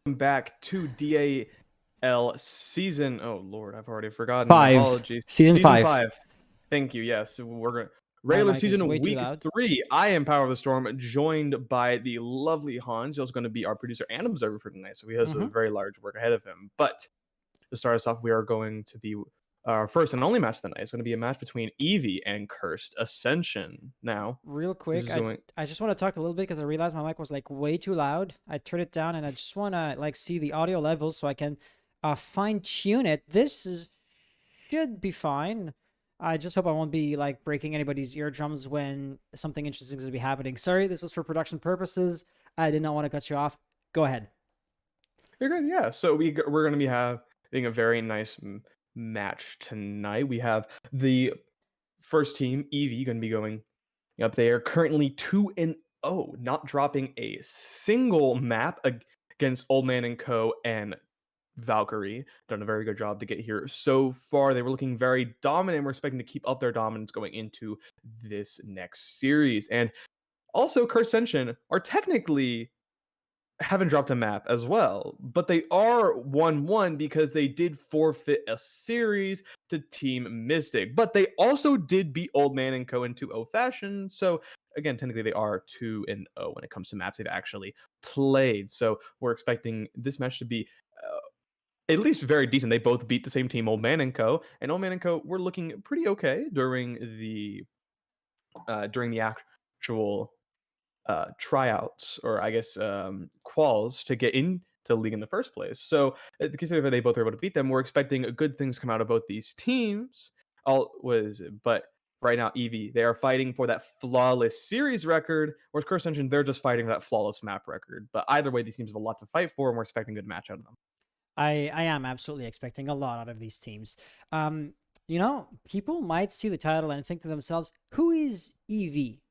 Back to DAL season. Oh Lord, I've already forgotten. My 5. apologies. Season 5. 5. Thank you. Yes, we're gonna My regular mic is season way too week loud. 3. I am Power of the Storm, joined by the lovely Hans. He's also going to be our producer and observer for tonight, so he has a very large work ahead of him. But to start us off, we are going to be our first and only match of the night. It's going to be a match between Eevee and Cursed Ascension. Now, real quick, I just want to talk a little bit because I realized my mic was like way too loud. I turned it down and I just want to like see the audio levels so I can fine tune it. Should be fine. I just hope I won't be like breaking anybody's eardrums when something interesting is going to be happening. Sorry, this was for production purposes. I did not want to cut you off. Go ahead. You're good, yeah. So we're going to be having a very nice match tonight. We have the first team, Eevee, going to be going up. They are currently 2-0, not dropping a single map against Old Man & Co. and Valkyrie. Done a very good job to get here so far. They were looking very dominant. We're expecting to keep up their dominance going into this next series. And also, Ascension are technically haven't dropped a map as well, but they are 1-1 because they did forfeit a series to Team Mystic. But they also did beat Old Man & Co. in 2-0 fashion. So again, technically they are 2-0 when it comes to maps they've actually played. So we're expecting this match to be at least very decent. They both beat the same team, Old Man & Co. And Old Man & Co. were looking pretty okay during the actual tryouts, or I guess quals to get into the league in the first place. So considering they both were able to beat them, we're expecting good things to come out of both these teams. But right now, Eevee, they are fighting for that flawless series record, whereas Curse Engine, they're just fighting for that flawless map record. But either way, these teams have a lot to fight for, and we're expecting a good match out of them. I am absolutely expecting a lot out of these teams. People might see the title and think to themselves, who is Eevee?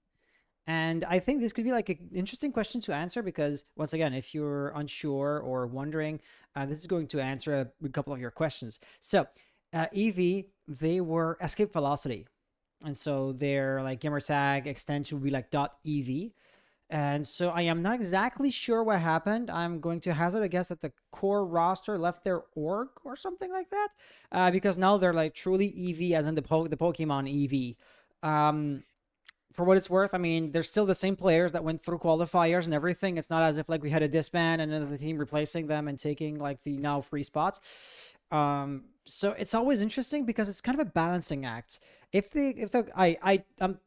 And I think this could be like an interesting question to answer because, once again, if you're unsure or wondering, this is going to answer a couple of your questions. So, Eevee, they were Escape Velocity. And so their like gamertag extension would be like .ev. And so I am not exactly sure what happened. I'm going to hazard a guess that the core roster left their org or something like that. Because now they're like truly Eevee, as in the Pokemon Eevee. For what it's worth, I mean, they're still the same players that went through qualifiers and everything. It's not as if like we had a disband and another team replacing them and taking like the now free spots. So it's always interesting because it's kind of a balancing act. I'm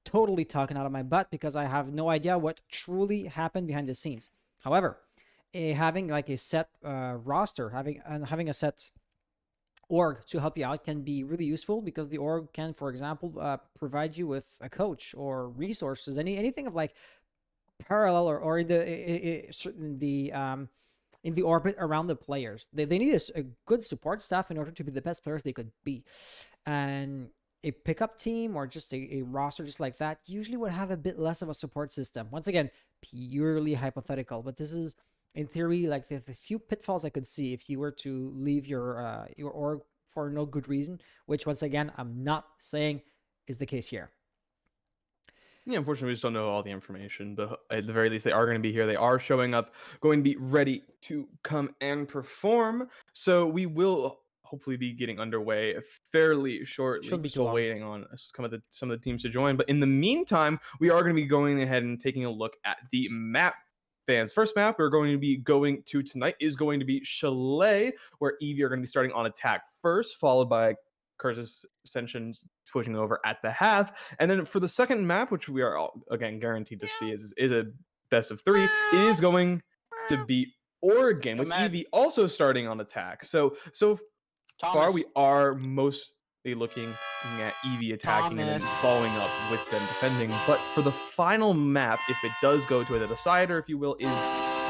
totally talking out of my butt because I have no idea what truly happened behind the scenes. However, having like a set roster, having a set org to help you out can be really useful because the org can, for example, provide you with a coach or resources, anything of like parallel or in the orbit around the players. They need a good support staff in order to be the best players they could be. And a pickup team or just a roster just like that usually would have a bit less of a support system. Once again, purely hypothetical, but this is in theory like the few pitfalls I could see if you were to leave your org for no good reason, which once again, I'm not saying is the case here. Yeah, unfortunately, we just don't know all the information, but at the very least, they are going to be here. They are showing up, going to be ready to come and perform. So we will hopefully be getting underway fairly shortly. Shouldn't be too Still long. waiting on some of the teams to join. But in the meantime, we are going to be going ahead and taking a look at the map bands. First map we're going to be going to tonight is going to be Chalet, where Eevee are going to be starting on attack first, followed by Curtis Ascension pushing over at the half. And then for the second map, which we are all, again guaranteed to see is a best of 3, it is going to be Oregon with Eevee also starting on attack. So far we are mostly looking at Eevee attacking and then following up with them defending. But for the final map, if it does go to a decider, if you will, is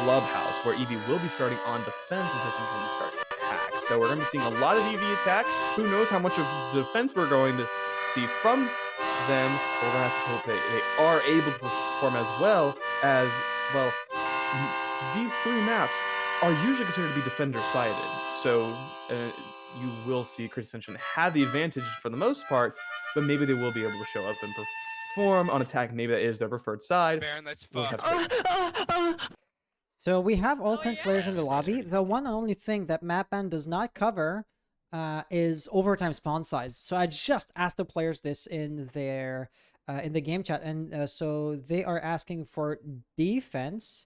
Clubhouse, where Eevee will be starting on defense and Pistons will be starting attack. So we're going to be seeing a lot of Eevee attack. Who knows how much of defense we're going to see from them. But we're going to have to hope they are able to perform as well. These 3 maps are usually considered to be defender-sided. So you will see Chris Ascension have the advantage for the most part, but maybe they will be able to show up and perform on attack. Maybe that is their preferred side. Baron, that's We'll fucked. So we have all 10 players in the lobby. The one and only thing that map ban does not cover is overtime spawn size. So I just asked the players this in their in the game chat, and so they are asking for defense.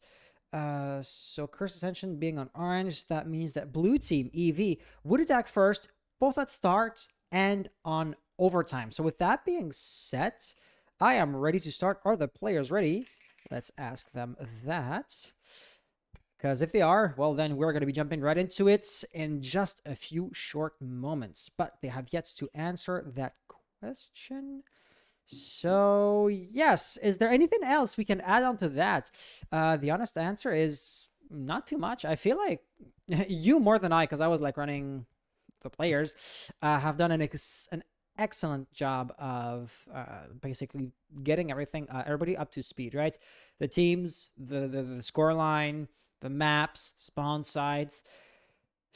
So Curse Ascension being on orange, that means that blue team Eevee would attack first, both at start and on overtime. So with that being said, I am ready to start. Are the players ready? Let's ask them that. Because if they are, well, then we're going to be jumping right into it in just a few short moments. But they have yet to answer that question. So, yes. Is there anything else we can add on to that? The honest answer is not too much. I feel like you more than I, because I was like running the players, have done an excellent job of basically getting everybody up to speed, right? The teams, the score line, the maps, the spawn sites.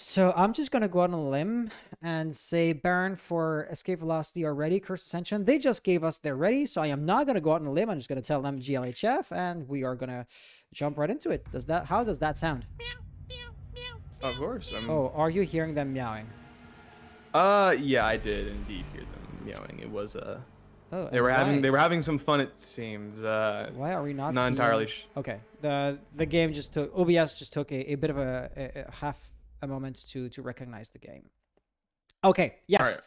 So I'm just going to go out on a limb and say Baron for Escape Velocity are ready. Curse Ascension, they just gave us their ready, so I am not going to go out on a limb. I'm just going to tell them GLHF, and we are going to jump right into it. How does that sound? Of course. Oh, are you hearing them meowing? Yeah, I did indeed hear them meowing. It was they were having some fun, it seems. Why are we not entirely okay, the game just took OBS just took a bit of a half a moment to recognize the game. Okay, yes.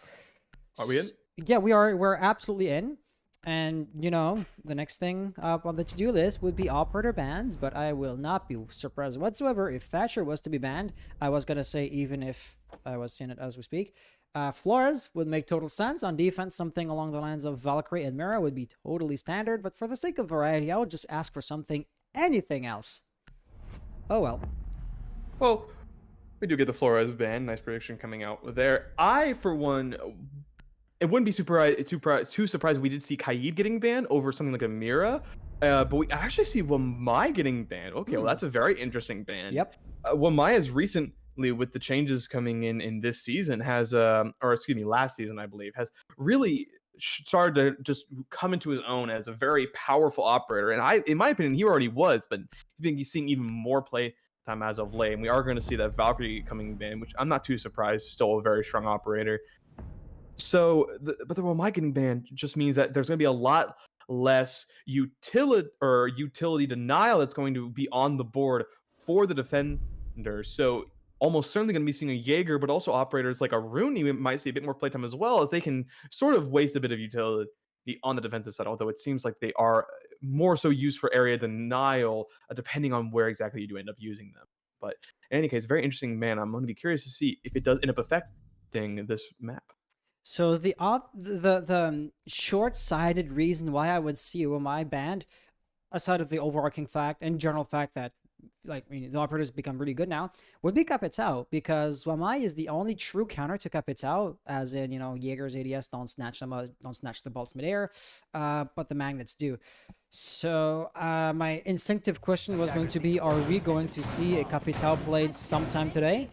Right. Are we in? Yeah, we're absolutely in. And you know, the next thing up on the to-do list would be operator bans, but I will not be surprised whatsoever if Thatcher was to be banned. I was gonna say even if I was seeing it as we speak. Flores would make total sense. On defense, something along the lines of Valkyrie and Mira would be totally standard, but for the sake of variety, I would just ask for anything else. Oh well. Well, we do get the Flores ban. Nice prediction coming out there. I, for one, it wouldn't be too surprised we did see Kaid getting banned over something like a Mira, but we actually see Wamai getting banned. Okay, well, that's a very interesting ban. Yep. Wamai has recently, with the changes coming in this season, has last season I believe, has really started to just come into his own as a very powerful operator. And in my opinion, he already was, but he's been seeing even more play time as of late. And we are going to see that Valkyrie coming ban, which I'm not too surprised. Still a very strong operator. So, but the Wamai getting banned just means that there's going to be a lot less utility denial that's going to be on the board for the defender. So almost certainly going to be seeing a Jaeger, but also operators like a Rooney might see a bit more playtime as well, as they can sort of waste a bit of utility on the defensive side, although it seems like they are more so used for area denial, depending on where exactly you do end up using them. But in any case, very interesting, man. I'm going to be curious to see if it does end up affecting this map. So the short-sighted reason why I would see Wamai banned, aside of the overarching fact and general fact that the operators become really good now, would be Capitao, because Wamai is the only true counter to Capitao, as in, Jaeger's ADS don't snatch the bolts midair, but the magnets do. So my instinctive question was going to be, are we going to see a Capitao played sometime today?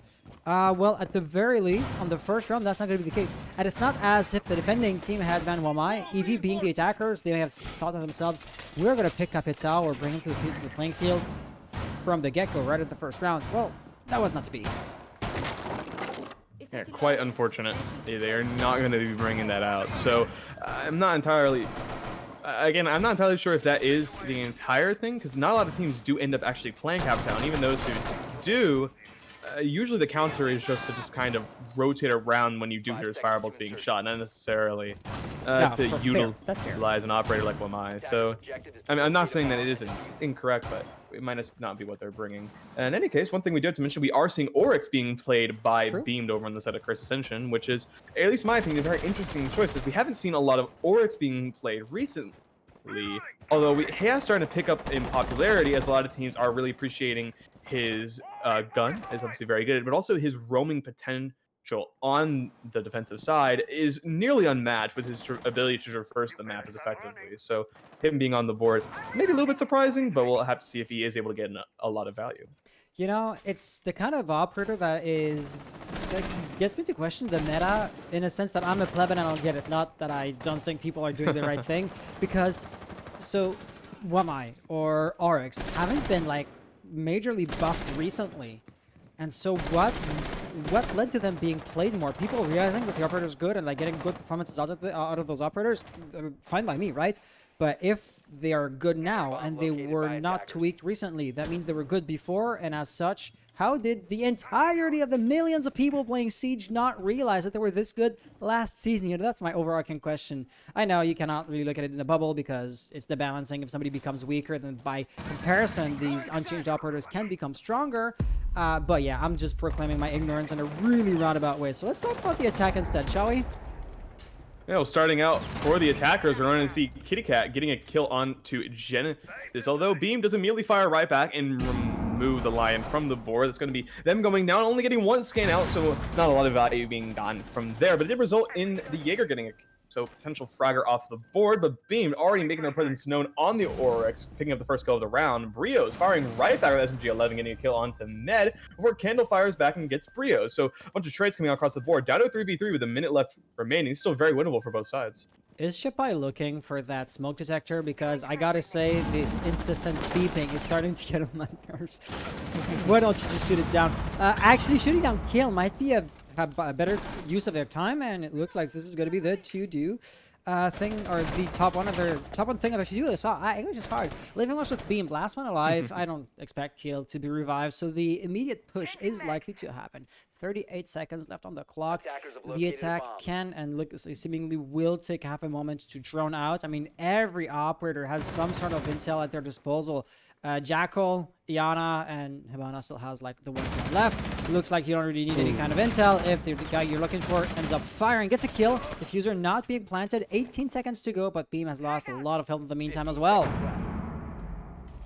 Well, at the very least, on the first round, that's not going to be the case. And it's not as if the defending team had banned Wamai. Eevee being the attackers, they may have thought to themselves, we're going to pick Capitao or bring him to the playing field from the get-go right at the first round. Well, that was not to be. Yeah, quite unfortunate. They are not going to be bringing that out. So I'm not entirely Again, I'm not entirely sure if that is the entire thing, because not a lot of teams do end up actually playing Captown. Even those who do, usually the counter is just to just kind of rotate around when you do hear his fireballs being shot, not necessarily Yeah, to fair. That's fair. utilize an operator like Wamai. So, I mean, I'm not saying that it isn't incorrect, but it might just not be what they're bringing. In any case, one thing we do have to mention, we are seeing Oryx being played by True. Beamed over on the side of Curse Ascension, which is, at least in my opinion, a very interesting choice, as we haven't seen a lot of Oryx being played recently. Although he has started to pick up in popularity, as a lot of teams are really appreciating his gun is obviously very good, but also his roaming potential on the defensive side is nearly unmatched with his ability to traverse the map as effectively. So him being on the board, maybe a little bit surprising, but we'll have to see if he is able to get a lot of value. You know, it's the kind of operator that gets me to question the meta in a sense that I'm a pleb and I don't get it. Not that I don't think people are doing the right thing, because so Wamai or Oryx haven't been like majorly buffed recently, and so what led to them being played more? People realizing that the operator is good and like getting good performances out of those operators, fine by me, right? But if they are good now and they were not tweaked recently, that means they were good before, and as such, how did the entirety of the millions of people playing Siege not realize that they were this good last season? You know, that's my overarching question. I know you cannot really look at it in a bubble because it's the balancing. If somebody becomes weaker, then by comparison, these unchanged operators can become stronger. But yeah, I'm just proclaiming my ignorance in a really roundabout way. So let's talk about the attack instead, shall we? You know, starting out for the attackers, we're going to see Kitty Cat getting a kill onto Genesis, although Beam does immediately fire right back and remove the Lion from the board. That's going to be them going down, only getting one scan out, so not a lot of value being gotten from there, but it did result in the Jaeger getting a so potential fragger off the board, but Beam already making their presence known on the Oryx, picking up the first kill of the round. Brios firing right back with SMG-11, getting a kill onto Ned, before Candle fires back and gets Brios. So a bunch of trades coming out across the board. Down to 3v3 with a minute left remaining. Still very winnable for both sides. Is Shipai looking for that smoke detector? Because I gotta say, this insistent beeping is starting to get on my nerves. Why don't you just shoot it down? Actually, shooting down kill might be a better use of their time, and it looks like this is going to be the to-do thing, or the top one thing of their to-do list. Wow, English is hard. Living was with Beam, last one alive. I don't expect Kill to be revived, so the immediate push is likely to happen. 38 seconds left on the clock. The attack can and seemingly will take half a moment to drone out. I mean, every operator has some sort of intel at their disposal. Jackal, Iana, and Hibana still has like the one drone left. Looks like you don't really need any kind of intel. If the guy you're looking for ends up firing, gets a kill. Diffuser not being planted. 18 seconds to go, but Beam has lost a lot of health in the meantime as well.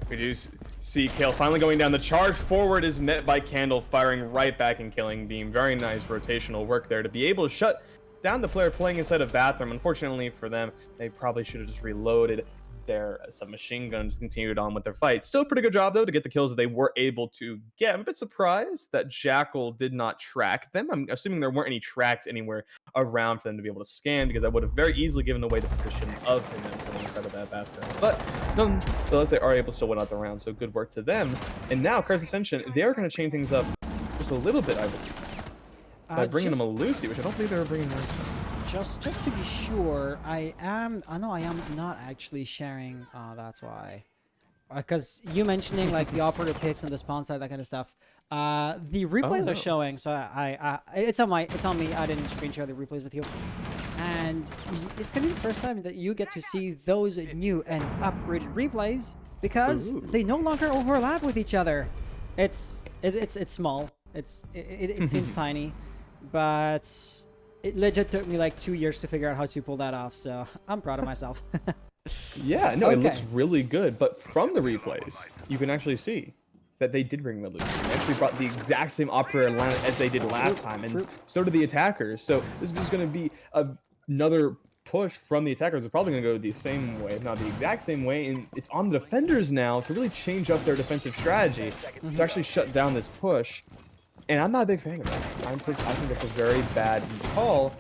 We do see Kale finally going down. The charge forward is met by Candle firing right back and killing Beam. Very nice rotational work there to be able to shut down the player playing inside a bathroom. Unfortunately for them, they probably should have just reloaded their submachine guns, continued on with their fight. Still a pretty good job, though, to get the kills that they were able to get. I'm a bit surprised that Jackal did not track them. I'm assuming there weren't any tracks anywhere around for them to be able to scan, because I would have very easily given away the position of him inside of that bathroom. But nonetheless, they are able to still win out the round, so good work to them. And now, Curse Ascension, they are going to change things up just a little bit, I believe, by bringing them a Lucy, which I don't think they were bringing last time. Just to be sure, I am not actually sharing. That's why. Because you mentioning like the operator picks and the spawn side, that kind of stuff. The replays are showing, so it's on me. I didn't screen share the replays with you, and it's gonna be the first time that you get to see those new and upgraded replays, because they no longer overlap with each other. It's small. It seems tiny, but it legit took me like 2 years to figure out how to pull that off, so I'm proud of myself. Yeah, no, It looks really good, but from the replays, you can actually see that they did bring the loot. They actually brought the exact same operator line as they did last time, and so did the attackers. So this is just going to be another push from the attackers. It's probably going to go the same way, if not the exact same way, and it's on the defenders now to really change up their defensive strategy to actually shut down this push. And I'm not a big fan of that. I think that's a very bad call,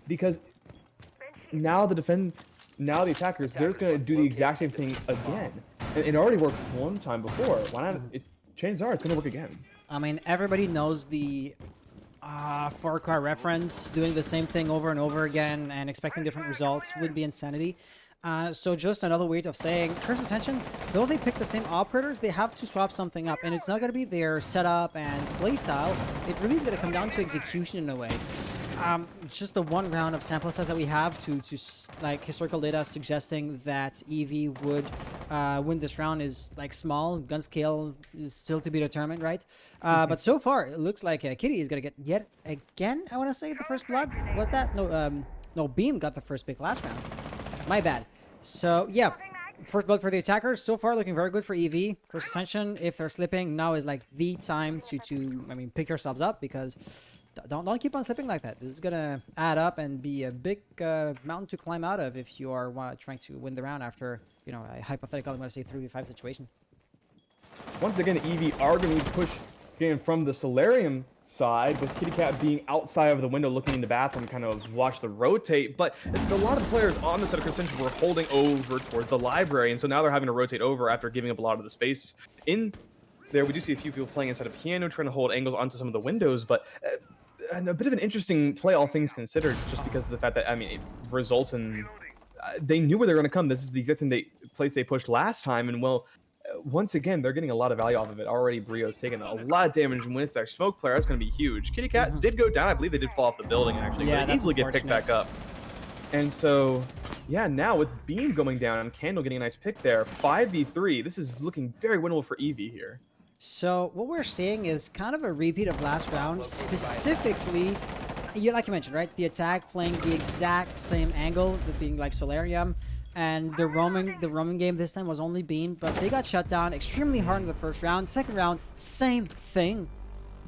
because now the attackers, they're just going to do the exact same thing again. And it already worked one time before. Why not? Chances are it's going to work again. I mean, everybody knows the Far Cry reference. Doing the same thing over and over again and expecting different results would be insanity. So just another way of saying, Curse Ascension, though they pick the same operators, they have to swap something up. And it's not going to be their setup and playstyle. It really is going to come down to execution in a way. Just the one round of sample size that we have to like historical data suggesting that Eevee would win this round is like small. Gun scale is still to be determined, right? But so far it looks like Kitty is gonna get yet again. I want to say the first blood was that no Beam got the first pick last round. My bad. So yeah. First blood for the attackers. So far, looking very good for Eevee. Curse Ascension, if they're slipping, now is like the time to I mean, pick yourselves up, because don't keep on slipping like that. This is gonna add up and be a big mountain to climb out of if you are trying to win the round after, you know, a hypothetical, I'm gonna say 3v5 situation. Once again, Eevee are going to be pushed in from the Solarium side, with Kitty Cat being outside of the window looking in the bathroom, kind of watch the rotate. But a lot of the players on the side of Ascension were holding over towards the library, and so now they're having to rotate over after giving up a lot of the space in there. We do see a few people playing inside a piano, trying to hold angles onto some of the windows, but a bit of an interesting play, all things considered, just because of the fact that, I mean, it results in they knew where they were going to come. This is the exact same place they pushed last time, and well, once again, they're getting a lot of value off of it. Already, Brio's taking a lot of damage, and when it's their smoke player, that's going to be huge. Kitty Cat did go down. I believe they did fall off the building and actually easily get picked back up. And so, yeah, now with Beam going down and Candle getting a nice pick there, 5v3, this is looking very winnable for Eevee here. So what we're seeing is kind of a repeat of last round, specifically, like you mentioned, right? The attack playing the exact same angle, being like Solarium. And the roaming game this time was only Beam, but they got shut down extremely hard in the first round. Second round, same thing.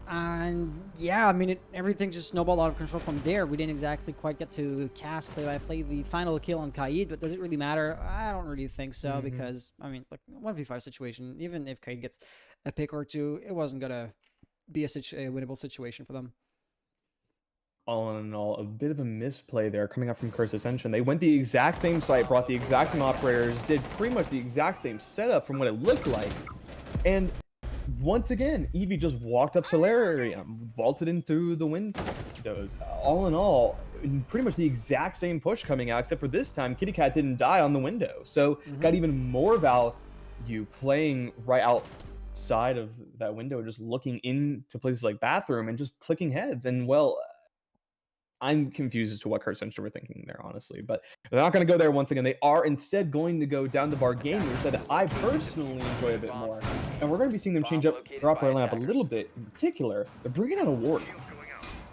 And yeah, I mean, everything just snowballed out of control from there. We didn't exactly quite get to cast play-by-play the final kill on Kaid, but does it really matter? I don't really think so, because, I mean, like, 1v5 situation, even if Kaid gets a pick or two, it wasn't going to be a winnable situation for them. All in all, a bit of a misplay there coming up from Curse Ascension. They went the exact same site, brought the exact same operators, did pretty much the exact same setup from what it looked like. And once again, Eevee just walked up Solarium, vaulted in through the windows. All in all, pretty much the exact same push coming out, except for this time, Kitty Cat didn't die on the window. So got even more value playing right outside of that window, just looking into places like bathroom and just clicking heads. And well, I'm confused as to what Curse Ascension were thinking there, honestly. But they're not going to go there once again. They are instead going to go down to Bargain, which said that I personally enjoy a bit more. And we're going to be seeing them change up their operator lineup a little bit. In particular, they're bringing out a ward.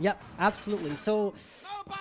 Yep, absolutely. So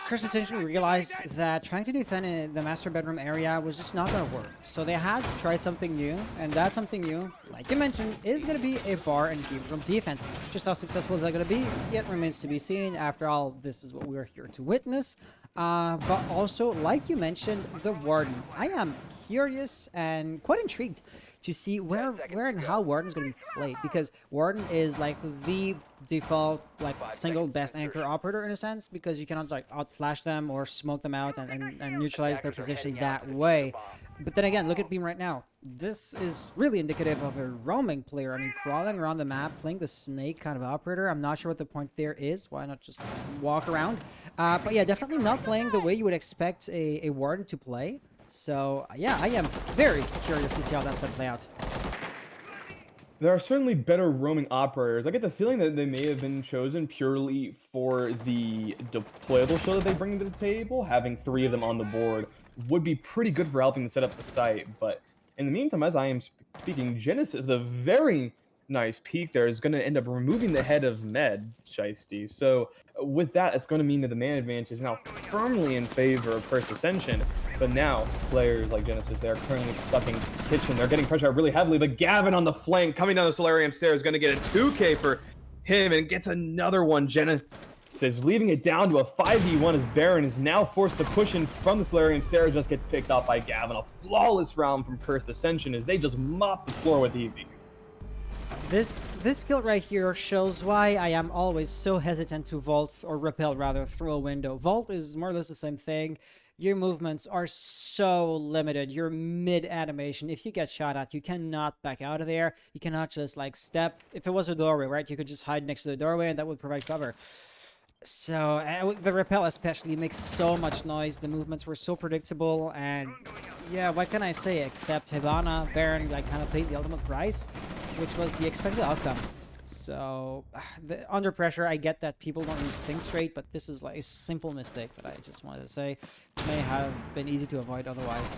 Curse Ascension realized that trying to defend the master bedroom area was just not going to work. So they had to try something new, and that something new, like you mentioned, is going to be a bar and games room defense. Just how successful is that going to be? Yet remains to be seen. After all, this is what we are here to witness. But also, like you mentioned, the Warden. I am curious and quite intrigued to see where and how Warden is going to be played, because Warden is like the default, like, single best anchor operator in a sense, because you cannot like outflash them or smoke them out and neutralize their position that way. But then again, look at Beam right now. This is really indicative of a roaming player. I mean, crawling around the map, playing the snake kind of operator. I'm not sure what the point there is. Why not just walk around? But yeah, definitely not playing the way you would expect a Warden to play. So yeah, I am very curious to see how that's going to play out. There are certainly better roaming operators. I get the feeling that they may have been chosen purely for the deployable show that they bring to the table. Having 3 of them on the board would be pretty good for helping to set up the site. But in the meantime, as I am speaking, Genesis, the very nice peek there, is going to end up removing the head of Med, Shiesty. So with that, it's going to mean that the man advantage is now firmly in favor of Curse Ascension. But now, players like Genesis, they're currently stuck in kitchen. They're getting pressure out really heavily, but Gavin on the flank, coming down the Solarium stairs, is going to get a 2K for him, and gets another one. Genesis leaving it down to a 5v1 as Baron is now forced to push in from the Solarium stairs, just gets picked up by Gavin. A flawless round from Cursed Ascension as they just mop the floor with Eevee. This kill right here shows why I am always so hesitant to vault, or repel rather, through a window. Vault is more or less the same thing. Your movements are so limited. Your mid-animation, if you get shot at, you cannot back out of there. You cannot just, like, step. If it was a doorway, right, you could just hide next to the doorway and that would provide cover. So the repel especially makes so much noise. The movements were so predictable, and yeah, what can I say except Hibana Baron like kind of paid the ultimate price, which was the expected outcome. So under pressure, I get that people don't need to think straight, but this is like a simple mistake that I just wanted to say may have been easy to avoid otherwise.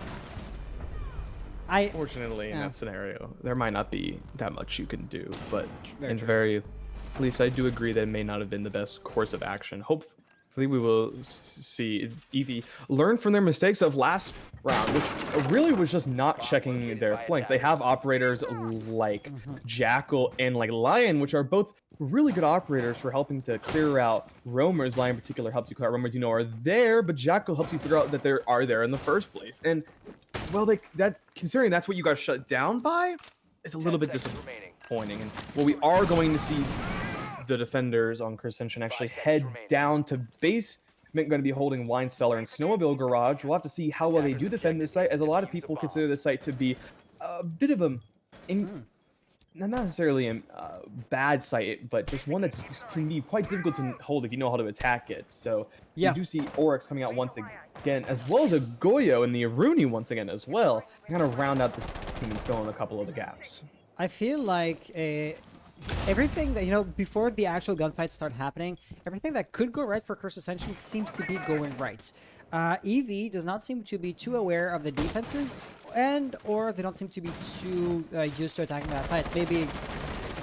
Fortunately, in that scenario, there might not be that much you can do, but at least I do agree that it may not have been the best course of action. Hopefully, we will see Eevee learn from their mistakes of last round, which really was just not checking their flank. They have operators like Jackal and like Lion, which are both really good operators for helping to clear out roamers. Lion in particular helps you clear out roamers you know are there, but Jackal helps you figure out that they are there in the first place. And well, considering that's what you got shut down by, it's a little bit disappointing. And well, we are going to see the defenders on Ascension actually head down to base. Going to be holding Wine Cellar and Snowmobile Garage. We'll have to see how well they do defend this site, as a lot of people consider this site to be a bit of not necessarily a bad site, but just one that can be quite difficult to hold if you know how to attack it. So you do see Oryx coming out once again, as well as a Goyo and the Aruni once again as well, kind of round out the team and fill in a couple of the gaps. I feel like everything that, you know, before the actual gunfights start happening, everything that could go right for Curse Ascension seems to be going right. Eevee does not seem to be too aware of the defenses, or they don't seem to be too used to attacking that side. Maybe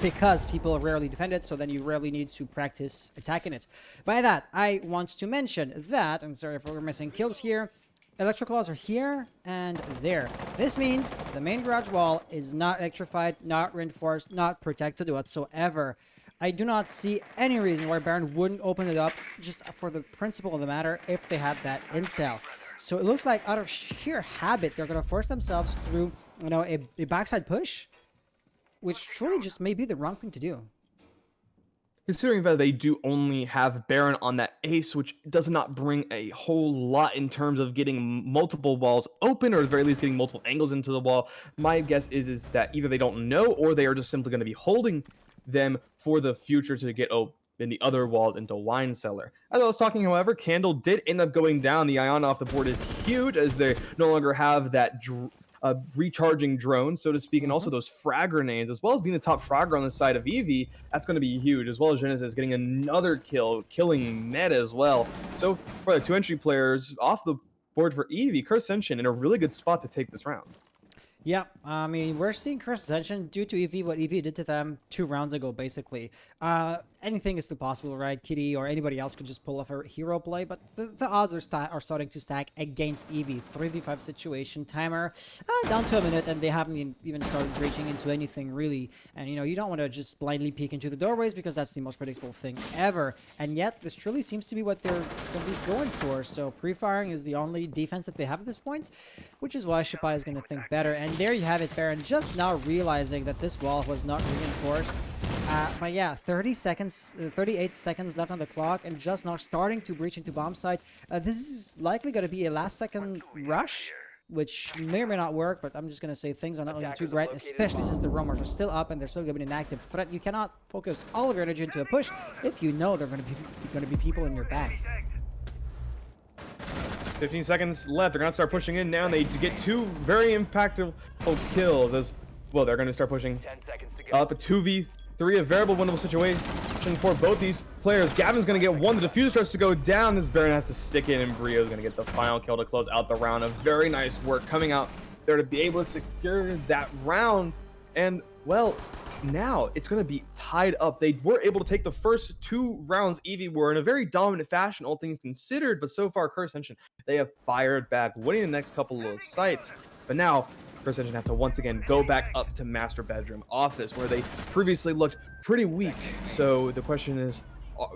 because people rarely defend it, so then you rarely need to practice attacking it. By that, I want to mention that, I'm sorry if we're missing kills here, Electroclaws are here and there. This means the main garage wall is not electrified, not reinforced, not protected whatsoever. I do not see any reason why Baron wouldn't open it up just for the principle of the matter if they had that intel. So it looks like out of sheer habit, they're going to force themselves through, you know, a backside push, which truly just may be the wrong thing to do. Considering that they do only have Baron on that ace, which does not bring a whole lot in terms of getting multiple walls open, or at the very least getting multiple angles into the wall, my guess is that either they don't know, or they are just simply going to be holding them for the future to get open the other walls into Wine Cellar. As I was talking, however, Candle did end up going down. The Ion off the board is huge, as they no longer have that recharging drone, so to speak, and also those frag grenades, as well as being the top fragger on the side of Eevee. That's going to be huge, as well as Genesis getting another kill, killing Ned as well. So for the two entry players off the board for Eevee, Curse Ascension in a really good spot to take this round. Yeah, I mean, we're seeing Curse Ascension due to Eevee, what Eevee did to them 2 rounds ago, basically. Anything is still possible, right? Kitty or anybody else could just pull off a hero play, but the odds are starting to stack against Eevee. 3v5 situation, timer down to a minute, and they haven't even started breaching into anything, really. And, you know, you don't want to just blindly peek into the doorways, because that's the most predictable thing ever. And yet, this truly seems to be what they're going to be going for. So, pre-firing is the only defense that they have at this point, which is why Shapai is going to think better. And there you have it, Baron just now realizing that this wall was not reinforced. But yeah, 38 seconds left on the clock, and just now starting to breach into bomb site. This is likely going to be a last-second rush, which may or may not work, but I'm just going to say things are not looking too bright, especially since the roamers are still up and they're still going to be an active threat. You cannot focus all of your energy into a push if you know there are going to be people in your back. 15 seconds left. They're going to start pushing in now, and they get 2 very impactful kills. As well, they're going to start pushing up a 2v3, a variable winnable situation for both these players. Gavin's going to get 1. The diffuser starts to go down. This Baron has to stick in, and Brio's going to get the final kill to close out the round. A very nice work coming out there to be able to secure that round. And, well, now it's going to be tied up. They were able to take the first 2 rounds. Eevee were in a very dominant fashion, all things considered, but so far, Curse Ascension, they have fired back, winning the next couple of sites. But now, Curse Ascension have to once again go back up to Master Bedroom Office, where they previously looked pretty weak. So the question is,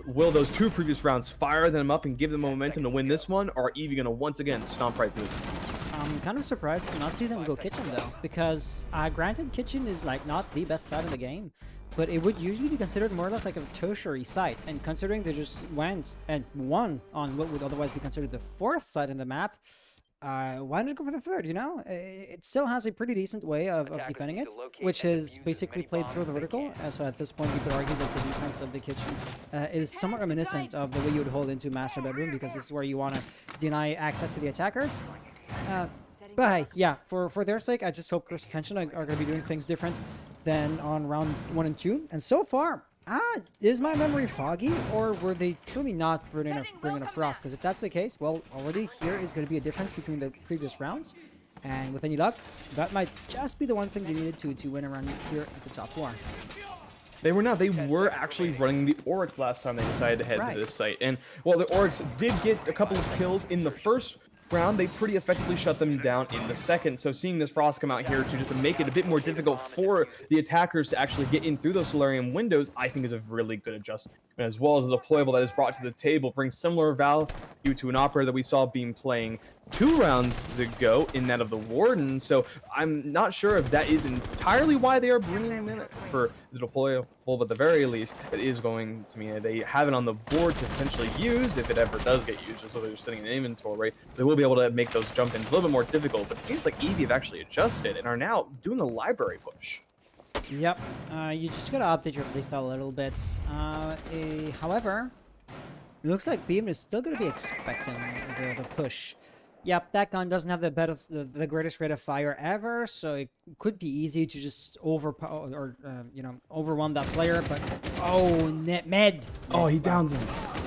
will those 2 previous rounds fire them up and give them momentum to win this one, or are Eevee going to once again stomp right through them? I'm kind of surprised to not see them go Kitchen, though, because granted, Kitchen is like not the best side in the game, but it would usually be considered more or less like a tertiary site, and considering they just went and won on what would otherwise be considered the 4th site in the map, why not go for the third, you know? It still has a pretty decent way of defending it, which is basically played through the vertical. So at this point, you could argue that the defense of the kitchen is somewhat reminiscent of the way you would hold into master bedroom, because this is where you want to deny access to the attackers. But hey, yeah, for their sake, I just hope Curse Ascension are going to be doing things different than on round 1 and 2. And so far, is my memory foggy, or were they truly not bringing a frost? Because if that's the case, well, already here is going to be a difference between the previous rounds. And with any luck, that might just be the one thing they needed to win around here at the top floor. They were not. They were actually running the Oryx last time they decided to head to this site. And while the Oryx did get a couple of kills in the first round, they pretty effectively shut them down in the second. So seeing this frost come out here to just make it a bit more difficult for the attackers to actually get in through those solarium windows, I think is a really good adjustment. And as well as the deployable that is brought to the table, brings similar value to an operator that we saw Beam playing 2 rounds ago in that of the Warden. So I'm not sure if that is entirely why they are bringing him in for the deployable, but at the very least, it is going to mean they have it on the board to potentially use if it ever does get used, so they're sitting in inventory. They will be able to make those jump-ins a little bit more difficult, but it seems like Eevee have actually adjusted and are now doing a library push. Yep, you just gotta update your playstyle a little bit. However, it looks like Beam is still gonna be expecting the push. Yep, that gun doesn't have the greatest rate of fire ever, so it could be easy to just overpower or overwhelm that player. But med. Oh, he downs him.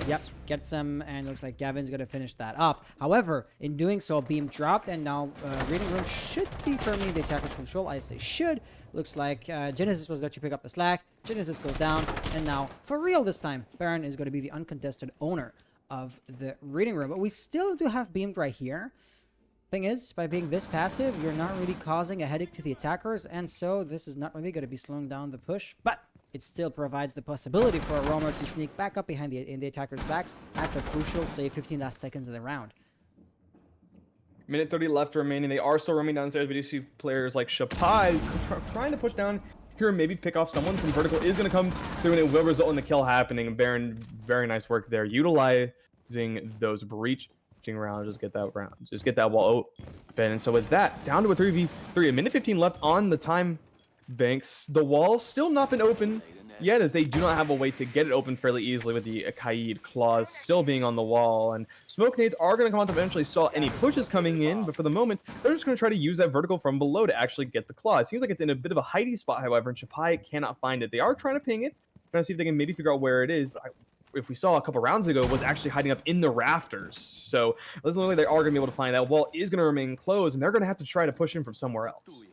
Yep, gets him, and looks like Gavin's gonna finish that up. However, in doing so, Beam dropped, and now Reading Room should be firmly in the attacker's control. I say should. Looks like Genesis was there to pick up the slack. Genesis goes down, and now for real this time, Baron is going to be the uncontested owner of the Reading Room. But we still do have Beamed right here. Thing is, by being this passive, you're not really causing a headache to the attackers, and so this is not really going to be slowing down the push, but it still provides the possibility for a roamer to sneak back up behind in the attackers' backs at the crucial, say, 15 last seconds of the round. Minute 30 left remaining. They are still roaming downstairs. We do see players like Shapai trying to push down here and maybe pick off someone. Some vertical is going to come through, and it will result in the kill happening. Baron, very nice work there, utilizing those breaching rounds. Just get that round. Just get that wall open. And so with that, down to a 3v3. A minute 15 left on the time banks. The wall still not been open yet, as they do not have a way to get it open fairly easily with the Kaid claws still being on the wall. And smoke nades are going to come out to eventually saw any pushes coming in, but for the moment, they're just going to try to use that vertical from below to actually get the claw. It seems like it's in a bit of a hidey spot, however, and Shapai cannot find it. They are trying to ping it, trying to see if they can maybe figure out where it is, but if we saw a couple rounds ago, was actually hiding up in the rafters. So looks like they are going to be able to find that. Wall is going to remain closed, and they're going to have to try to push in from somewhere else.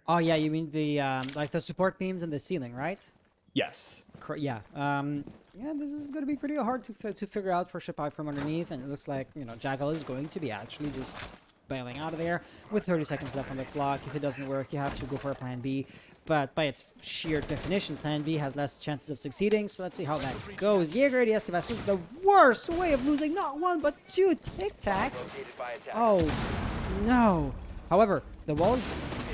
Oh yeah, you mean the like the support beams in the ceiling, right? Yes. Yeah. Yeah, this is going to be pretty hard to figure out for Shapai from underneath, and it looks like, Jackal is going to be actually just bailing out of there with 30 seconds left on the clock. If it doesn't work, you have to go for a plan B. But by its sheer definition, plan B has less chances of succeeding, so let's see how that goes. Jaeger ADS, this is the worst way of losing not 1 but 2 Tic Tacs. Oh, no. However, the wall is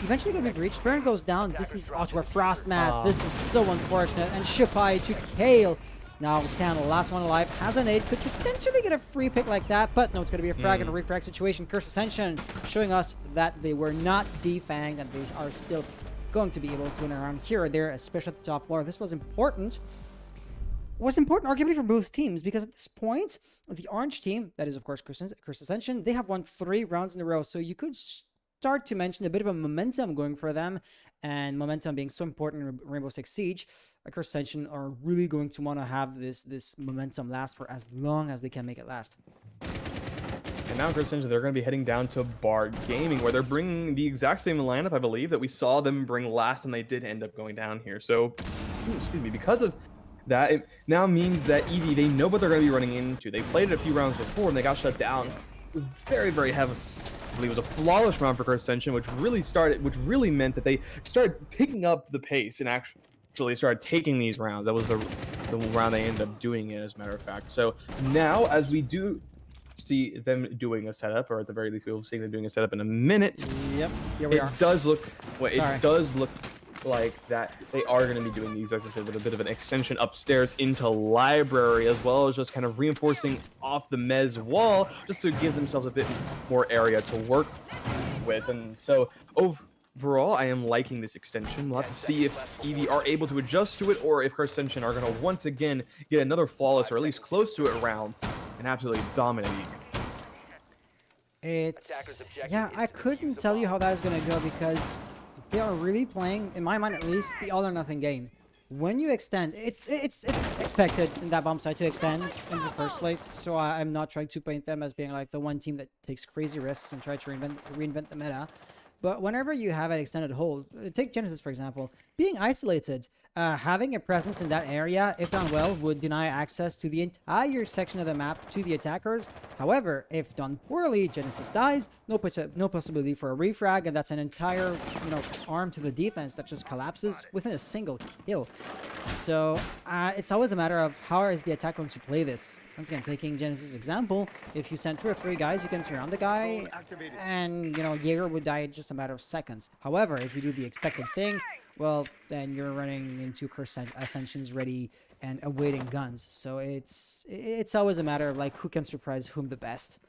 eventually going to be breached. Baron goes down. This is onto a frost mat. This is so unfortunate. And Shapai to Kale. Now, Candle, last one alive, has a nade. Could potentially get a free pick like that, but no, it's going to be a frag and a refrag situation. Curse Ascension showing us that they were not defanged and they are still going to be able to win around here or there, especially at the top floor. This was important. Was important arguably for both teams, because at this point, the orange team, that is of course Curse Ascension, they have won 3 rounds in a row, so you could start to mention a bit of a momentum going for them, and momentum being so important in Rainbow Six Siege. Curse Ascension are really going to want to have this momentum last for as long as they can make it last. And now Curse Ascension, they're going to be heading down to Bar Gaming, where they're bringing the exact same lineup, I believe, that we saw them bring last, and they did end up going down here. So, excuse me, because of that, it now means that Eevee, they know what they're going to be running into. They played it a few rounds before, and they got shut down very, very heavily. It was a flawless round for Curse Ascension, which really meant that they started picking up the pace and actually started taking these rounds. That was the round they ended up doing it, as a matter of fact. So now, as we do see them doing a setup, or at the very least we will see them doing a setup in a minute. Yep, here we are. It does look like that they are going to be doing these, as I said, with a bit of an extension upstairs into library, as well as just kind of reinforcing off the mez wall just to give themselves a bit more area to work with. And so overall, I am liking this extension. We'll have to see if Eevee are able to adjust to it, or if Ascension are going to once again get another flawless, or at least close to it round, and absolutely dominate Eevee. Yeah, I couldn't tell you how that is going to go because they are really playing, in my mind at least, the all or nothing game. When you extend, it's expected in that bomb site to extend in the first place, so I'm not trying to paint them as being like the one team that takes crazy risks and try to reinvent the meta. But whenever you have an extended hold, take Genesis for example, being isolated, having a presence in that area, if done well, would deny access to the entire section of the map to the attackers. However, if done poorly, Genesis dies, no possibility for a refrag, and that's an entire, arm to the defense that just collapses within a single kill. So it's always a matter of how is the attack going to play this. Once again, taking Genesis' example, if you send 2 or 3 guys, you can surround the guy, and, Jaeger would die in just a matter of seconds. However, if you do the expected thing, well, then you're running into Cursed Ascensions ready and awaiting guns. So it's always a matter of, like, who can surprise whom the best.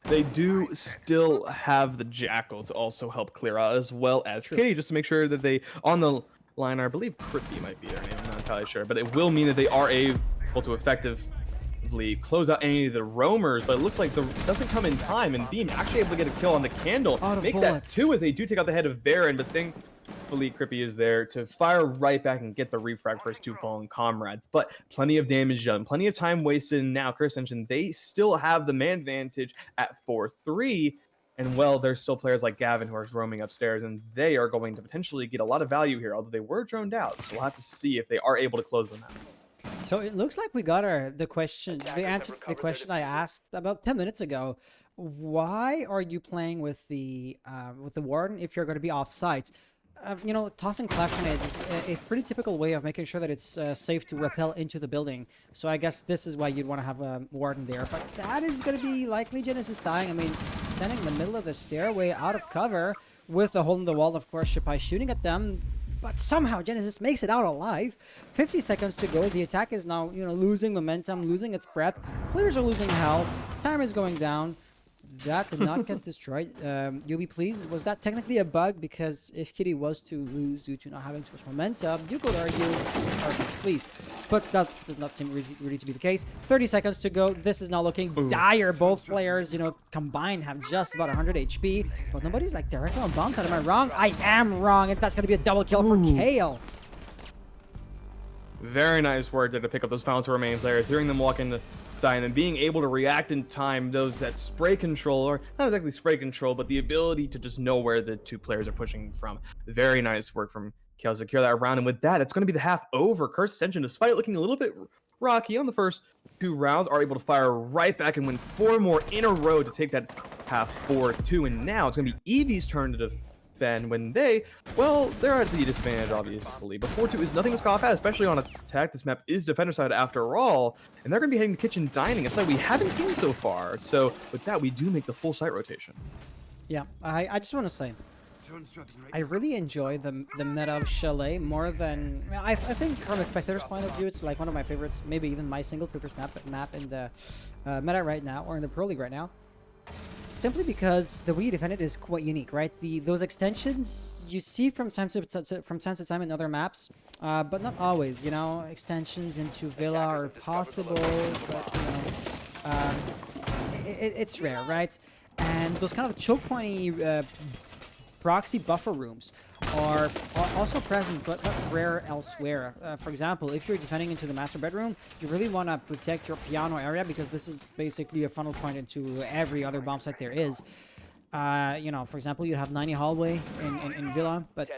They do still have the Jackal to also help clear out, as well as Kitty, just to make sure that they, on the line, I believe Crippy might be their name, I'm not entirely sure, but it will mean that they are able to effectively close out any of the roamers, but it looks like the doesn't come in time, and Beam actually able to get a kill on the Candle, make bullets. that 2 as they do take out the head of Baron, but thankfully Crippy is there to fire right back and get the refrag for his 2 fallen comrades. But plenty of damage done, plenty of time wasted, and now Ascension, they still have the man advantage at 4-3. And, well, there's still players like Gavin who are roaming upstairs, and they are going to potentially get a lot of value here, although they were droned out. So we'll have to see if they are able to close them out. So it looks like we got the answer to the question I asked about 10 minutes ago. Why are you playing with the Warden if you're going to be off site? Tossing flash grenades is a pretty typical way of making sure that it's safe to rappel into the building. So I guess this is why you'd want to have a Warden there. But that is going to be likely Genesis dying. I mean, standing in the middle of the stairway out of cover with the hole in the wall, of course, Shipai shooting at them. But somehow Genesis makes it out alive. 50 seconds to go. The attack is now, losing momentum, losing its breath. Players are losing health. Time is going down. That did not get destroyed. You'll be pleased. Was that technically a bug? Because if Kitty was to lose due to not having too much momentum, you could argue Parsons please. But that does not seem really to be the case. 30 seconds to go. This is now looking dire. Both players, combined have just about 100 HP. But nobody's like directly on bomb side. Am I wrong? I am wrong. And that's going to be a double kill for Kale. Very nice work there to pick up those final 2 remaining players, hearing them walk in the side, and then being able to react in time, those that spray control, or not exactly spray control, but the ability to just know where the 2 players are pushing from. Very nice work from Kale to secure that round, and with that, it's going to be the half over. Ascension, despite looking a little bit rocky on the first 2 rounds, are able to fire right back and win 4 more in a row to take that half 4-2, and now it's going to be Eevee's turn to defend when they're at the disadvantage, obviously. But 4-2 is nothing to scoff at, especially on attack. This map is defender side after all, and they're going to be heading to kitchen dining, a site we haven't seen so far. So with that, we do make the full site rotation. Yeah, I just want to say, I really enjoy the meta of Chalet more than... I think from a spectator's point of view, it's like one of my favorites, maybe even my single favorite map in the meta right now, or in the Pro League right now. Simply because the way you defend it is quite unique, right? Those extensions you see from time to time in other maps, but not always. Extensions into Villa are possible, but it's rare, right? And those kind of choke pointy proxy buffer rooms are also present, but not rare elsewhere. For example, if you're defending into the master bedroom, you really want to protect your piano area, because this is basically a funnel point into every other bomb site there is. For example, you have 90 hallway in Villa, but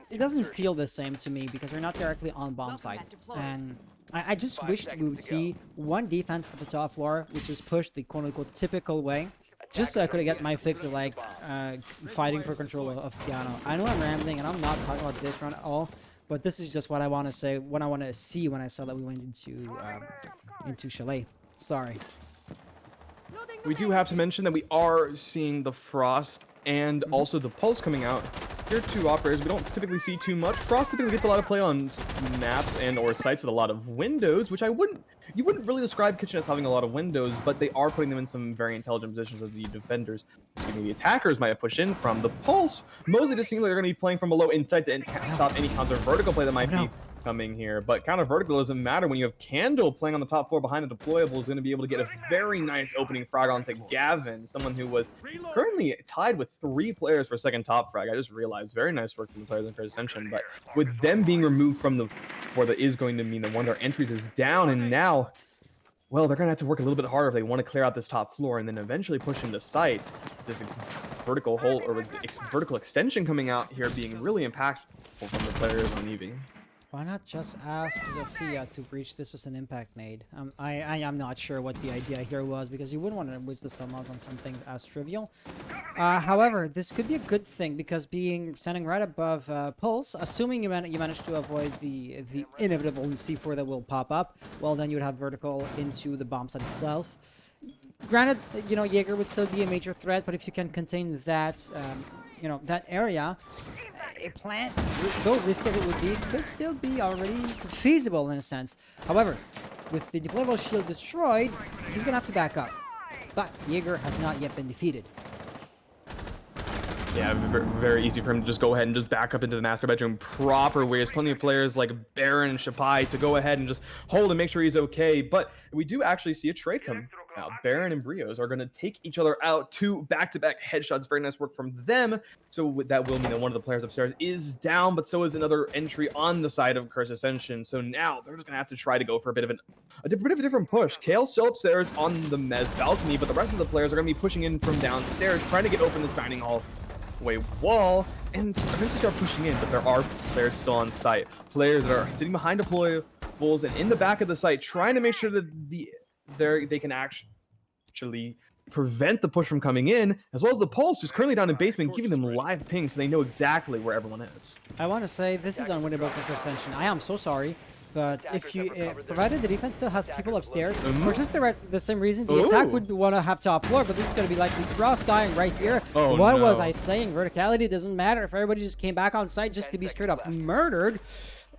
it doesn't feel the same to me because you're not directly on bomb site. And I just wish we would see one defense at the top floor, which is pushed the quote-unquote typical way, just so I could get my fix of fighting for control of piano. I know I'm rambling and I'm not talking about this run at all, but this is just what I want to say, what I want to see when I saw that we went into Chalet. Sorry. We do have to mention that we are seeing the Frost and also the Pulse coming out tier 2 operators we don't typically see too much. Frost typically gets a lot of play on maps and or sites with a lot of windows, which you wouldn't really describe Kitchen as having a lot of windows, but they are putting them in some very intelligent positions as the defenders, excuse me, the attackers might have pushed in from. The Pulse mostly just seems like they're going to be playing from below inside to stop any counter vertical play that might be coming here. But counter vertical doesn't matter when you have Candle playing on the top floor behind a deployable is going to be able to get a very nice opening frag onto Gavin, someone who was currently tied with 3 players for second top frag. I just realized very nice work from the players in Ascension, but with them being removed from the where that is going to mean that one of their entries is down, and now, well, they're going to have to work a little bit harder if they want to clear out this top floor and then eventually push into sight. This vertical hole or with the vertical extension coming out here being really impactful from the players on Eevee. Why not just ask Zofia to breach this with an impact nade? I am not sure what the idea here was, because you wouldn't want to waste the summons on something as trivial. However, this could be a good thing, because standing right above Pulse, assuming you manage to avoid the inevitable C4 that will pop up, well, then you would have vertical into the bomb site itself. Granted, you know, Jaeger would still be a major threat, but if you can contain that, you know, that area, a plant, though risky as it would be, could still be already feasible in a sense. However, with the deployable shield destroyed, he's gonna have to back up. But Jaeger has not yet been defeated. Yeah, very easy for him to just go ahead and just back up into the master bedroom proper, where there's plenty of players like Baron and Shapai to go ahead and just hold and make sure he's okay. But we do actually see a trade come out. Baron and Brios are going to take each other out, 2 back-to-back headshots. Very nice work from them. So that will mean that one of the players upstairs is down, but so is another entry on the side of Curse Ascension. So now they're just going to have to try to go for a bit of a different push. Kale's still upstairs on the Mez balcony, but the rest of the players are going to be pushing in from downstairs, trying to get open this dining hall wall and eventually start pushing in. But there are players still on site, players that are sitting behind deployables and in the back of the site, trying to make sure that they can actually prevent the push from coming in, as well as the Pulse, who's currently down in basement, giving them live ping so they know exactly where everyone is. I want to say this is unwinnable for Ascension. I am so sorry, but if you provided the defense still has people upstairs, for just the same reason, the attack would want to have top floor, but this is going to be likely Frost dying right here. What was I saying? Verticality doesn't matter if everybody just came back on site just to be straight up murdered.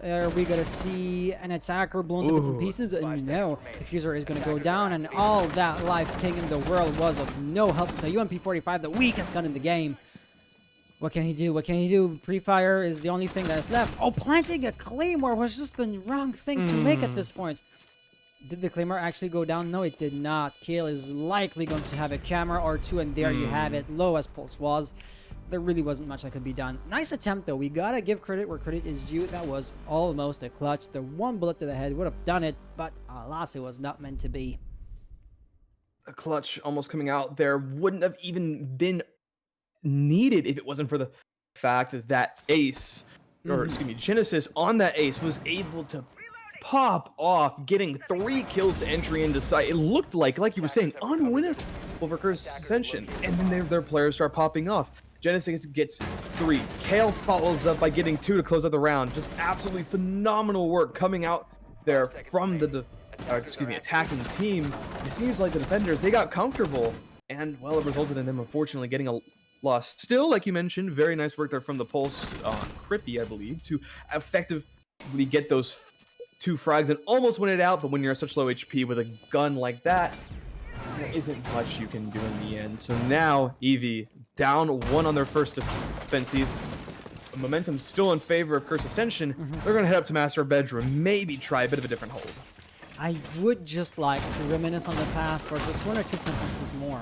Are we going to see an attacker blown to bits and pieces? No. Diffuser is going to go down, and all that live ping in the world was of no help to the UMP-45, the weakest gun in the game. What can he do? What can he do? Pre-fire is the only thing that is left. Oh, planting a Claymore was just the wrong thing to make at this point. Did the Claymore actually go down? No, it did not. Kale is likely going to have a camera or 2, and there you have it. Low as Pulse was. There really wasn't much that could be done. Nice attempt, though. We gotta give credit where credit is due. That was almost a clutch. The 1 bullet to the head would have done it, but alas, it was not meant to be. A clutch almost coming out there wouldn't have even been needed if it wasn't for the fact that Ace, or excuse me, Genesis on that Ace was able to pop off, getting 3 kills to entry into sight. It looked like you were saying, unwinnable for Curse Ascension, and then their players start popping off. Genesis gets 3. Kale follows up by getting 2 to close out the round. Just absolutely phenomenal work coming out there from the attacking team. It seems like the defenders, they got comfortable, and well, it resulted in them unfortunately getting a loss. Still, like you mentioned, very nice work there from the Pulse on Crippy, I believe, to effectively get those 2 frags and almost win it out. But when you're at such low HP with a gun like that, there isn't much you can do in the end. So now Eevee down 1 on their first offensive. Momentum still in favor of Curse Ascension. They're going to head up to Master Bedroom, maybe try a bit of a different hold. I would just like to reminisce on the past for just 1 or 2 sentences more.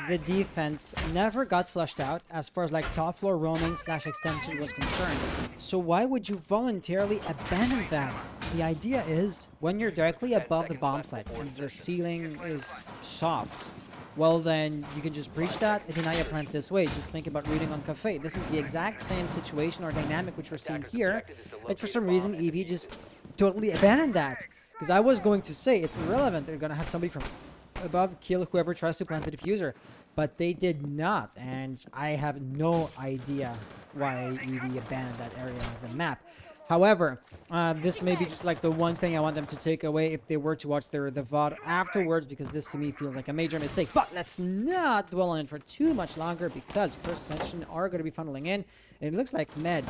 The defense never got flushed out as far as like top floor roaming / extension was concerned. So why would you voluntarily abandon that? The idea is when you're directly above the bomb site and the ceiling is soft, well then you can just breach that and deny a plant this way. Just think about reading on Cafe. This is the exact same situation or dynamic which we're seeing here. But for some reason Eevee just totally abandoned that. Because I was going to say it's irrelevant. They're going to have somebody from above kill whoever tries to plant the diffuser, but they did not, and I have no idea why Eevee abandoned that area of the map. However, this may be just like the one thing I want them to take away if they were to watch the VOD afterwards, because this to me feels like a major mistake. But let's not dwell on it for too much longer, because First Ascension are going to be funneling in. And it looks like Med,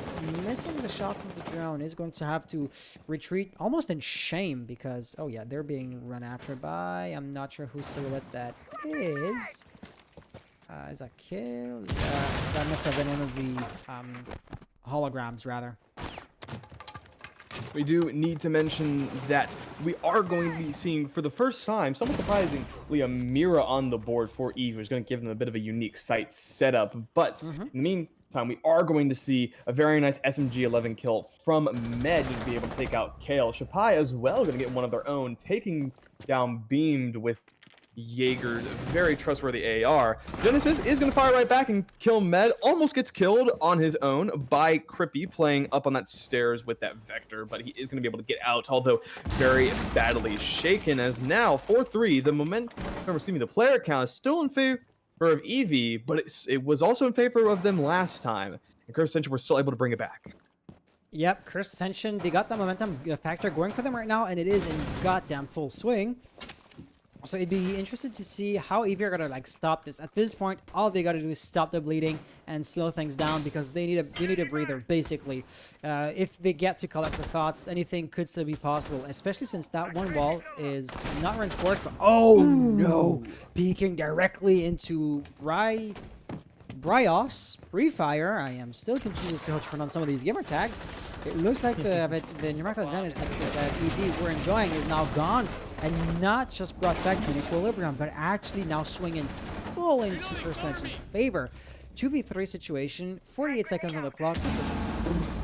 missing the shots with the drone, is going to have to retreat almost in shame, because, oh yeah, they're being run after by, I'm not sure whose silhouette that is. Is that kill? That must have been one of the holograms, rather. We do need to mention that we are going to be seeing, for the first time, somewhat surprisingly, a Mira on the board for Eevee, which is going to give them a bit of a unique site setup. But in the meantime, we are going to see a very nice SMG-11 kill from Med to be able to take out Kale. Shapai as well going to get one of their own, taking down Beamed with Jaeger's very trustworthy AR. Genesis is going to fire right back and kill Med. Almost gets killed on his own by Crippy, playing up on that stairs with that Vector, but he is going to be able to get out, although very badly shaken, as now 4-3, the player count is still in favor of Eevee, but it was also in favor of them last time, and Curse Ascension were still able to bring it back. Yep, Curse Ascension, they got the momentum factor going for them right now, and it is in goddamn full swing. So it'd be interesting to see how Eevee are gonna like stop this. At this point, all they gotta do is stop the bleeding and slow things down, because they need a breather, basically. If they get to collect the thoughts, anything could still be possible, especially since that one wall is not reinforced, but oh no! Peeking directly into Bryos, Refire. I am still confused to how to pronounce some of these gamer tags. It looks like the numerical advantage that Eevee were enjoying is now gone, and not just brought back to equilibrium, but actually now swinging full into Ascension's favor. 2v3 situation, 48 seconds on the clock. This looks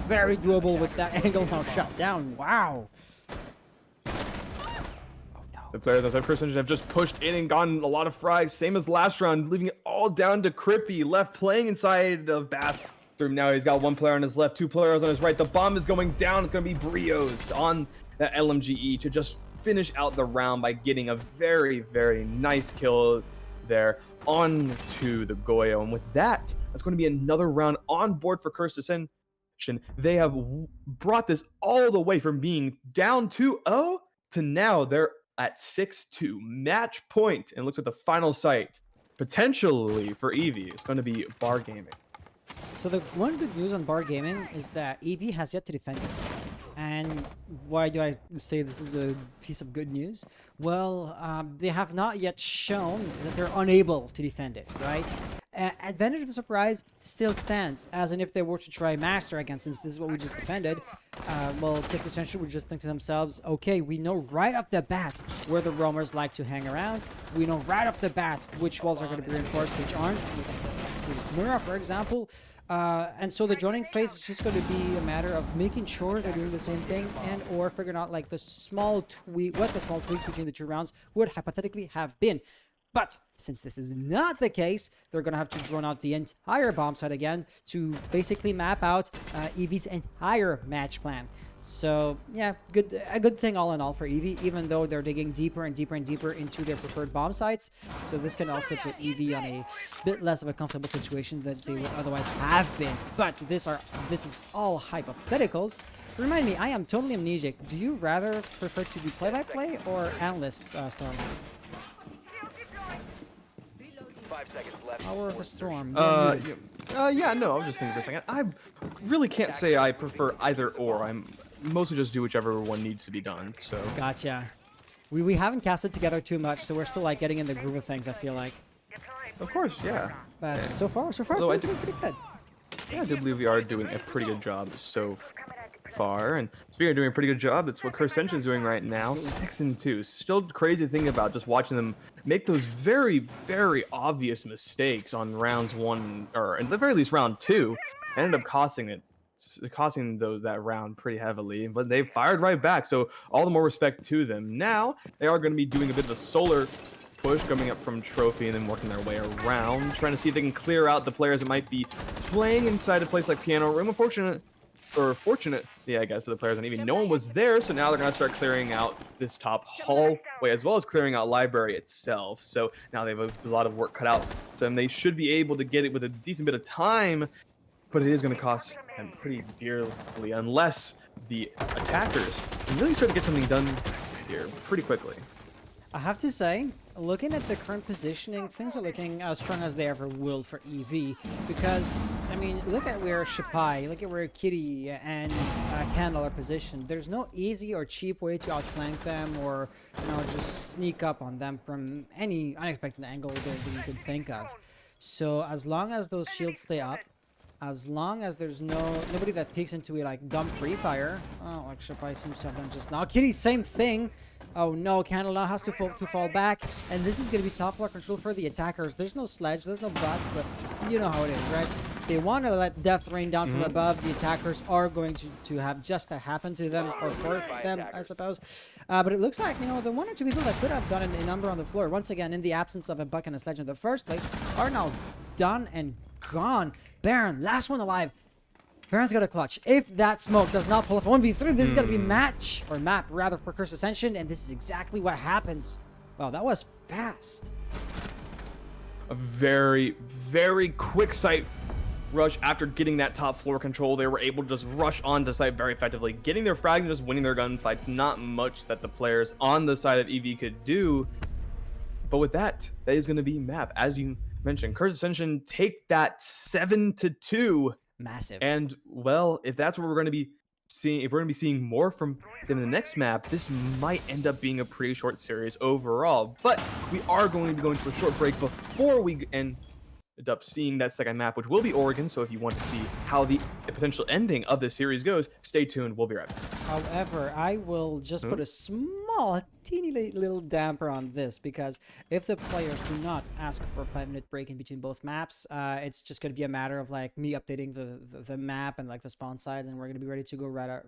very doable with that angle now shut down. Wow. The players outside First Ascension have just pushed in and gotten a lot of frags, same as last round, leaving it all down to Crippy, left playing inside of bathroom. Now he's got one player on his left, two players on his right. The bomb is going down. It's going to be Brios on that LMGE to just finish out the round by getting a very, very nice kill there onto the Goyo. And with that, that's going to be another round on board for Cursed Ascension. They have brought this all the way from being down 2-0 to now they're at 6-2, match point, and looks at the final site potentially for Eevee. It's going to be Bar Gaming. So the one good news on Bar Gaming is that Eevee has yet to defend this. And why do I say this is a piece of good news? Well, they have not yet shown that they're unable to defend it, right? Advantage of surprise still stands, as in if they were to try Master again, since this is what we just defended, well, Curse Ascension would just think to themselves, okay, we know right off the bat where the roamers like to hang around. We know right off the bat which walls are going to be reinforced, which aren't. Mura, for example. And so the joining phase is just going to be a matter of making sure they're doing the same thing, and or figuring out like the small what the small tweaks between the two rounds would hypothetically have been. But since this is not the case, they're going to have to drone out the entire bomb site again to basically map out Eevee's entire match plan. So yeah, a good thing all in all for Eevee, even though they're digging deeper and deeper and deeper into their preferred bomb sites. So this can also put Eevee on a bit less of a comfortable situation than they would otherwise have been. But this is all hypotheticals. Remind me, I am totally amnesiac. Do you rather prefer to be play-by-play or analyst, Storm? Power of the Storm. Yeah, no, I was just thinking for a second. I really can't say I prefer either or. I'm mostly just do whichever one needs to be done. So Gotcha. We haven't casted together too much, so we're still like getting in the groove of things, I feel like. of course, yeah. But so far Although it's been pretty good. Yeah, I do believe we are doing a pretty good job so far. And speaking of doing a pretty good job, that's what Curse Ascension is doing right now. 6-2. Still crazy thing about just watching them make those very, very obvious mistakes on rounds 1, or at the very least round 2, and ended up costing that round pretty heavily. But they fired right back, so all the more respect to them. Now they are going to be doing a bit of a solar push coming up from Trophy and then working their way around, trying to see if they can clear out the players that might be playing inside a place like Piano Room. Fortunate, yeah, I guess, for the players on Eevee, no one was there, so now they're going to start clearing out this top hallway, as well as clearing out Library itself. So now they have a lot of work cut out, so they should be able to get it with a decent bit of time. but it is going to cost them pretty dearly unless the attackers can really start to get something done here pretty quickly. I have to say, looking at the current positioning, things are looking as strong as they ever will for Eevee. Because, I mean, look at where Shipai, look at where Kitty and Candle are positioned. There's no easy or cheap way to outflank them or, you know, just sneak up on them from any unexpected angle that you could think of. So as long as those shields stay up, as long as there's nobody that peeks into a like dumb free fire. Oh, like Shipai seems to have done just now. Kitty, same thing. Oh no, Candle now has to fall back, and this is going to be top floor control for the attackers. There's no sledge, there's no butt, but you know how it is, right? They want to let death rain down from above. The attackers are going to have just that happen to them, or for them, I suppose. But it looks like, you know, the one or two people that could have done a number on the floor, once again, in the absence of a buck and a sledge in the first place, are now done and gone. Baron, last one alive. Baron's got a clutch. If that smoke does not pull off 1v3, this is going to be map rather for Curse Ascension, and this is exactly what happens. Wow, that was fast. A very, very quick site rush after getting that top floor control. They were able to just rush onto site very effectively, getting their frag and just winning their gunfights. Not much that the players on the side of Eevee could do, but with that is going to be map. As you mentioned, Curse Ascension take that 7-2. Massive. And well, if that's what we're going to be seeing, if we're going to be seeing more from them in the next map, this might end up being a pretty short series overall. But we are going to be going to a short break before we end up seeing that second map, which will be Oregon. So if you want to see how the potential ending of this series goes, stay tuned. We'll be right back. However, I will just put a small, teeny little damper on this, because if the players do not ask for a 5-minute break in between both maps, it's just going to be a matter of like me updating the map and like the spawn sides, and we're going to be ready to go right out,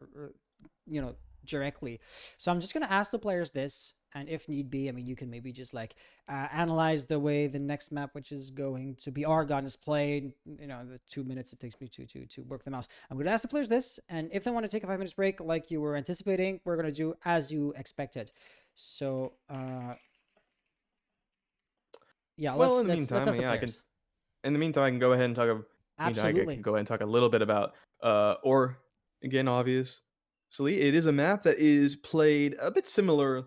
you know, directly. So I'm just going to ask the players this, and if need be, I mean, you can maybe just like analyze the way the next map, which is going to be Argon, is played, you know, the 2 minutes it takes me to work the mouse. I'm going to ask the players this, and if they want to take a 5 minutes break like you were anticipating, we're going to do as you expected. So yeah, well, let's ask the players. In the meantime, I can go ahead and talk. Absolutely. I can go ahead and talk a little bit about or again, obviously, it is a map that is played a bit similarly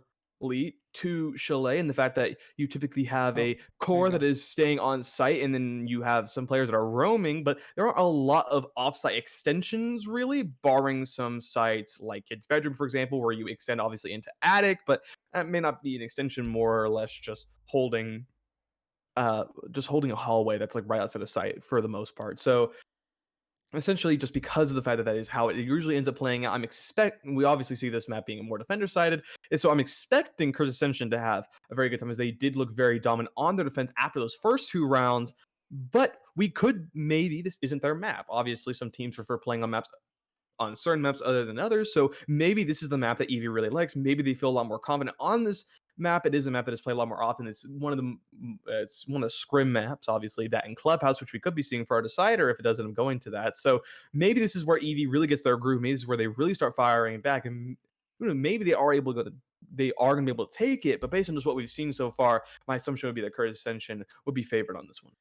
to Chalet in the fact that you typically have a core that is staying on site, and then you have some players that are roaming, but there aren't a lot of off-site extensions, really, barring some sites like Kid's Bedroom, for example, where you extend obviously into Attic, but that may not be an extension, more or less just holding a hallway that's like right outside of site for the most part. So essentially, just because of the fact that that is how it usually ends up playing out, we obviously see this map being more defender sided, and so I'm expecting Curse Ascension to have a very good time, as they did look very dominant on their defense after those first 2 rounds. But maybe this isn't their map. Obviously, some teams prefer playing on certain maps other than others, so maybe this is the map that Eevee really likes. Maybe they feel a lot more confident on this map. It is a map that is played a lot more often. It's one of the scrim maps, obviously, that in Clubhouse, which we could be seeing for our decider if it doesn't end up going to that. So maybe this is where Eevee really gets their groove. Maybe this is where they really start firing back, and maybe they are going to be able to take it. But based on just what we've seen so far, my assumption would be that Curse Ascension would be favored on this one.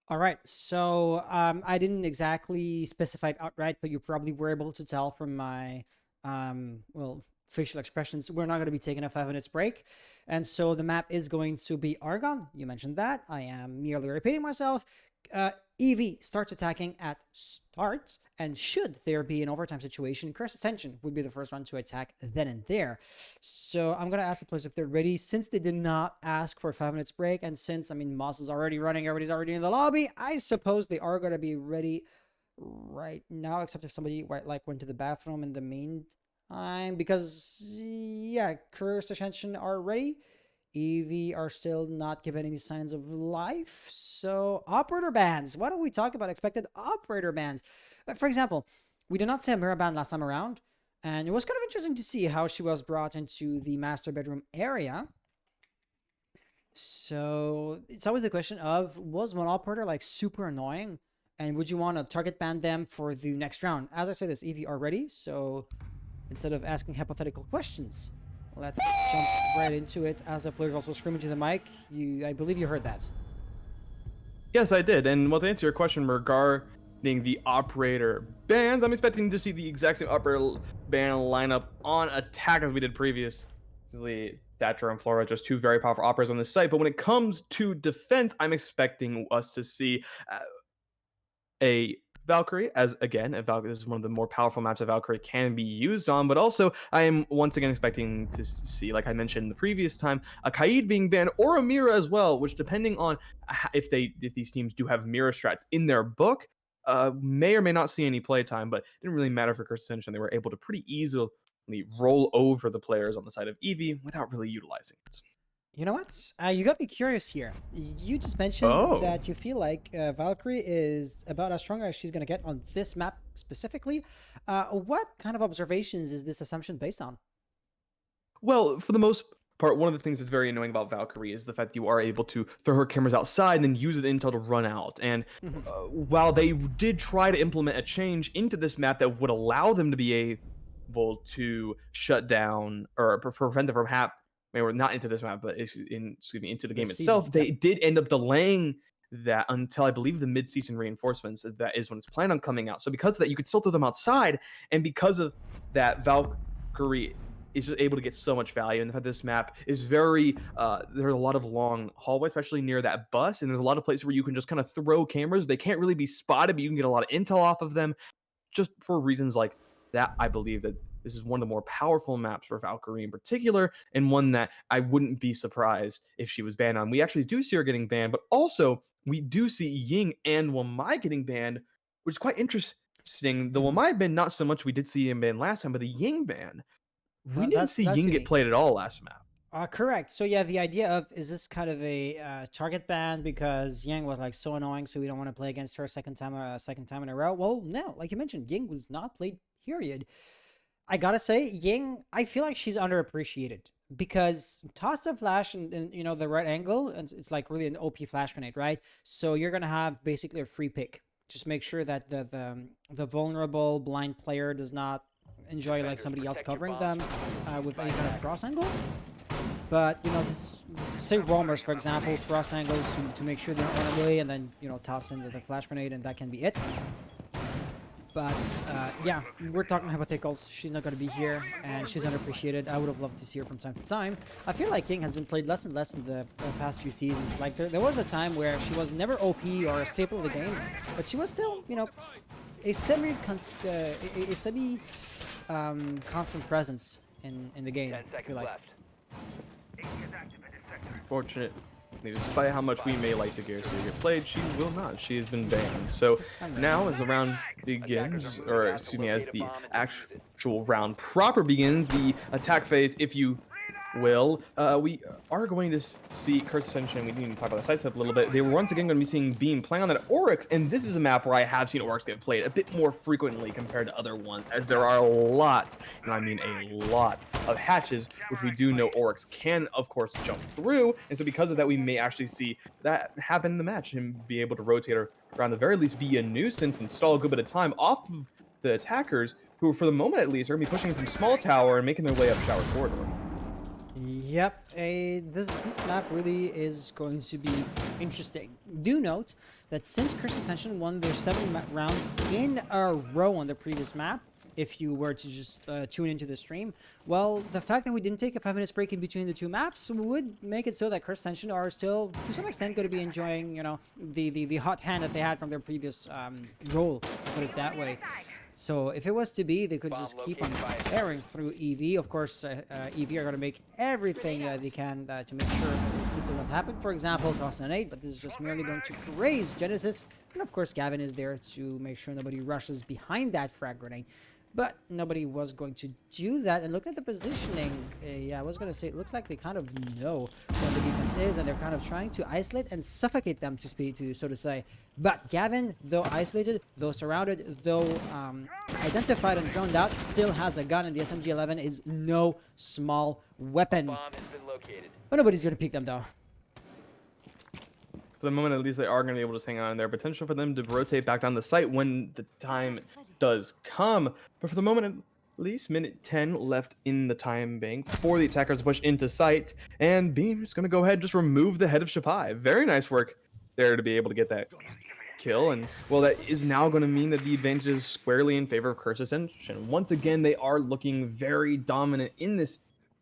All right, so I didn't exactly specify it outright, but you probably were able to tell from my facial expressions. We're not going to be taking a 5 minutes break, and so the map is going to be Argon. You mentioned that. I am merely repeating myself. Eevee starts attacking at start, and should there be an overtime situation, Curse Ascension would be the first one to attack then and there. So I'm going to ask the players if they're ready, since they did not ask for a 5 minutes break, and since, I mean, Moss is already running, everybody's already in the lobby, I suppose they are going to be ready right now, except if somebody like went to the bathroom in the meantime, because yeah, Curse Ascension are ready. Eevee are still not giving any signs of life. So operator bans. Why don't we talk about expected operator bans? For example, we did not see a mirror ban last time around, and it was kind of interesting to see how she was brought into the master bedroom area. So it's always the question of, was one operator like super annoying, and would you want to target ban them for the next round? As I say this, Eevee are ready, so instead of asking hypothetical questions, let's jump right into it, as the players also screaming to the mic. I believe you heard that. Yes, I did. And well, to answer your question regarding the operator bans, I'm expecting to see the exact same operator ban lineup on attack as we did previously. Thatcher and Flora, just two very powerful operators on this site. But when it comes to defense, I'm expecting us to see a Valkyrie, as again, this is one of the more powerful maps that Valkyrie can be used on, but also I am once again expecting to see, like I mentioned the previous time, a Kaid being banned or a Mira as well, which depending on if these teams do have Mira strats in their book, may or may not see any playtime, but it didn't really matter for Ascension. They were able to pretty easily roll over the players on the side of Eevee without really utilizing it. You know what? You got me curious here. You just mentioned Oh. that you feel like Valkyrie is about as strong as she's going to get on this map specifically. What kind of observations is this assumption based on? Well, for the most part, one of the things that's very annoying about Valkyrie is the fact that you are able to throw her cameras outside and then use the intel to run out. And while they did try to implement a change into this map that would allow them to be able to shut down or prevent them from or not into this map, but into the game itself, they did end up delaying that until I believe the mid-season reinforcements. That is when it's planned on coming out. So because of that, you could still throw them outside, and because of that, Valkyrie is just able to get so much value. And the fact this map is very there are a lot of long hallways, especially near that bus, and there's a lot of places where you can just kind of throw cameras. They can't really be spotted, but you can get a lot of intel off of them. Just for reasons like that, I believe that this is one of the more powerful maps for Valkyrie in particular, and one that I wouldn't be surprised if she was banned on. We actually do see her getting banned, but also we do see Ying and Wamai getting banned, which is quite interesting. The Wamai ban, not so much. We did see him banned last time, but the Ying ban, we didn't see Ying get played at all last map. Correct. So yeah, the idea of, is this kind of a target ban because Yang was like so annoying, so we don't want to play against her a second time in a row? Well, no, like you mentioned, Ying was not played. Period. I gotta say, Ying, I feel like she's underappreciated because toss the flash and you know the right angle, and it's like really an OP flash grenade, right? So you're gonna have basically a free pick. Just make sure that the vulnerable blind player does not enjoy like somebody else covering them with any kind of cross angle. But you know, this, say roamers for example, cross angles to make sure they don't run away, and then you know toss in the flash grenade, and that can be it. But yeah, we're talking hypotheticals. She's not going to be here, and she's underappreciated. I would have loved to see her from time to time. I feel like Ying has been played less and less in the past few seasons. Like there was a time where she was never OP or a staple of the game, but she was still, you know, a constant presence in the game. I feel like. Fortunate. Despite how much we may like the Garrison to get played, she will not. She has been banned. So now as the round begins, or excuse me, as the actual round proper begins, the attack phase, if you will, we are going to see Curse Ascension. We need to talk about the side step a little bit. They were once again going to be seeing Beam playing on that Oryx, and this is a map where I have seen Oryx get played a bit more frequently compared to other ones, as there are a lot, and I mean a lot, of hatches, which we do know Oryx can, of course, jump through, and so because of that, we may actually see that happen in the match, and be able to rotate her around, the very least, be a nuisance and stall a good bit of time off of the attackers, who, for the moment at least, are going to be pushing from small tower and making their way up shower corridor. Yep, this map really is going to be interesting. Do note that since Curse Ascension won their 7 rounds in a row on the previous map, if you were to just tune into the stream, well, the fact that we didn't take a 5-minute break in between the two maps would make it so that Curse Ascension are still, to some extent, going to be enjoying, you know, the hot hand that they had from their previous role, to put it that way. So if it was to be, they could just keep on airing through Eevee. Of course, Eevee are going to make everything they can to make sure this doesn't happen. For example, toss an 8, but this is just merely going to raise Genesis. And of course, Gavin is there to make sure nobody rushes behind that frag grenade. But nobody was going to do that. And look at the positioning. Yeah, I was going to say, it looks like they kind of know what the defense is, and they're kind of trying to isolate and suffocate them, so to say. But Gavin, though isolated, though surrounded, though identified and droned out, still has a gun, and the SMG-11 is no small weapon. But nobody's going to pick them, though. For the moment, at least, they are going to be able to hang on. There potential for them to rotate back down the site when the time does come. But for the moment, at least, minute 10 left in the time bank for the attackers to push into site. And Beam is going to go ahead and just remove the head of Shapai. Very nice work there to be able to get that kill. And well, that is now going to mean that the advantage is squarely in favor of Curse Ascension. Once again, they are looking very dominant in this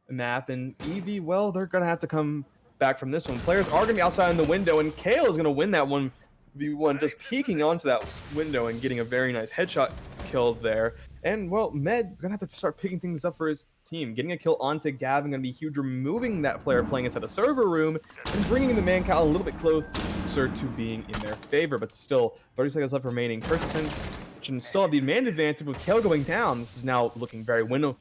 map, and Eevee, well, they're going to have to come back from this one. Players are going to be outside in the window, and Kale is going to win that 1v1, just peeking onto that window and getting a very nice headshot kill there. And, well, Med's going to have to start picking things up for his team. Getting a kill onto Gavin going to be huge, removing that player playing inside a server room and bringing the man count a little bit closer to being in their favor. But still, 30 seconds left remaining. Curse Ascension still have the man advantage with Kale going down. This is now looking very winnable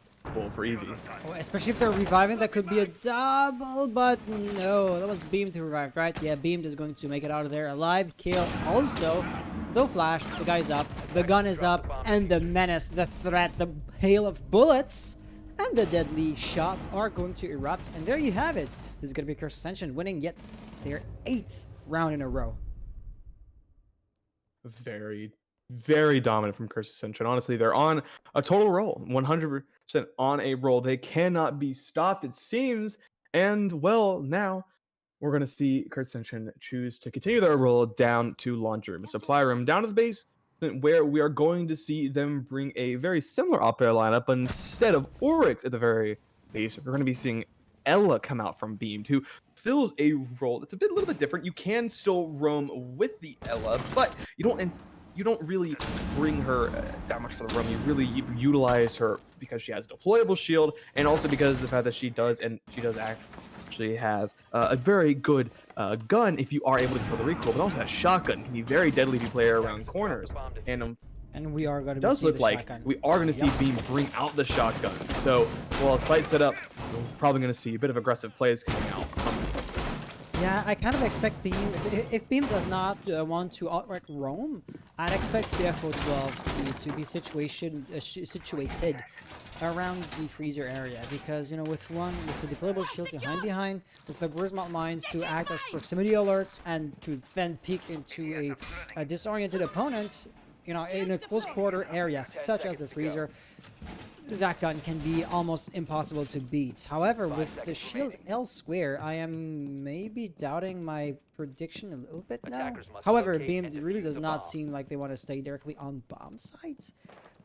for Eevee. Oh, especially if they're reviving, that could be a double, but no, that was Beam to revive, right? Yeah, Beam is going to make it out of there alive. Kill also, though flash, the guy's up, the gun is up, and the menace, the threat, the hail of bullets, and the deadly shots are going to erupt, and there you have it. This is going to be Curse Ascension winning yet their 8th round in a row. Very dominant from Curse Ascension. Honestly, they're on a total roll, 100% on a roll. They cannot be stopped, it seems. And, well, now we're going to see Curse Ascension choose to continue their roll down to Laundry Room, Supply Room, down to the base, where we are going to see them bring a very similar op-air lineup, but instead of Oryx at the very base, we're going to be seeing Ella come out from Beamed, who fills a role that's a little bit different. You can still roam with the Ella, but you don't really bring her that much for the roam. You really utilize her because she has a deployable shield, and also because of the fact that she does actually have a very good gun if you are able to kill the recoil, but also that shotgun can be very deadly if you play her around corners. And we are going to does look like shotgun. We are going to see Beam bring out the shotgun. So while a slight setup, we're probably going to see a bit of aggressive plays coming out. Yeah, I kind of expect Beam, if Beam does not want to outright roam, I'd expect the FO12 to be situated around the freezer area, because, you know, with the deployable shield to hide behind, with the Burst Mount Mines to act as proximity alerts, and to then peek into a disoriented opponent, you know, in a close quarter area such as the freezer, that gun can be almost impossible to beat. However, with the shield elsewhere, I am maybe doubting my prediction a little bit now. However, Beam really does not seem like they want to stay directly on bomb sites.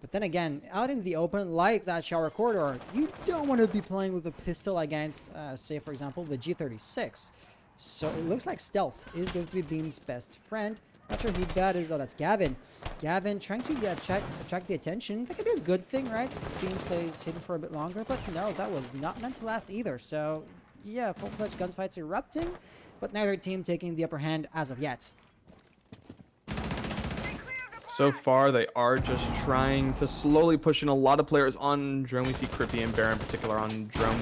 But then again, out in the open, like that shower corridor, you don't want to be playing with a pistol against, say, for example, the G36. So it looks like stealth is going to be Beam's best friend. Not sure who that is. Oh, that's Gavin. Gavin trying to attract the attention. That could be a good thing, right? Beam stays hidden for a bit longer, but no, that was not meant to last either. So, yeah, full-fledged gunfights erupting, but neither team taking the upper hand as of yet. So far, they are just trying to slowly push in a lot of players on drone. We see Crippy and Bear in particular on drone.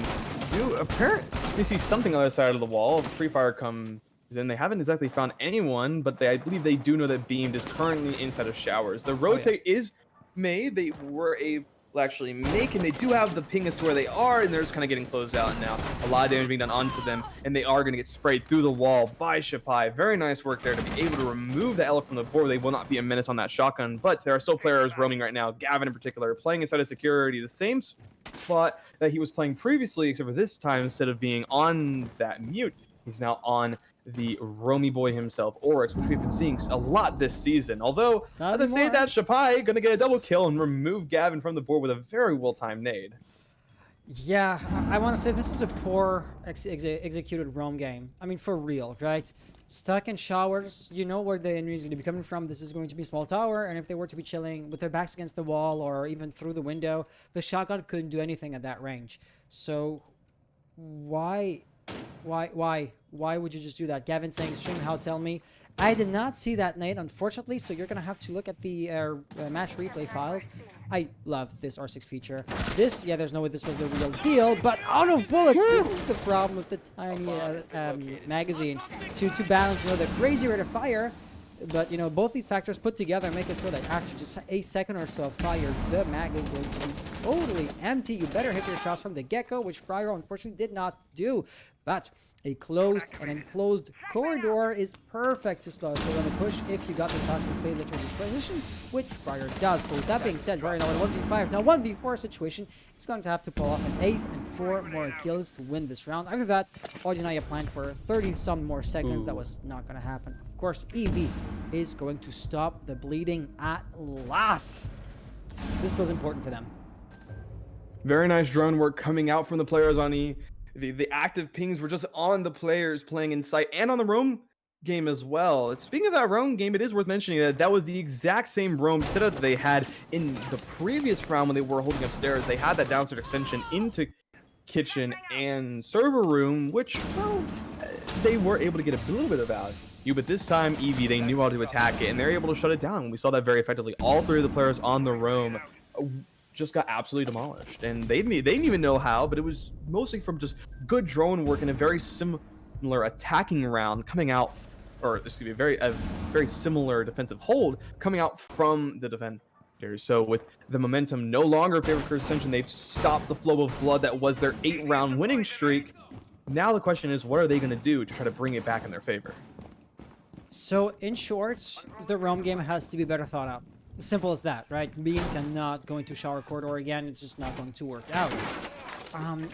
We see something on the other side of the wall. Free Fire comes in. They haven't exactly found anyone, but I believe they do know that Beamed is currently inside of showers. The rotate is made. They were able to actually make, and they do have the ping as to where they are, and they're just kind of getting closed out now. A lot of damage being done onto them, and they are going to get sprayed through the wall by Shapai. Very nice work there to be able to remove the Ella from the board. They will not be a menace on that shotgun, but there are still players roaming right now. Gavin in particular, playing inside of security, the same spot that he was playing previously, except for this time, instead of being on that mute, he's now on the roamy boy himself, Oryx, which we've been seeing a lot this season. Although, at the same that, Shapai going to get a double kill and remove Gavin from the board with a very well-timed nade. Yeah, I want to say this was a poor executed roam game. I mean, for real, right? Stuck in showers, you know where the enemy is going to be coming from. This is going to be a small tower, and if they were to be chilling with their backs against the wall or even through the window, the shotgun couldn't do anything at that range. So, why would you just do that? Gavin saying, stream how, tell me. I did not see that nade, unfortunately, so you're going to have to look at the match replay files. I love this R6 feature. There's no way this was the real deal, but oh no, bullets! This is the problem with the tiny magazine. To balance, you know, the crazy rate of fire, but, you know, both these factors put together make it so that after just a second or so of fire, the mag is going to be totally empty. You better hit your shots from the get-go, which Pryor unfortunately did not do. But a closed and enclosed corridor is perfect to slow down the push if you got the toxic blade at your disposition, which Briar does. But with that being said, Briar now in a 1v5, now 1v4 situation, it's going to have to pull off an ace and 4 more kills to win this round. After that, Ordinaya planned for 30-some more seconds. That was not going to happen. Of course, Eevee is going to stop the bleeding at last. This was important for them. Very nice drone work coming out from the players on E. The active pings were just on the players playing in sight and on the roam game as well. Speaking of that roam game, it is worth mentioning that that was the exact same roam setup that they had in the previous round when they were holding upstairs. They had that downstairs extension into kitchen and server room, which, well, they were able to get a little bit of value. But this time, Eevee, they knew how to attack it, and they're able to shut it down. We saw that very effectively. All 3 of the players on the roam just got absolutely demolished, and they didn't even know how, but it was mostly from just good drone work and a very similar attacking round coming out, or excuse me, a very similar defensive hold coming out from the defenders. So with the momentum no longer in favor of Ascension, they've stopped the flow of blood that was their 8-round winning streak. Now the question is, what are they going to do to try to bring it back in their favor? So in short, the roam game has to be better thought out. Simple as that, right? Beam cannot go into shower corridor again. It's just not going to work out.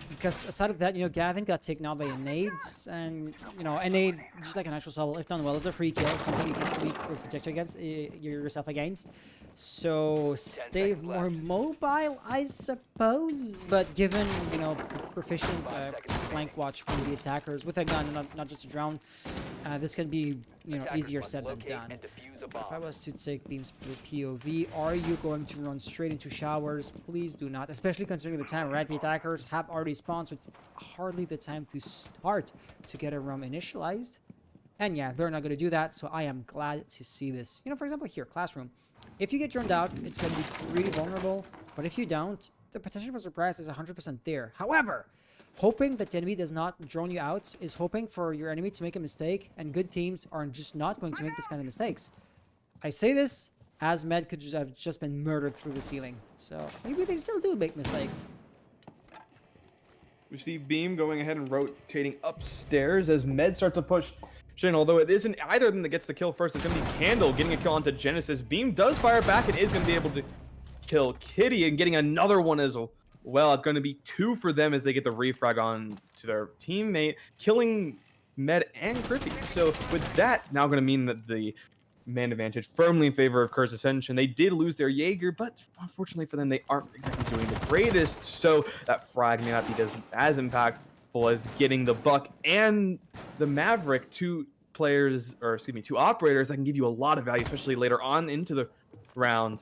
Because aside of that, you know, Gavin got taken out by a nades, and you know, a nade, just like a natural assault, if done well, is a free kill, something you can protect yourself against. So stay more mobile, I suppose. But given, you know, proficient flank watch from the attackers with a gun, not just a drone, this can be, you know, easier said than done. If I was to take Beam's POV, are you going to run straight into showers? Please do not, especially considering the time, right? The attackers have already spawned, so it's hardly the time to start to get a roam initialized. And yeah, they're not going to do that, so I am glad to see this. You know, for example, here, Classroom. If you get droned out, it's going to be pretty vulnerable, but if you don't, the potential for surprise is 100% there. However, hoping that the enemy does not drone you out is hoping for your enemy to make a mistake, and good teams are just not going to make this kind of mistakes. I say this as Med could have just been murdered through the ceiling, so maybe they still do make mistakes. We see Beam going ahead and rotating upstairs as Med starts to push Shin, although it isn't either of them that gets the kill first. It's going to be Candle getting a kill onto Genesis. Beam does fire back and is going to be able to kill Kitty and getting another one as well. It's going to be 2 for them as they get the refrag on to their teammate, killing Med and Griffey. So with that, now going to mean that the man advantage firmly in favor of Curse Ascension. They did lose their Jaeger, but unfortunately for them, they aren't exactly doing the greatest. So that frag may not be as impactful as getting the Buck and the Maverick, 2 players, or excuse me, 2 operators that can give you a lot of value, especially later on into the round.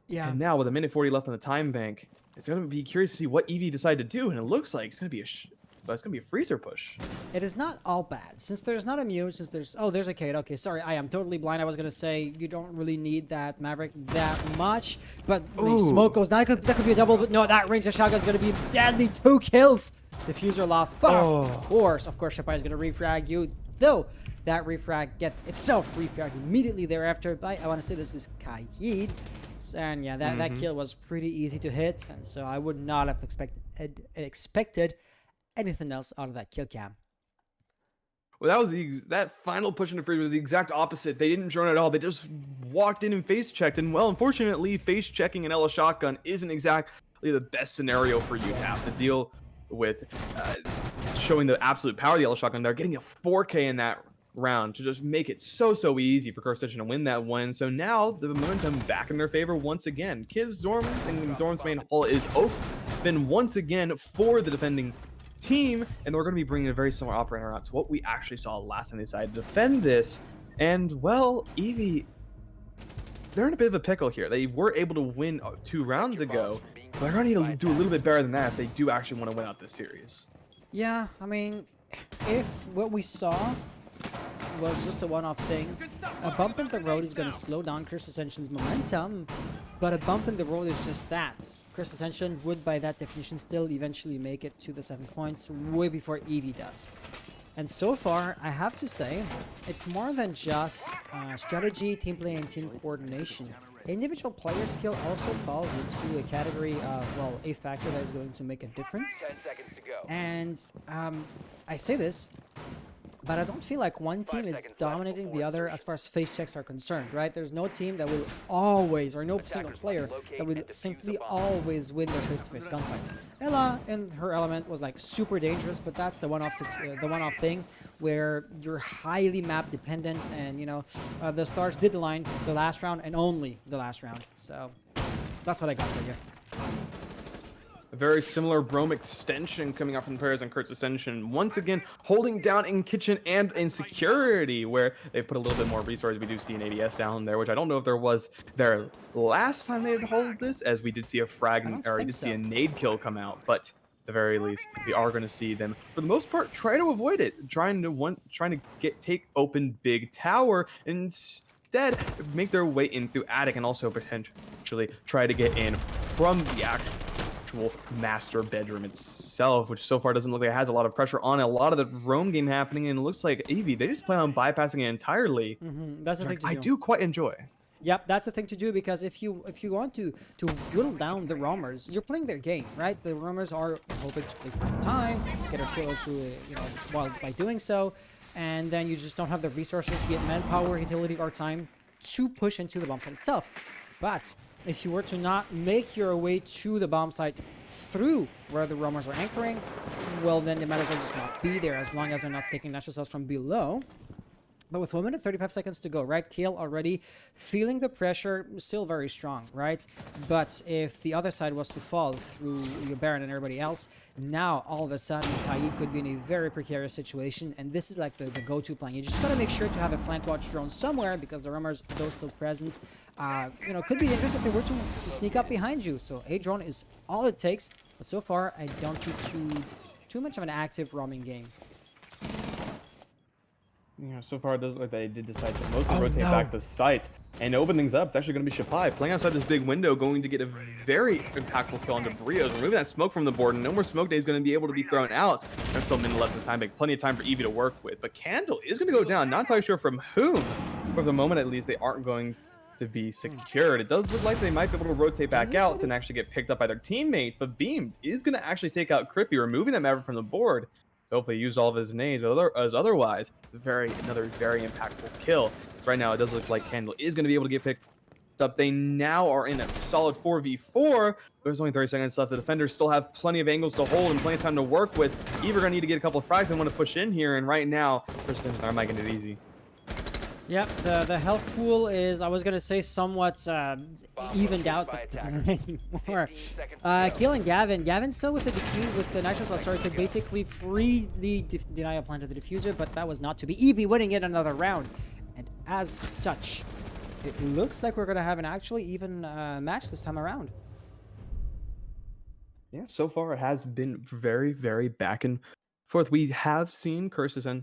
Yeah. And now with a minute 40 left on the time bank, it's going to be curious to see what Eevee decide to do, and it looks like it's going to be a freezer push. It is not all bad. Since there's not a Mew, since there's... Oh, there's a Kate. Okay, sorry. I am totally blind. I was going to say you don't really need that Maverick that much. But smoke goes... That could be a double, but no, that range of shotgun is going to be deadly. 2 kills. Diffuser lost. But of course, Shapai is going to refrag you. Though, that refrag gets itself refragged immediately thereafter. But I want to say this is Kaid. And yeah, that kill was pretty easy to hit. And so I would not have expected anything else out of that kill cam. Well, that was that final push into freeze was the exact opposite. They didn't drone at all. They just walked in and face checked. And well, unfortunately, face checking an Ella shotgun isn't exactly the best scenario for you to have to deal with. Showing the absolute power of the Ella shotgun, they're getting a 4K in that round to just make it so easy for Curse Ascension to win that one. So now the momentum back in their favor once again. Kids Dorm and Dorm's main hall is open once again for the defending team, and we're going to be bringing a very similar operator out to what we actually saw last time they decided to defend this. And well, Eevee, they're in a bit of a pickle here. They were able to win 2 rounds ago, but they're going to need to do a little bit better than that if they do actually want to win out this series. Yeah, I mean, if what we saw was just a one-off thing, a bump in the road is going to slow down Curse Ascension's momentum, but a bump in the road is just that. Curse Ascension would, by that definition, still eventually make it to the 7 points way before Eevee does. And so far, I have to say, it's more than just strategy, team play, and team coordination. Individual player skill also falls into a category of, well, a factor that is going to make a difference. 10 seconds to go. And I say this, but I don't feel like one team is dominating the other as far as face checks are concerned, right? There's no team that will always, or no single player that will simply always win their face-to-face gunfights. Ella, in her element, was like super dangerous, but that's the one-off thing where you're highly map dependent, and you know the stars did align the last round and only the last round. So that's what I got for you. A very similar Brome extension coming out from the players on Kurt's Ascension. Once again, holding down in kitchen and in security, where they put a little bit more resources. We do see an ADS down there, which I don't know if there was their last time they had held this, as we did see a frag, or we did see a nade kill come out. But at the very least, we are going to see them, for the most part, try to avoid it, trying to take open big tower, and instead make their way in through attic, and also potentially try to get in from the actual master bedroom itself, which so far doesn't look like it has a lot of pressure on it. A lot of the roam game happening, and it looks like Eevee, they just plan on bypassing it entirely. That's the thing to do. I do quite enjoy. Yep, that's the thing to do, because if you want to whittle down the roamers, you're playing their game, right? The roamers are hoping to play for time, get a kill through, while by doing so, and then you just don't have the resources, be it manpower, utility, or time, to push into the bomb site itself. But if you were to not make your way to the bomb site through where the roamers are anchoring, well, then they might as well just not be there, as long as they're not taking natural cells from below. But with 1 minute 35 seconds to go, right? Kale already feeling the pressure, still very strong, right? But if the other side was to fall through your Baron and everybody else, now all of a sudden Kai could be in a very precarious situation, and this is like the go-to plan. You just gotta make sure to have a flank watch drone somewhere, because the roamers, though still present, could be dangerous if they were to sneak up behind you. So a drone is all it takes. But so far, I don't see too much of an active roaming game. So far it doesn't look like they did decide to mostly rotate back the site and open things up. It's actually going to be Shapai playing outside this big window, going to get a very impactful kill on Brios, removing that smoke from the board, and no more smoke day is going to be able to be thrown out. There's still a minute left of time, but plenty of time for Eevee to work with. But Candle is going to go down, not entirely sure from whom. For the moment, at least, they aren't going to be secured. It does look like they might be able to rotate back out and actually get picked up by their teammates, but Beam is going to actually take out Crippy, removing that Maverick from the board. Hopefully he used all of his nades, as otherwise, it's another very impactful kill. So right now, it does look like Candle is going to be able to get picked up. They now are in a solid 4v4. There's only 30 seconds left. The defenders still have plenty of angles to hold and plenty of time to work with. Eevee are going to need to get a couple of frags and want to push in here, and right now, first are making it easy. Yep, the health pool is, I was going to say, somewhat evened out, but not anymore. Killing Gavin. Gavin's still with the Nitro Cell Story, could basically free the denial plan to the diffuser, but that was not to be. Eevee winning it another round. And as such, it looks like we're going to have an actually even match this time around. Yeah, so far it has been very, very back and forth. We have seen Curses and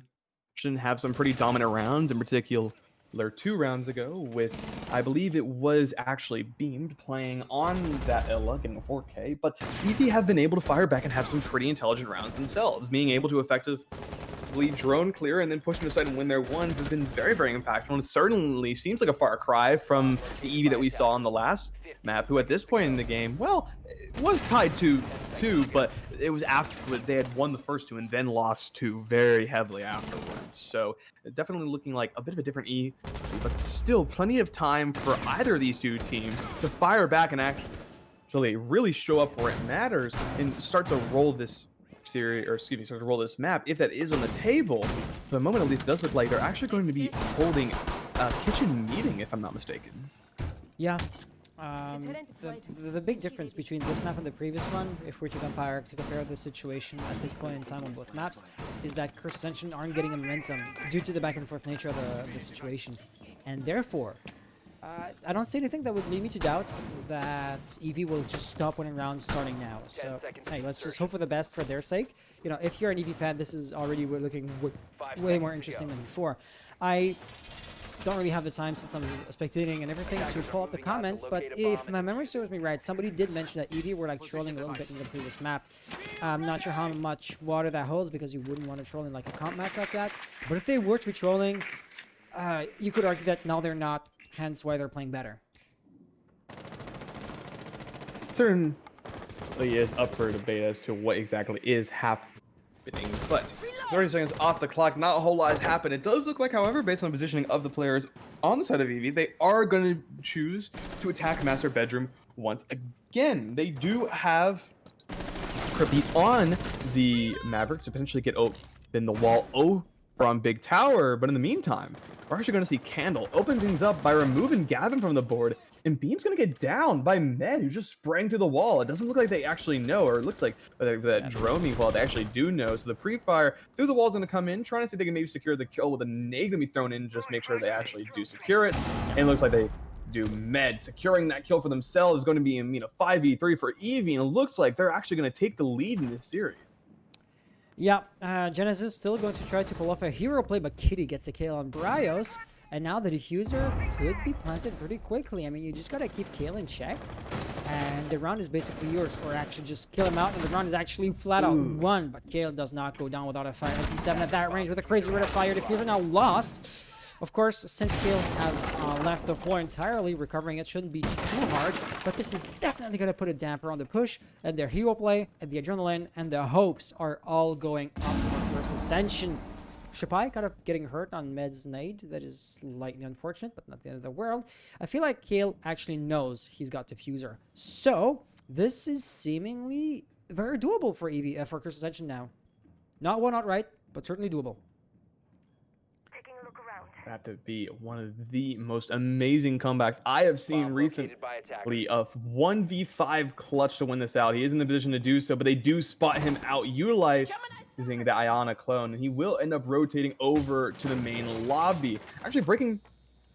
have some pretty dominant rounds, in particular 2 rounds ago with, I believe it was actually Beamed playing on that Ella getting a 4K, but Eevee have been able to fire back and have some pretty intelligent rounds themselves. Being able to effectively drone clear and then push them aside and win their ones has been very, very impactful, and it certainly seems like a far cry from the Eevee that we saw on the last map, who at this point in the game, well, it was tied to 2, but it was after they had won the first 2 and then lost 2 very heavily afterwards. So definitely looking like a bit of a different Eevee, but still plenty of time for either of these 2 teams to fire back and actually really show up where it matters and start to roll this series, or excuse me, start to roll this map if that is on the table. For the moment, at least, it does look like they're actually going to be holding a kitchen meeting, if I'm not mistaken. Yeah. The big difference between this map and the previous one, if we're to compare the situation at this point in time on both maps, is that Curse Ascension aren't getting a momentum due to the back and forth nature of the situation. And therefore, I don't see anything that would lead me to doubt that Eevee will just stop winning rounds starting now. So, hey, let's just hope for the best for their sake. You know, if you're an Eevee fan, this is already looking way more interesting than before. I don't really have the time, since I'm spectating and everything, to pull up the comments, but if my memory serves me right, somebody did mention that Eevee were like trolling a little bit in the previous map. I'm not sure how much water that holds, because you wouldn't want to troll in like a comp match like that, but if they were to be trolling, you could argue that now they're not, hence why they're playing better. Certainly is up for debate as to what exactly is happening, but 30 seconds off the clock. Not a whole lot has happened. It does look like, however, based on the positioning of the players on the side of Eevee, they are going to choose to attack Master Bedroom once again. They do have Creepy on the Maverick to potentially get open the wall from Big Tower, but in the meantime, we're actually going to see Candle open things up by removing Gavin from the board, and Beam's going to get down by Med, who's just spraying through the wall. It doesn't look like they actually know, or it looks like that Droming wall they actually do know. So the pre-fire through the wall is going to come in, trying to see if they can maybe secure the kill with a nade going to be thrown in, just make sure they actually do secure it. And it looks like they do. Med securing that kill for themselves is going to be in 5v3 for Eevee, and it looks like they're actually going to take the lead in this series. Yeah, Genesis still going to try to pull off a hero play, but Kitty gets a kill on Bryos. And now the diffuser could be planted pretty quickly. I mean, you just gotta keep Kale in check. And the round is basically yours. Or actually just kill him out. And the round is actually flat out won. But Kale does not go down without a fire. MP7 at that range with a crazy rate of fire. Diffuser now lost. Of course, since Kale has left the floor entirely, recovering it shouldn't be too hard. But this is definitely going to put a damper on the push. And their hero play, and the adrenaline, and the hopes are all going up versus Ascension. Shapai kind of getting hurt on Med's nade. That is slightly unfortunate, but not the end of the world. I feel like Kale actually knows he's got diffuser. So, this is seemingly very doable for Eevee, for Curse Ascension now. Not one outright, but certainly doable. Have to be one of the most amazing comebacks I have seen recently. A 1v5 clutch to win this out. He is in the position to do so, but they do spot him out, utilizing the Iona clone, and he will end up rotating over to the main lobby. Actually breaking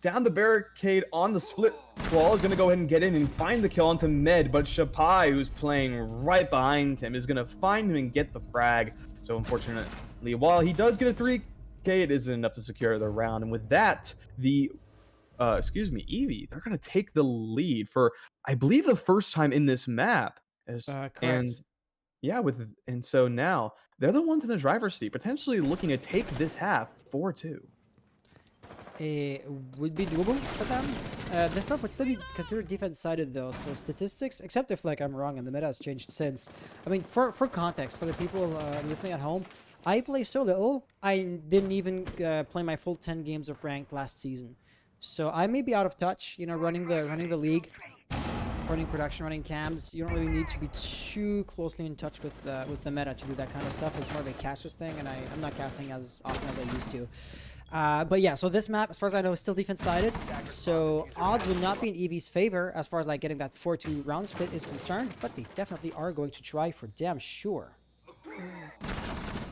down the barricade on the split wall, is going to go ahead and get in and find the kill onto Med, but Shapai, who's playing right behind him, is going to find him and get the frag. So unfortunately, while he does get a 3K, it isn't enough to secure the round. And with that, the Eevee, they're going to take the lead for, I believe, the first time in this map. Correct. And yeah, and so now they're the ones in the driver's seat, potentially looking to take this half 4-2. It would be doable for them. This map would still be considered defense-sided though, so statistics, except if like I'm wrong and the meta has changed since. I mean, for context, for the people listening at home, I play so little, I didn't even play my full 10 games of ranked last season. So I may be out of touch, you know, running the league, running production, running cams. You don't really need to be too closely in touch with the meta to do that kind of stuff. It's more of a caster's thing, and I'm not casting as often as I used to. But yeah, so this map, as far as I know, is still defense-sided. So odds will not be in Eevee's favor as far as like getting that 4-2 round split is concerned, but they definitely are going to try for damn sure.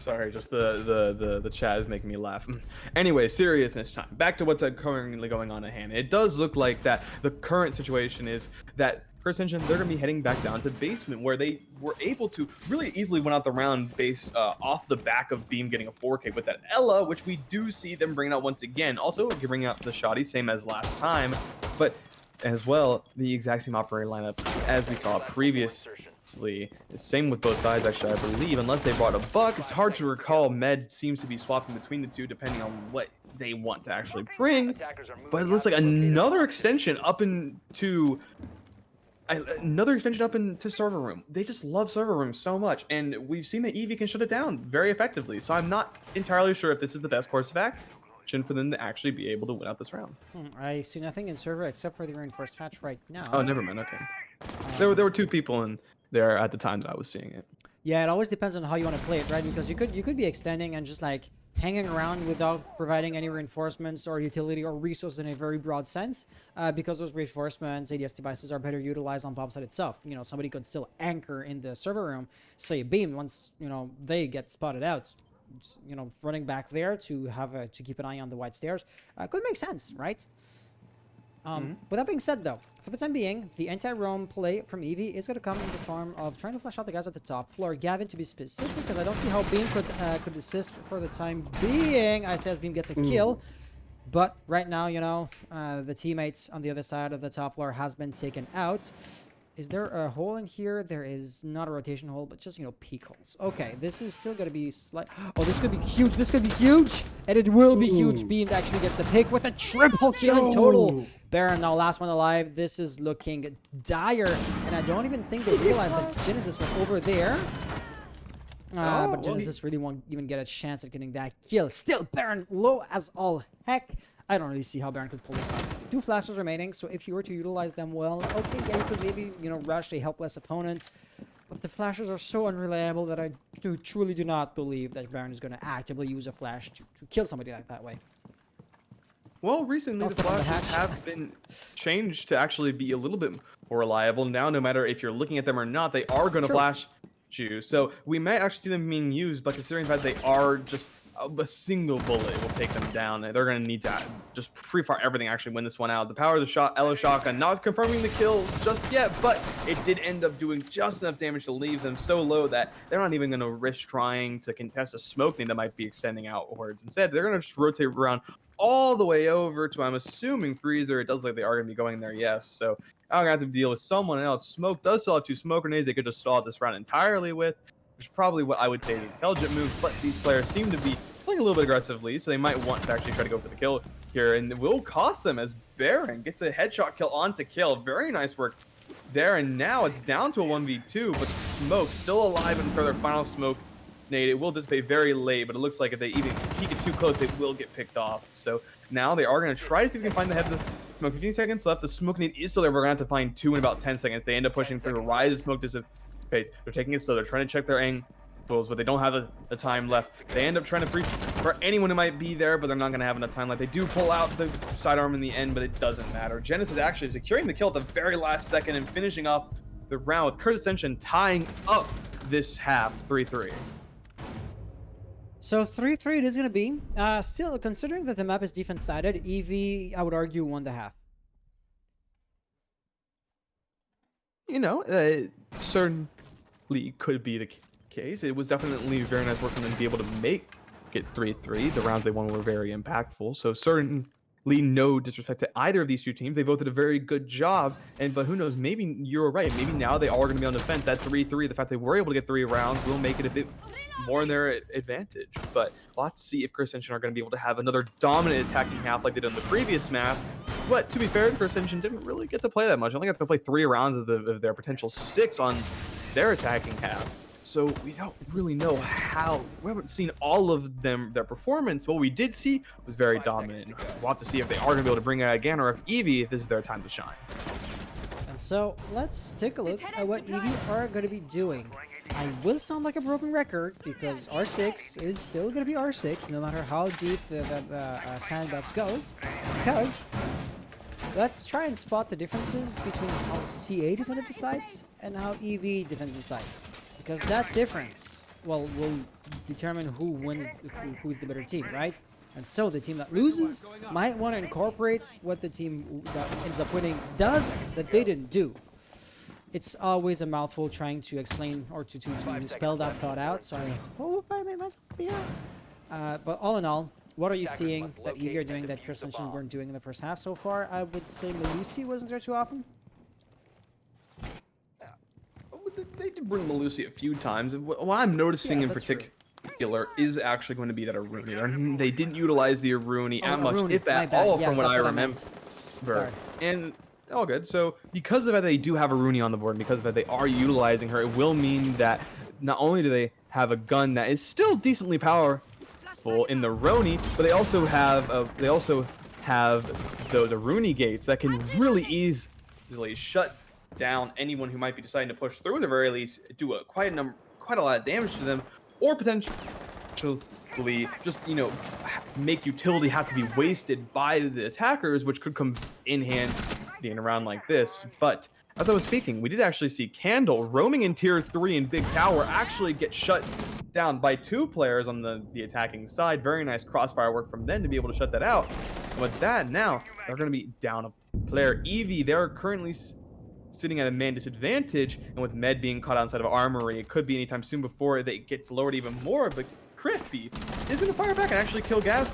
Sorry, just the chat is making me laugh. Anyway, seriousness time. Back to what's currently going on at hand. It does look like that the current situation is that for Ascension, they're going to be heading back down to basement, where they were able to really easily win out the round based off the back of Beam getting a 4K with that Ella, which we do see them bringing out once again. Also, bringing out the Shoddy, same as last time, but as well, the exact same operator lineup as we saw previously. Same with both sides, actually, I believe, unless they brought a Buck. It's hard to recall. Med seems to be swapping between the two depending on what they want to actually bring, but it looks like another extension up into server room. They just love server room so much, and we've seen that Eevee can shut it down very effectively. So I'm not entirely sure if this is the best course of action for them to actually be able to win out this round. I see nothing in server except for the reinforced hatch right now. Oh, never mind. Okay, there were 2 people in there at the time that I was seeing it. Yeah, it always depends on how you want to play it, right? Because you could be extending and just like hanging around without providing any reinforcements or utility or resources in a very broad sense, because those reinforcements, ADS devices are better utilized on bomb site itself. You know, somebody could still anchor in the server room, say Beam, once, you know, they get spotted out, you know, running back there to have to keep an eye on the white stairs could make sense, right? With that being said, though, for the time being, the anti-roam play from Eevee is going to come in the form of trying to flush out the guys at the top floor. Gavin, to be specific, because I don't see how Beam could assist for the time being. I says Beam gets a kill, but right now, you know, the teammates on the other side of the top floor has been taken out. Is there a hole in here? There is not a rotation hole, but just, you know, peak holes. Okay, this is still going to be slight. Oh, this could be huge. This could be huge. And it will be huge. Beam actually gets the pick with a triple kill in total. Baron now last one alive. This is looking dire. And I don't even think they realized that Genesis was over there. But well, Genesis really won't even get a chance at getting that kill. Still, Baron low as all heck. I don't really see how Baron could pull this off. 2 flashes remaining, so if you were to utilize them well, okay, yeah, you could maybe, rush a helpless opponent. But the flashes are so unreliable that I truly do not believe that Baron is going to actively use a flash to kill somebody like that way. Well, recently the flashes have been changed to actually be a little bit more reliable. Now, no matter if you're looking at them or not, they are going to flash you. So we might actually see them being used, but considering that they are just a single bullet will take them down. They're going to need to just pre-fire everything, actually win this one out. The power of the Elo shotgun, not confirming the kills just yet, but it did end up doing just enough damage to leave them so low that they're not even going to risk trying to contest a smoke nade that might be extending outwards. Instead, they're going to just rotate around all the way over to, I'm assuming, Freezer. It does look like they are going to be going there, yes. So I'm going to have to deal with someone else. Smoke does still have 2 smoke grenades they could just stall this round entirely with, which is probably what I would say is an intelligent move, but these players seem to be playing a little bit aggressively, so they might want to actually try to go for the kill here, and it will cost them as Baron gets a headshot kill onto kill. Very nice work there, and now it's down to a 1v2, but Smoke still alive and for their final smoke nade. It will dissipate very late, but it looks like if they even peek it too close, they will get picked off. So now they are going to try to see if they can find the head of the smoke. 15 seconds left. The smoke nade is still there. We're going to have to find 2 in about 10 seconds. They end up pushing through. Rise of smoke dissipates. They're taking it slow. They're trying to check their angles, but they don't have the time left. They end up trying to free for anyone who might be there, but they're not going to have enough time left. They do pull out the sidearm in the end, but it doesn't matter. Genesis actually securing the kill at the very last second and finishing off the round with Ascension tying up this half 3-3. So 3-3 it is going to be. Still, considering that the map is defense-sided, Eevee, I would argue, won the half. Certainly could be the case. It was definitely very nice work for them to be able to make it 3-3. The rounds they won were very impactful. So certainly no disrespect to either of these 2 teams. They both did a very good job. But who knows, maybe you're right. Maybe now they are going to be on the fence at 3-3. The fact they were able to get 3 rounds will make it a bit more in their advantage. But we'll have to see if Ascension are going to be able to have another dominant attacking half like they did in the previous map. But to be fair, Ascension didn't really get to play that much. I only got to play 3 rounds of their potential 6 on their attacking half. So we don't really know how. We haven't seen all of their performance. What we did see was very dominant. We'll have to see if they are going to be able to bring it out again, or if Eevee, if this is their time to shine. And so let's take a look at what Eevee are going to be doing. I will sound like a broken record because R6 is still going to be R6 no matter how deep the sandbox goes. Because let's try and spot the differences between how CA defended the sites and how Eevee defends the sites. Because that difference, well, will determine who wins, who's the better team, right? And so the team that loses might want to incorporate what the team that ends up winning does that they didn't do. It's always a mouthful trying to explain or to spell that thought out, so I hope I made myself clear. But all in all, what are you seeing that Eevee are doing that Ascension weren't doing in the first half so far? I would say Melusi wasn't there too often. They did bring Melusi a few times. What I'm noticing in particular is actually going to be that Aruni. They didn't utilize the Aruni as much, if at all, from what I remember. Sorry. And all good. So because of that, they do have Aruni on the board, and because of that, they are utilizing her. It will mean that not only do they have a gun that is still decently powerful in the Roni, but they also have those Aruni gates that can really easily shut down anyone who might be deciding to push through, at the very least, do quite a lot of damage to them, or potentially just make utility have to be wasted by the attackers, which could come in hand in a round like this. But as I was speaking, we did actually see Candle roaming in tier 3 in Big Tower actually get shut down by 2 players on the attacking side. Very nice crossfire work from them to be able to shut that out. And with that, now they're going to be down a player. Eevee, they're currently sitting at a man disadvantage, and with Med being caught outside of Armory, it could be anytime soon before it gets lowered even more. But Crispy is going to fire back and actually kill Gav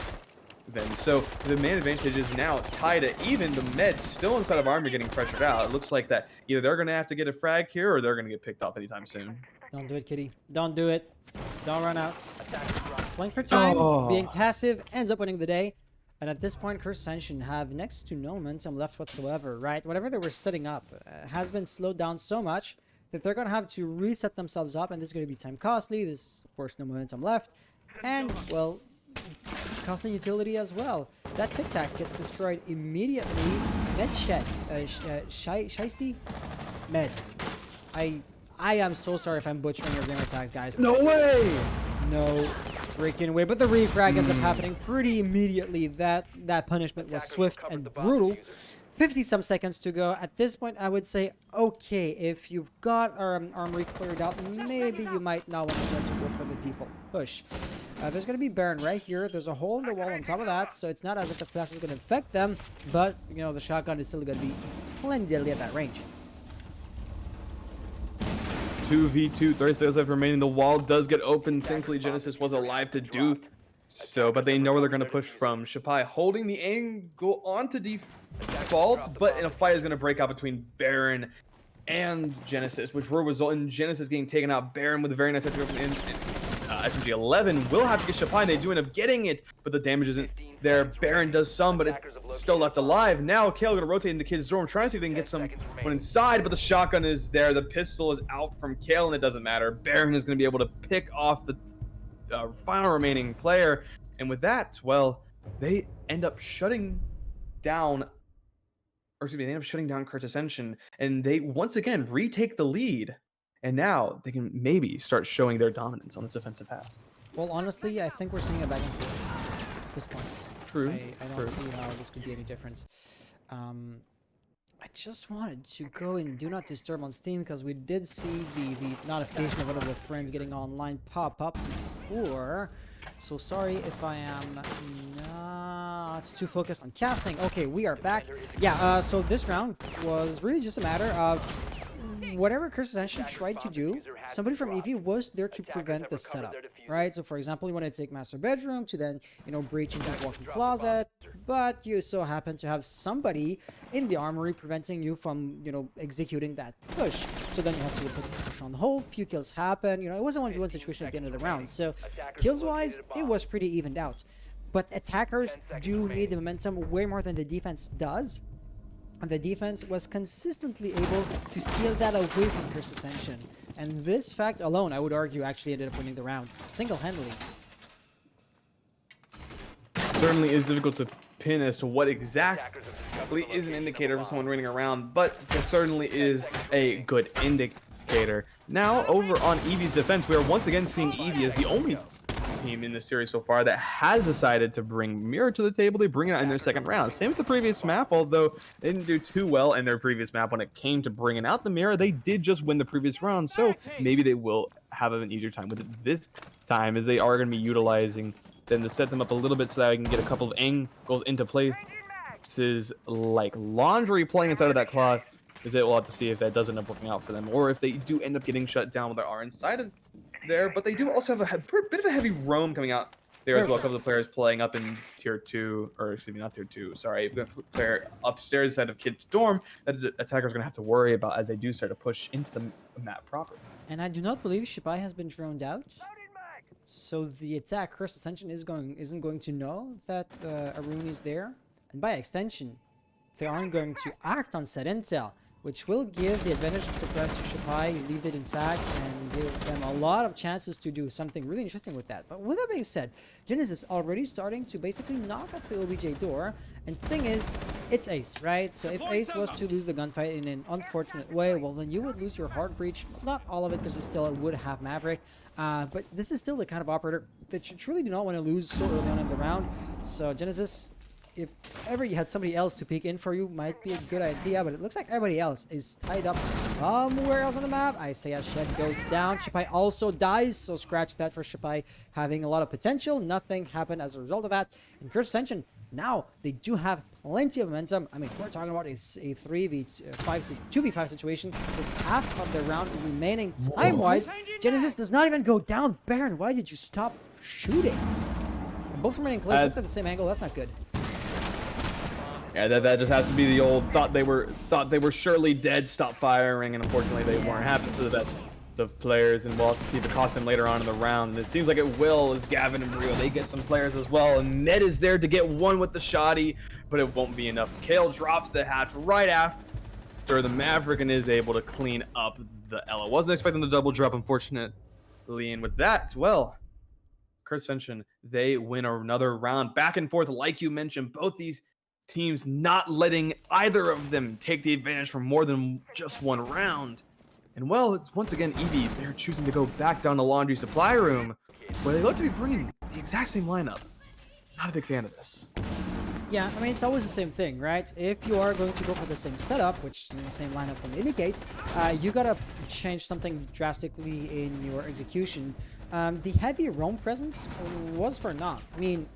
then. So the man advantage is now tied at even. The Med still inside of Armory getting pressured out. It looks like that either they're going to have to get a frag here, or they're going to get picked off anytime soon. Don't do it, Kitty. Don't do it. Don't run out. Playing for time, being passive, ends up winning the day. And at this point, Ascension have next to no momentum left whatsoever, right? Whatever they were setting up has been slowed down so much that they're going to have to reset themselves up, and this is going to be time costly. There's, of course, no momentum left. And, well, costly utility as well. That Tic Tac gets destroyed immediately. Med Shed. Shiesty? Med. I am so sorry if I'm butchering your gamer tags, guys. No way! No freaking way. But the refrag ends up happening pretty immediately. That punishment was swift and brutal. 50-some seconds to go. At this point, I would say, okay, if you've got armory cleared out, maybe you might not want to start to go for the default push. There's going to be Baron right here. There's a hole in the wall on top of that, so it's not as if the flash is going to infect them, but, you know, the shotgun is still going to be plenty deadly at that range. 2v2, 30 seconds left remaining. The wall does get open. Thankfully, Genesis was alive to do so, but they know where they're going to push from. Shapai holding the angle onto default, but in a fight is going to break out between Baron and Genesis, which will result in Genesis getting taken out. Baron with a very nice SMG-11 will have to get Shapai. They do end up getting it, but the damage isn't there. Baron does some, but it's still left alive. Now Kale going to rotate into Kid's Storm, trying to see if they can get someone inside, but the shotgun is there. The pistol is out from Kale, and it doesn't matter. Baron is going to be able to pick off the final remaining player, and with that, well, they end up shutting down, or excuse me, they end up shutting down Kurt's Ascension, and they once again retake the lead, and now they can maybe start showing their dominance on this defensive half. Well, honestly, I think we're seeing a back and forth at this point. True. I don't see how this could be any different. I just wanted to go in Do Not Disturb on Steam because we did see the notification of one of the friends getting online pop up before. So sorry if I am not too focused on casting. Okay, we are back. Yeah, so this round was really just a matter of whatever Kurt's Ascension tried to do, somebody from Eevee was there to prevent the setup, right? So for example, you want to take master bedroom to then, you know, breach into the walk-in closet, but you so happen to have somebody in the armory preventing you from, you know, executing that push. So then you have to put the push on hold, few kills happen, you know, it wasn't a 1v1 situation at the end of the round. So kills-wise, it was pretty evened out. But attackers do need the momentum way more than the defense does. And the defense was consistently able to steal that away from Kurt's Ascension. And this fact alone, I would argue, actually ended up winning the round single-handedly. Certainly is difficult to pin as to what exactly is an indicator for someone running around, but it certainly is a good indicator. Now, over on Eevee's defense, we are once again seeing Eevee as the only team in this series so far that has decided to bring Mirror to the table. They bring it out in their second round. Same as the previous map, although they didn't do too well in their previous map when it came to bringing out the Mirror. They did just win the previous round, so maybe they will have an easier time with it this time, as they are going to be utilizing them to set them up a little bit so that I can get a couple of angles into play. This is like laundry playing inside of that clock. We'll have to see if that does end up working out for them, or if they do end up getting shut down with their R inside of there. But they do also have a bit of a heavy roam coming out there as well. A couple of players playing up in tier 2, or excuse me, not tier 2, sorry. We've got a player upstairs side of Kid's Storm that the attacker's going to have to worry about as they do start to push into the map proper. And I do not believe Shapai has been droned out. So the attack Kurt's Ascension isn't going to know that Arun is there. And by extension, they aren't going to act on said intel, which will give the advantage of surprise to Shapai, leave it intact, and give them a lot of chances to do something really interesting with that. But with that being said, Genesis already starting to basically knock at the OBJ door, and the thing is, it's Ace, right? So if Ace was to lose the gunfight in an unfortunate way, well then you would lose your hard breach. Not all of it, because you still would have Maverick, but this is still the kind of operator that you truly do not want to lose so early on in the round. So Genesis, if ever you had somebody else to peek in for you, might be a good idea, but it looks like everybody else is tied up somewhere else on the map. Isaiah's shed goes down. Shapai also dies, so scratch that for Shapai having a lot of potential. Nothing happened as a result of that. And Kurt's Ascension, now they do have plenty of momentum. I mean, we're talking about a 2v5 situation with half of the round remaining. Time-wise, Genesis does not even go down. Baron, why did you stop shooting? Both remaining close, look at the same angle. That's not good. Yeah, that just has to be the old thought they were surely dead, stop firing, and unfortunately they weren't. Happens to the best of players, and we'll have to see if it costs them later on in the round. And it seems like it will, as Gavin and Rio, they get some players as well, and Ned is there to get one with the shoddy, but it won't be enough. Kale drops the hatch right after the Maverick and is able to clean up the Ella. Wasn't expecting the double drop, unfortunately. And with that, well, Ascension, they win another round. Back and forth, like you mentioned, both these teams not letting either of them take the advantage for more than just one round. And well, it's once again Eevee, they're choosing to go back down the laundry supply room, where they look to be bringing the exact same lineup. Not a big fan of this. Yeah, I mean, it's always the same thing, right? If you are going to go for the same setup, which the same lineup will indicate, you gotta change something drastically in your execution. The heavy roam presence was for naught. I mean,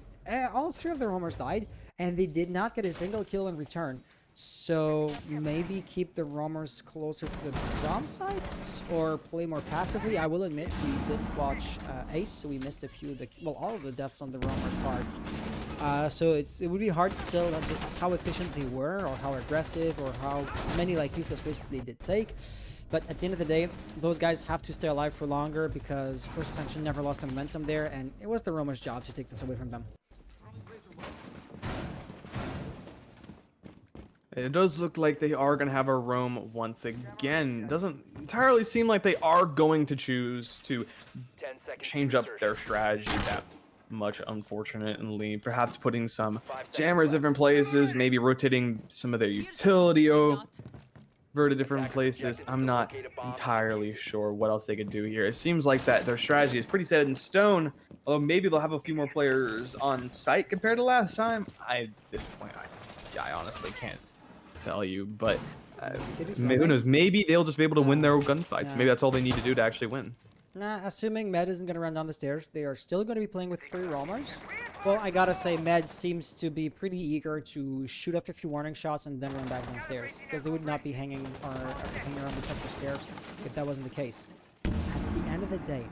all three of the roamers died, and they did not get a single kill in return. So maybe keep the roamers closer to the bomb sites or play more passively. I will admit we didn't watch Ace, so we missed a few of the, well, all of the deaths on the roamers parts. So it would be hard to tell just how efficient they were, or how aggressive, or how many like useless risks they did take. But at the end of the day, those guys have to stay alive for longer because Ascension never lost the momentum there, and it was the roamers' job to take this away from them. It does look like they are going to have a roam once again. Doesn't entirely seem like they are going to choose to change up their strategy that much, unfortunately. Perhaps putting some jammers different places, maybe rotating some of their utility over to different places. I'm not entirely sure what else they could do here. It seems like that their strategy is pretty set in stone, although maybe they'll have a few more players on site compared to last time. At this point, I honestly can't tell you, but who knows? Maybe they'll just be able to win their gunfights. Yeah. Maybe that's all they need to do to actually win. Nah, assuming Med isn't going to run down the stairs, they are still going to be playing with 3 roamers. Well, I gotta say, Med seems to be pretty eager to shoot off a few warning shots and then run back downstairs, because they would not be hanging hanging around the top of the stairs if that wasn't the case. At the end of the day,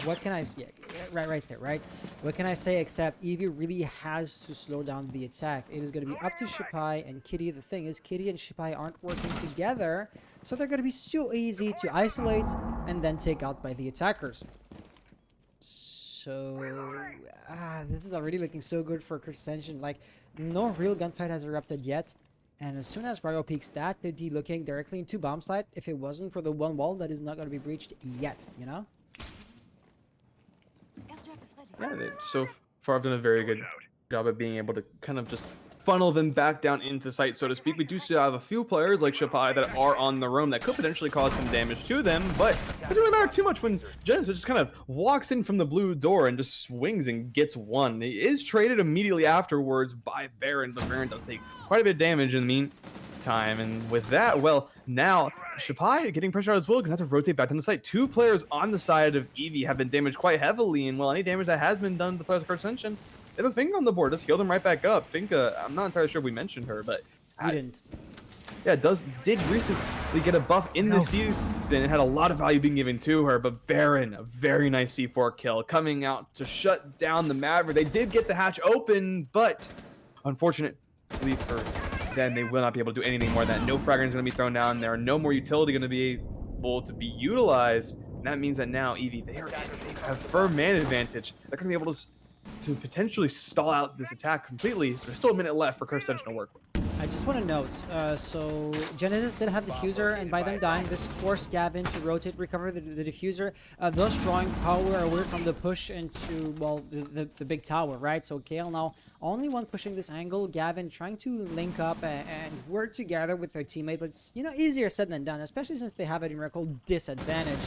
what can I say? Right there, right? What can I say except Eevee really has to slow down the attack. It is going to be up to Shipai and Kitty. The thing is, Kitty and Shipai aren't working together, so they're going to be so easy to isolate and then take out by the attackers. So, this is already looking so good for Ascension. Like, no real gunfight has erupted yet. And as soon as Bryo peaks that, they'd be looking directly into bomb site if it wasn't for the one wall that is not going to be breached yet, you know? Yeah, they so far have done a very good job of being able to kind of just funnel them back down into sight, so to speak. We do still have a few players like Shipai that are on the roam that could potentially cause some damage to them, but it doesn't really matter too much when Genesis just kind of walks in from the blue door and just swings and gets one. He is traded immediately afterwards by Baron, but Baron does take quite a bit of damage in the meantime. And with that, well, now Shipai getting pressure out as well, gonna have to rotate back to the site. 2 players on the side of Eevee have been damaged quite heavily, and well, any damage that has been done to the players of Ascension, they have a Finka on the board. Just heal them right back up. Finka, I'm not entirely sure if we mentioned her, but We didn't. yeah, did recently get a buff in the season and had a lot of value being given to her. But Baron, a very nice C4 kill, coming out to shut down the Maverick. They did get the hatch open, but unfortunately for them, they will not be able to do anything more than that. No fragger is going to be thrown down there. No more utility going to be able to be utilized. And that means that now Eevee, they have firm man advantage. They're going to be able to potentially stall out this attack completely. There's still a minute left for Ascension to work with. I just want to note, so Genesis did have the diffuser, and by them dying, this forced Gavin to rotate, recover the diffuser, thus drawing power away from the push into, well, the big tower, right? So Kale now, only one pushing this angle, Gavin trying to link up and work together with their teammate, but it's, you know, easier said than done, especially since they have a numerical disadvantage.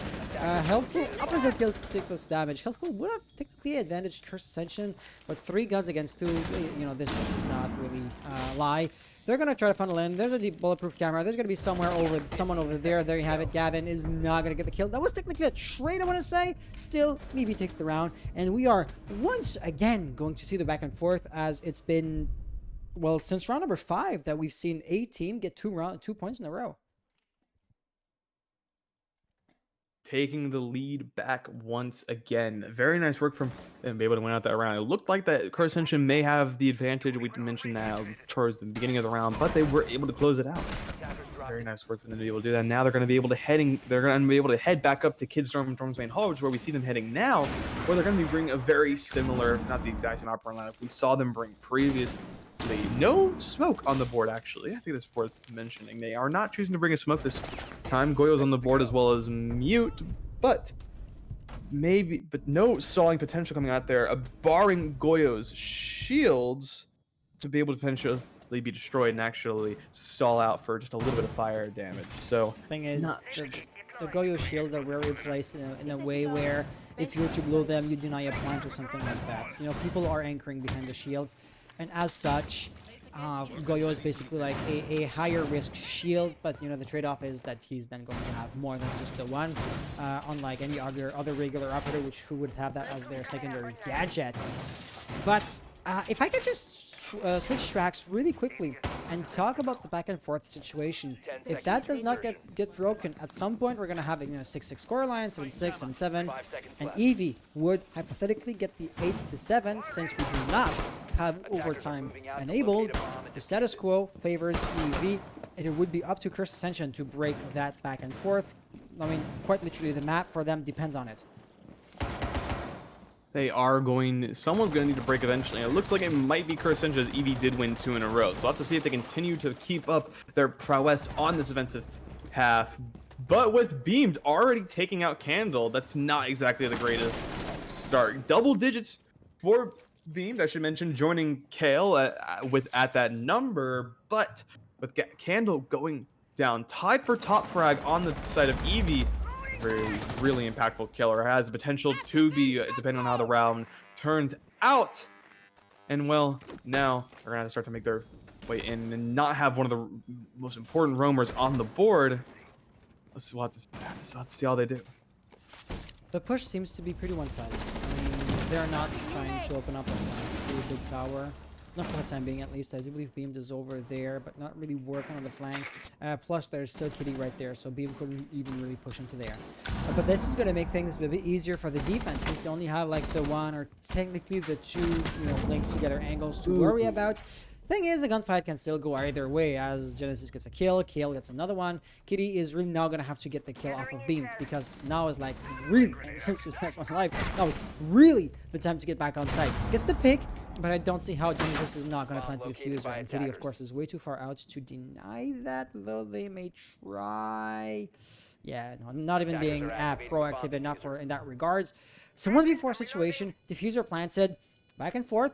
Health pool, opposite kill take this damage. Health pool would have technically advantaged Cursed Ascension, but 3 guns against 2, you know, this does not really lie. They're going to try to funnel in. There's a deep bulletproof camera. There's going to be someone over there. There you have it. Gavin is not going to get the kill. That was technically a trade, I want to say. Still, Eevee takes the round. And we are once again going to see the back and forth, as it's been, well, since round number 5 that we've seen a team get 2 points in a row. Taking the lead back once again. Very nice work from them, be able to win out that round. It looked like that Ascension may have the advantage. We mentioned that towards the beginning of the round, but they were able to close it out. Very nice work for them to be able to do that. Now they're going to be able to head back up to Kidstorm and Storm's main hall, which is where we see them heading now, where they're going to be bringing a very similar, not the exact same operating lineup we saw them bring previously. No smoke on the board, actually. I think that's worth mentioning. They are not choosing to bring a smoke this time time. Goyo's on the board as well as Mute, but no stalling potential coming out there, barring Goyo's shields to be able to potentially be destroyed and actually stall out for just a little bit of fire damage. So Thing is, not the Goyo shields are rarely placed in a way where if you were to blow them, you deny a plant or something like that. You know, people are anchoring behind the shields, and as such, Goyo is basically like a higher risk shield, but you know the trade-off is that he's then going to have more than just the one, unlike any other regular operator, who would have that as their secondary gadgets. But if I could just switch tracks really quickly and talk about the back and forth situation. If that does not get broken, at some point we're gonna have a 6-6 scoreline, 7-6, and 7, and Eevee would hypothetically get the 8-7 since we do not have overtime enabled. The status quo favors Eevee, and it would be up to Cursed Ascension to break that back and forth. I mean, quite literally, the map for them depends on it. Someone's going to need to break eventually. It looks like it might be Cursed Ascension, as Eevee did win 2 in a row. So we'll have to see if they continue to keep up their prowess on this offensive half. But with Beamed already taking out Candle, that's not exactly the greatest start. Double digits for Beamed, I should mention, joining Kale at that number. But with Candle going down, tied for top frag on the side of Eevee, really impactful killer, has the potential to be, depending on how the round turns out. And well, now they're gonna have to start to make their way in and not have one of the most important roamers on the board. We'll have to see how they do. The push seems to be pretty one-sided. I mean, they're not trying to open up a really big tower. Not for the time being, at least. I do believe Beamed is over there, but not really working on the flank. Plus, there's still Kitty right there, so Beamed couldn't even really push into there. But this is going to make things a bit easier for the defense, since they only have like the one or technically the two, linked together angles to worry about. Thing is, the gunfight can still go either way, as Genesis gets a kill, Kale gets another one. Kitty is really now going to have to get the kill off of Beam, because now is like really, since his last one live, now is really the time to get back on site. Gets the pick, but I don't see how Genesis is not going to plant the diffuser. And Kitty, of course, is way too far out to deny that, though they may try. Yeah, no, not even being proactive enough in that regards. So 1v4 situation, diffuser planted, back and forth.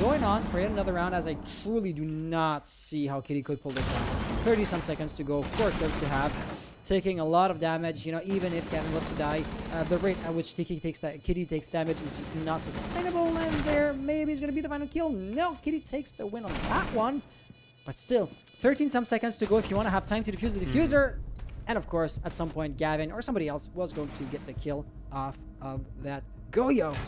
Going on for yet another round, as I truly do not see how Kitty could pull this off. 30-some seconds to go, 4 kills to have, taking a lot of damage. Even if Gavin was to die, the rate at which Kitty takes damage is just not sustainable, and there maybe is going to be the final kill. No, Kitty takes the win on that one. But still, 13-some seconds to go if you want to have time to defuse the diffuser. And of course, at some point, Gavin or somebody else was going to get the kill off of that Goyo.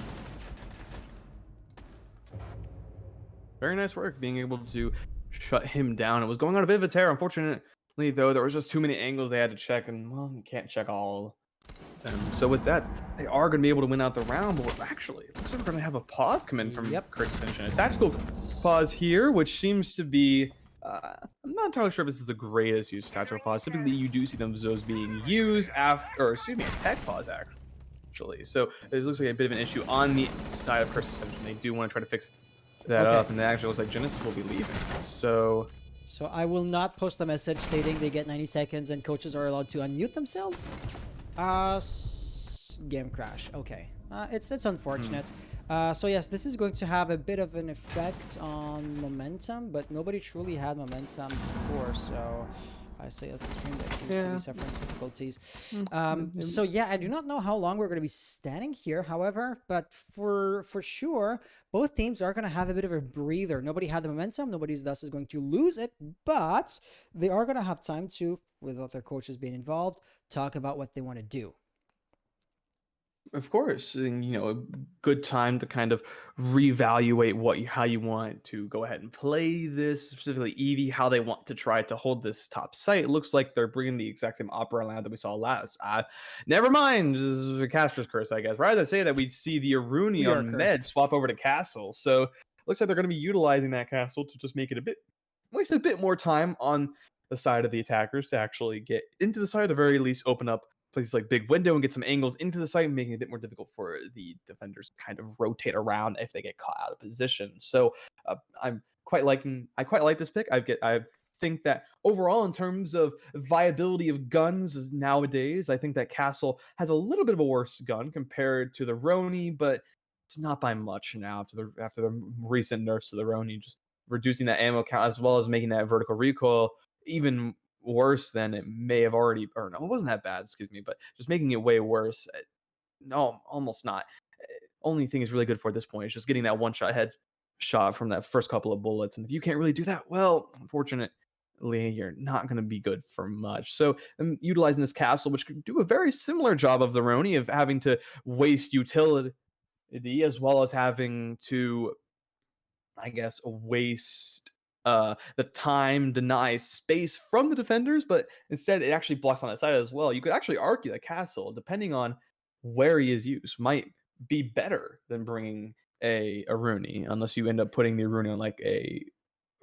Very nice work being able to shut him down. It was going on a bit of a tear. Unfortunately, though, there was just too many angles they had to check, and, well, you can't check all of them. So with that, they are going to be able to win out the round, but actually, it looks like we're going to have a pause come in from Cursed Ascension. A tactical pause here, which seems to be... I'm not entirely sure if this is the greatest use of tactical pause. Typically, you do see those being used after, a tech pause, actually. So it looks like a bit of an issue on the side of Cursed Ascension. They do want to try to fix that up, and it actually looks like Genesis will be leaving. So I will not post a message stating they get 90 seconds and coaches are allowed to unmute themselves. Game crash. Okay. It's unfortunate. So yes, this is going to have a bit of an effect on momentum, but nobody truly had momentum before, so I say as the stream deck seems to be suffering difficulties. So yeah, I do not know how long we're going to be standing here, however, but for sure, both teams are going to have a bit of a breather. Nobody had the momentum, nobody thus is going to lose it, but they are going to have time to, without their coaches being involved, talk about what they want to do. Of course, and, a good time to kind of reevaluate how you want to go ahead and play this, specifically Eevee, how they want to try to hold this top site. It looks like they're bringing the exact same opera land that we saw last. Never mind, this is a caster's curse, I guess. Rather than say that, we'd see the Aruni on Med swap over to Castle. So it looks like they're going to be utilizing that Castle to just make it waste a bit more time on the side of the attackers to actually get into the side, at the very least open up places like Big Window and get some angles into the site, making it a bit more difficult for the defenders to kind of rotate around if they get caught out of position. So I quite like this pick. I've think that overall, in terms of viability of guns nowadays, I think that Castle has a little bit of a worse gun compared to the Roni, but it's not by much now after the recent nerfs to the Roni, just reducing that ammo count as well as making that vertical recoil even worse than it may have already, or no, it wasn't that bad, excuse me, but just making it way worse. No, almost not. Only thing is really good for at this point is just getting that one shot head shot from that first couple of bullets. And if you can't really do that, well, unfortunately, you're not going to be good for much. So utilizing this castle, which could do a very similar job of the Roni of having to waste utility as well as having to, I guess, waste the time, deny space from the defenders, but instead it actually blocks on that side as well. You could actually argue that Castle, depending on where he is used, might be better than bringing a Rooney, unless you end up putting the Rooney on like a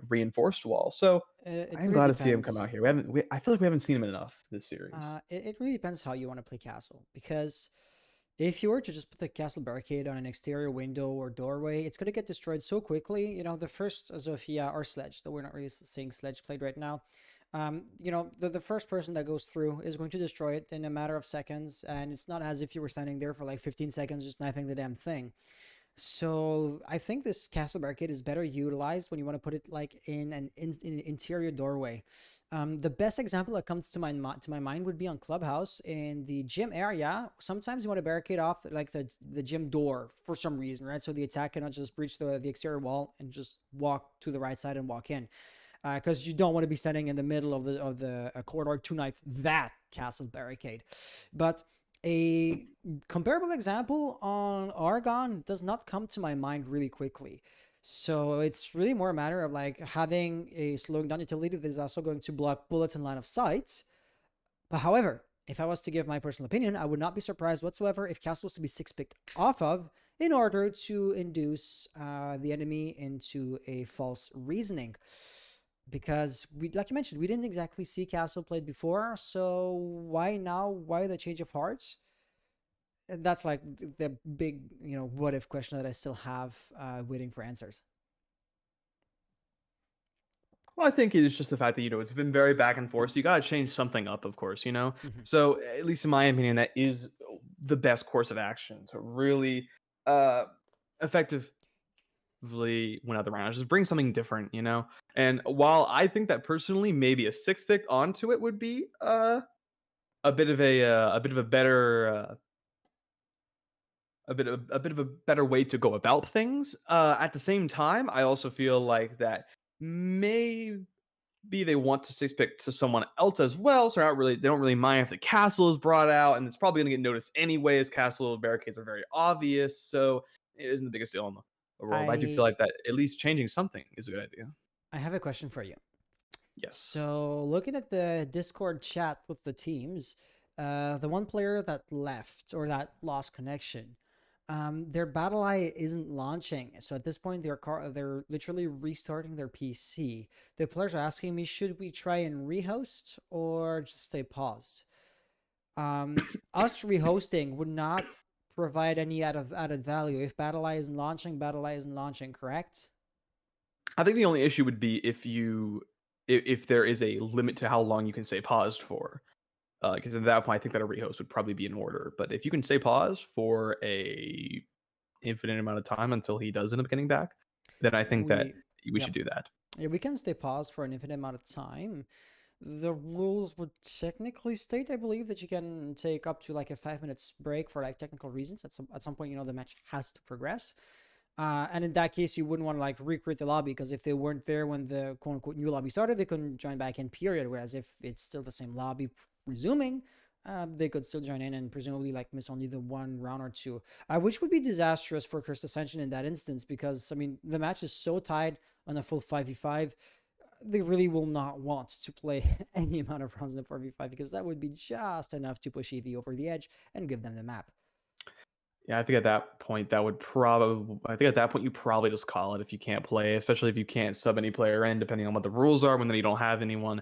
reinforced wall. So It I'm really glad to see him come depends. out here. I feel like we haven't seen him enough this series. It really depends how you want to play castle, because if you were to just put the castle barricade on an exterior window or doorway, it's going to get destroyed so quickly. You know, the first Zofia or Sledge, though we're not really seeing Sledge played right now, you know, the first person that goes through is going to destroy it in a matter of seconds, and it's not as if you were standing there for like 15 seconds just sniping the damn thing. So I think this castle barricade is better utilized when you want to put it like in an interior doorway. The best example that comes to my mind would be on Clubhouse in the gym area. Sometimes you want to barricade off like the gym door for some reason, right? So the attack cannot just breach the exterior wall and just walk to the right side and walk in, because you don't want to be standing in the middle of the corridor to knife that castle barricade. But a comparable example on Argon does not come to my mind really quickly. So it's really more a matter of like having a slowing down utility that is also going to block bullets in line of sight. But however, if I was to give my personal opinion, I would not be surprised whatsoever if Castle was to be six picked off of in order to induce the enemy into a false reasoning. Because we, like you mentioned, we didn't exactly see Castle played before, so why now? Why the change of heart? And that's like the big, you know, what if question that I still have waiting for answers. Well, I think it's just the fact that, it's been very back and forth. So you got to change something up, of course, Mm-hmm. So, at least in my opinion, that is the best course of action to really uh, effectively win out the round. Just bring something different. And while I think that personally, maybe a six pick onto it would be a bit of a better a bit of a better way to go about things. At the same time, I also feel like that maybe they want to six pick to someone else as well, so they don't really mind if the castle is brought out, and it's probably going to get noticed anyway, as castle barricades are very obvious, so it isn't the biggest deal in the world. I do feel I like that at least changing something is a good idea. I have a question for you. Yes. So looking at the Discord chat with the teams, the one player that left or that lost connection, their battle eye isn't launching. So at this point, they're literally restarting their PC. The players are asking me, should we try and rehost or just stay paused? Us rehosting would not provide any added value. If battle eye isn't launching, battle eye isn't launching, correct? I think the only issue would be if there is a limit to how long you can stay paused for. Because at that point, I think that a rehost would probably be in order. But if you can stay paused for a infinite amount of time until he does end up getting back, then I think that We, we yep. should do that. Yeah, we can stay paused for an infinite amount of time. The rules would technically state, I believe, that you can take up to like a 5 minutes break for like technical reasons. At some point, the match has to progress. And in that case, you wouldn't want to like recreate the lobby, because if they weren't there when the quote unquote new lobby started, they couldn't join back in, period. Whereas if it's still the same lobby resuming, they could still join in and presumably like miss only the one round or two, which would be disastrous for Cursed Ascension in that instance, because I mean the match is so tied on a full 5v5. They really will not want to play any amount of rounds in a 4v5, because that would be just enough to push Eevee over the edge and give them the map. Yeah, I think at that point you probably just call it if you can't play, especially if you can't sub any player in, depending on what the rules are. When then you don't have anyone,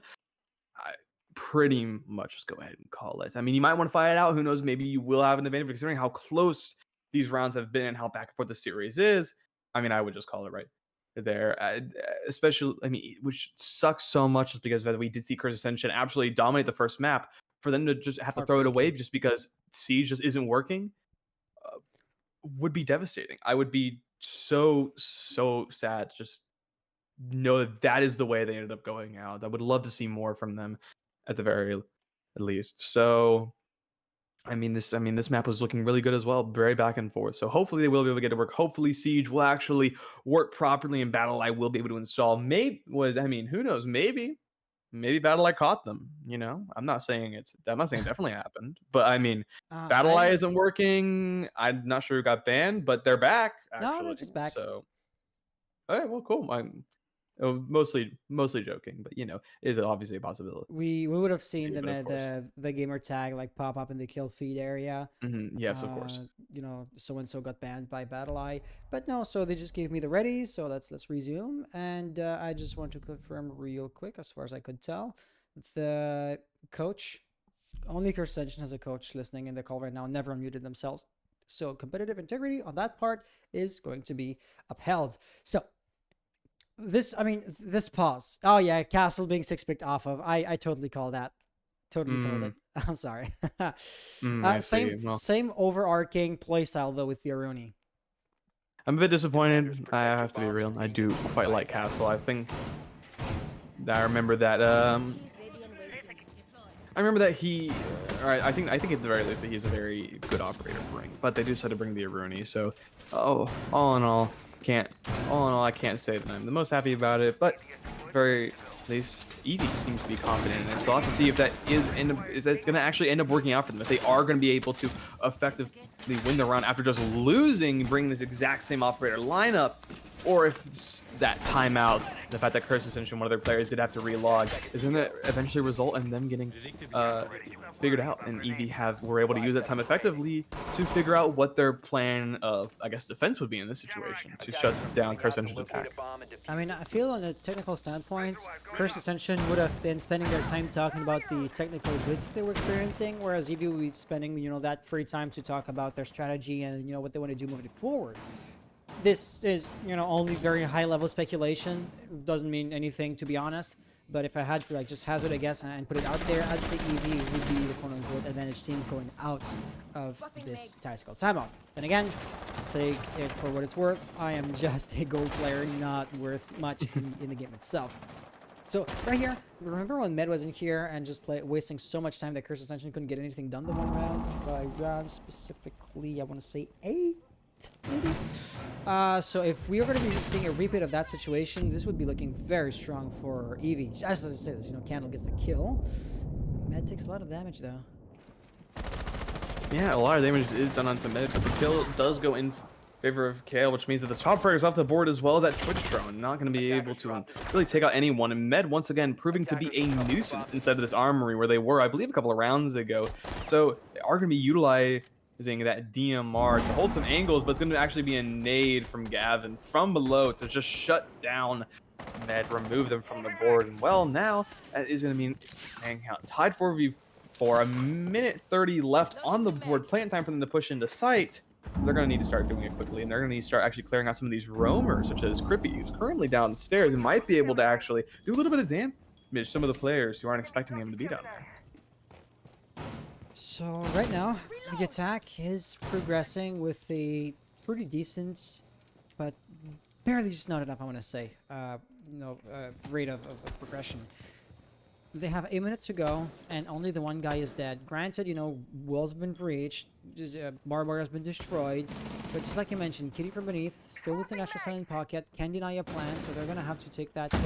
I pretty much just go ahead and call it. I mean, you might want to fight it out. Who knows? Maybe you will have an advantage, considering how close these rounds have been and how back and forth the series is. I mean, I would just call it, right? there. Especially, I mean, which sucks so much just because we did see Curse Ascension absolutely dominate the first map. For them to just have to throw it away Heartbreaking. just because Siege just isn't working would be devastating. I would be so sad to just know that that is the way they ended up going out. I would love to see more from them at the very least. So this map was looking really good as well, very back and forth. So hopefully they will be able to get to work. Hopefully Siege will actually work properly and Battle I will be able to install. Who knows? Maybe Battle I caught them. I'm not saying it definitely happened, but Battle I I isn't working. I'm not sure who got banned, but they're back No, they're actually. just back. So, all right, well, cool. I'm mostly joking, but it is obviously a possibility. We would have seen them But of at course, the gamer tag like pop up in the kill feed area. yes, of course. So and so got banned by BattleEye, but no. So they just gave me the ready. So let's resume, and I just want to confirm real quick, as far as I could tell, the coach, only Curse Ascension has a coach listening in the call right now, never unmuted themselves. So competitive integrity on that part is going to be upheld. So this pause. Oh yeah, Castle being 6-picked off of. I totally call that. Totally called it. I'm sorry. I see. Well, Same overarching playstyle though with the Aruni. I'm a bit disappointed. I have to be real. I do quite like Castle. I remember that. I remember that he. All right. I think at the very least that he's a very good operator of Ring. But they do decide to bring the Aruni. So, all in all, I can't say that I'm the most happy about it. But very least Eevee seems to be confident in it. So I'll have to see if that's going to actually end up working out for them. If they are going to be able to effectively win the round after just losing, bring this exact same operator lineup, or if that timeout, the fact that Curse Ascension, one of their players, did have to relog, is going to eventually result in them getting figured out, and Eevee were able to use that time effectively to figure out what their plan of, I guess, defense would be in this situation to shut down Curse Ascension's attack. I feel on a technical standpoint, Curse Ascension would have been spending their time talking about the technical glitch they were experiencing, whereas Eevee would be spending, that free time to talk about their strategy and, what they want to do moving forward. This is, only very high-level speculation. It doesn't mean anything, to be honest. But if I had to just hazard a guess and put it out there, I'd say Eevee would be the quote-unquote advantage team going out of this tactical timeout. Then again, take it for what it's worth. I am just a gold player, not worth much in the game itself. So right here, remember when Med was in here and just wasting so much time that Curse Ascension couldn't get anything done the one round? By round specifically, I want to say 8, maybe? So if we are going to be seeing a repeat of that situation, this would be looking very strong for Eevee. Just as I say this, Candle gets the kill. Med takes a lot of damage though. Yeah, a lot of damage is done onto Med, but the kill does go in favor of Kale, which means that the top frag is off the board as well as that Twitch drone. Not going to be able to really take out anyone. And Med, once again, proving to be a nuisance inside of this armory where they were, I believe, a couple of rounds ago. So they are going to be utilizing that DMR to hold some angles, but it's going to actually be a nade from Gavin from below to just shut down Med, remove them from the board. And well, now that is going to mean hang out. Tied 4v4, a minute 30 left on the board. Plenty of time for them to push into sight. They're going to need to start doing it quickly, and they're going to need to start actually clearing out some of these roamers, such as Crippy, who's currently downstairs and might be able to actually do a little bit of damage to some of the players who aren't expecting him to be down there. So right now, the attack is progressing with a pretty decent, but barely just not enough, I want to say, rate of progression. They have a minute to go, and only the one guy is dead. Granted, walls have been breached, Barbar has been destroyed, but just like you mentioned, Kitty from beneath, still with an extra silent pocket, can deny a plan, so they're going to have to take that down.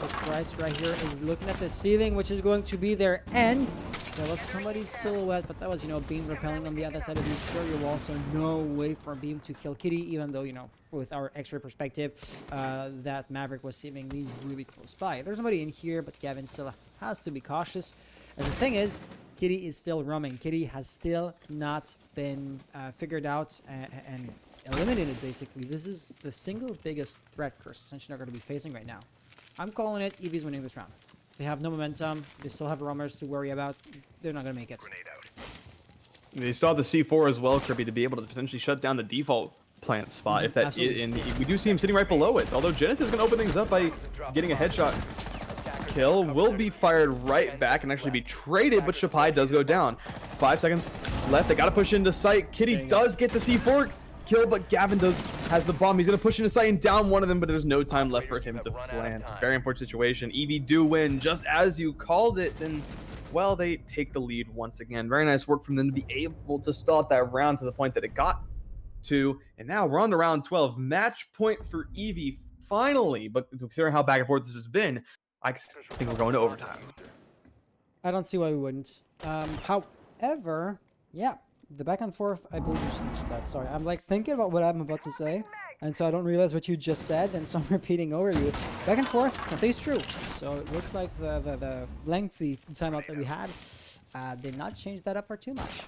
But Bryce right here is looking at the ceiling, which is going to be their end. There was somebody's silhouette, but that was, Beam repelling on the other side of the exterior wall, so no way for Beam to kill Kitty, even though, with our X-ray perspective, that Maverick was seemingly really close by. There's somebody in here, but Gavin still has to be cautious. And the thing is, Kitty is still roaming. Kitty has still not been figured out and eliminated, basically. This is the single biggest threat Curse Ascension are going to be facing right now. I'm calling it. Eevee's winning this round. They have no momentum. They still have roamers to worry about. They're not going to make it. They still have the C4 as well, Kirby, to be able to potentially shut down the default plant spot. If that Absolutely. and we do see him sitting right below it. Although Genesis is going to open things up by getting a headshot kill, will be fired right back and actually be traded, but Shapai does go down. 5 seconds left. They got to push into sight. Kitty does get the C4 kill, but Gavin has the bomb. He's going to push into sight and down one of them, but there's no time left for him to plant. Very important situation. Eevee do win just as you called it, and well, they take the lead once again. Very nice work from them to be able to stall out that round to the point that it got to, and now we're on to round 12. Match point for Eevee finally, but considering how back and forth this has been, I think we're going to overtime. I don't see why we wouldn't. However, yeah, the back and forth, I believe you just mentioned that. Sorry, I'm like thinking about what I'm about to say, and so I don't realize what you just said, and so I'm repeating over you. Back and forth stays true. So it looks like the lengthy timeout that we had did not change that up for too much.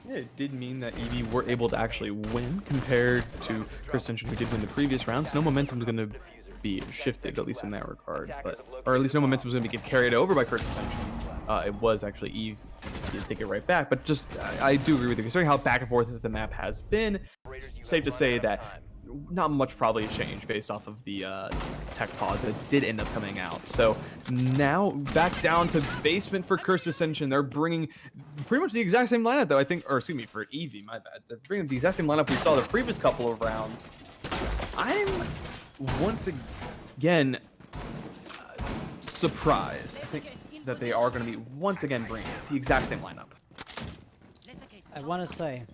Yeah, it did mean that Eevee were able to actually win compared to Ascension, who did win the previous rounds. No momentum is going to be shifted, at least in that regard, or at least no momentum is going to be carried over by Ascension. It was actually Eevee did take it right back, but just I do agree with you. Considering how back and forth the map has been, it's safe to say that not much probably changed based off of the tech pause that did end up coming out. So now back down to basement for Cursed Ascension. They're bringing pretty much the exact same lineup, though, I think, or excuse me, for Eevee, my bad. They're bringing the exact same lineup we saw the previous couple of rounds. I'm once again surprised. I think that they are going to be once again bringing the exact same lineup. I want to say,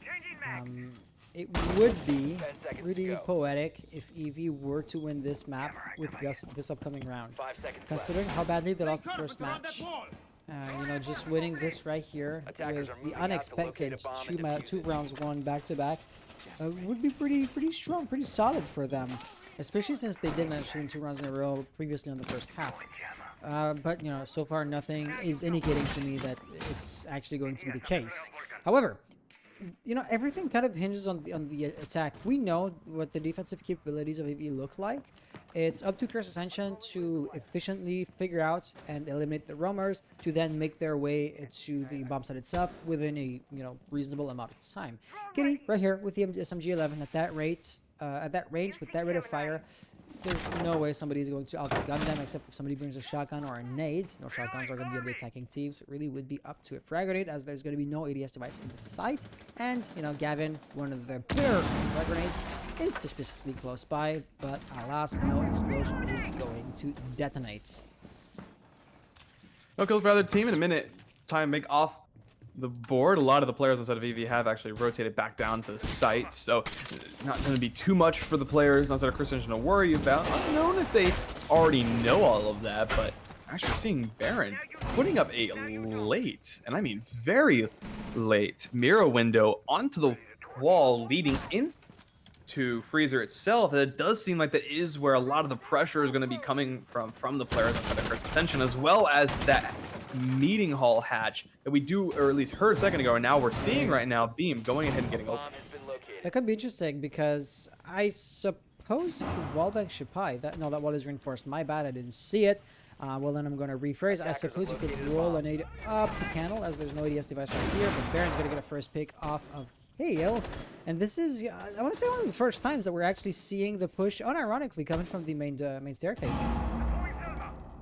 it would be really poetic if Eevee were to win this map with this upcoming round. Considering how badly they lost the first match, you know, just winning this right here with the unexpected two rounds won back to back would be pretty strong, pretty solid for them. Especially since they did manage to win 2 rounds in a row previously in the first half. But, you know, so far nothing is indicating to me that it's actually going to be the case. However, you know, everything kind of hinges on the attack. We know what the defensive capabilities of Eevee look like. It's up to Cursed Ascension to efficiently figure out and eliminate the roamers to then make their way to the bomb site itself within a, you know, reasonable amount of time. Kitty, right here with the SMG-11 at that rate, at that range, with that rate of fire, there's no way somebody's going to outgun them except if somebody brings a shotgun or a nade. No shotguns are going to be on the attacking team, so it really would be up to a frag grenade, as there's going to be no ADS device in the site. And, you know, Gavin, one of the better frag grenades, is suspiciously close by, but alas, no explosion is going to detonate. No kills for the other team in a minute. Time to make off the board. A lot of the players inside of Eevee have actually rotated back down to the site, so not going to be too much for the players outside of Ascension to worry about. Unknown if they already know all of that, but actually seeing Baron putting up a late, and I mean very late, mirror window onto the wall leading into Freezer itself. It does seem like that is where a lot of the pressure is going to be coming from the players outside of Cursed Ascension, as well as that meeting hall hatch that we do, or at least heard a second ago, and now we're seeing right now Beam going ahead and getting open. That could be interesting because I suppose you could wallbang Shapai. That wall is reinforced. My bad, I didn't see it. Well, then I'm going to rephrase. I suppose you could roll a nade up to Candle, as there's no ADS device right here, but Baron's going to get a first pick off of Hale. And this is, I want to say, one of the first times that we're actually seeing the push, unironically, coming from the main staircase.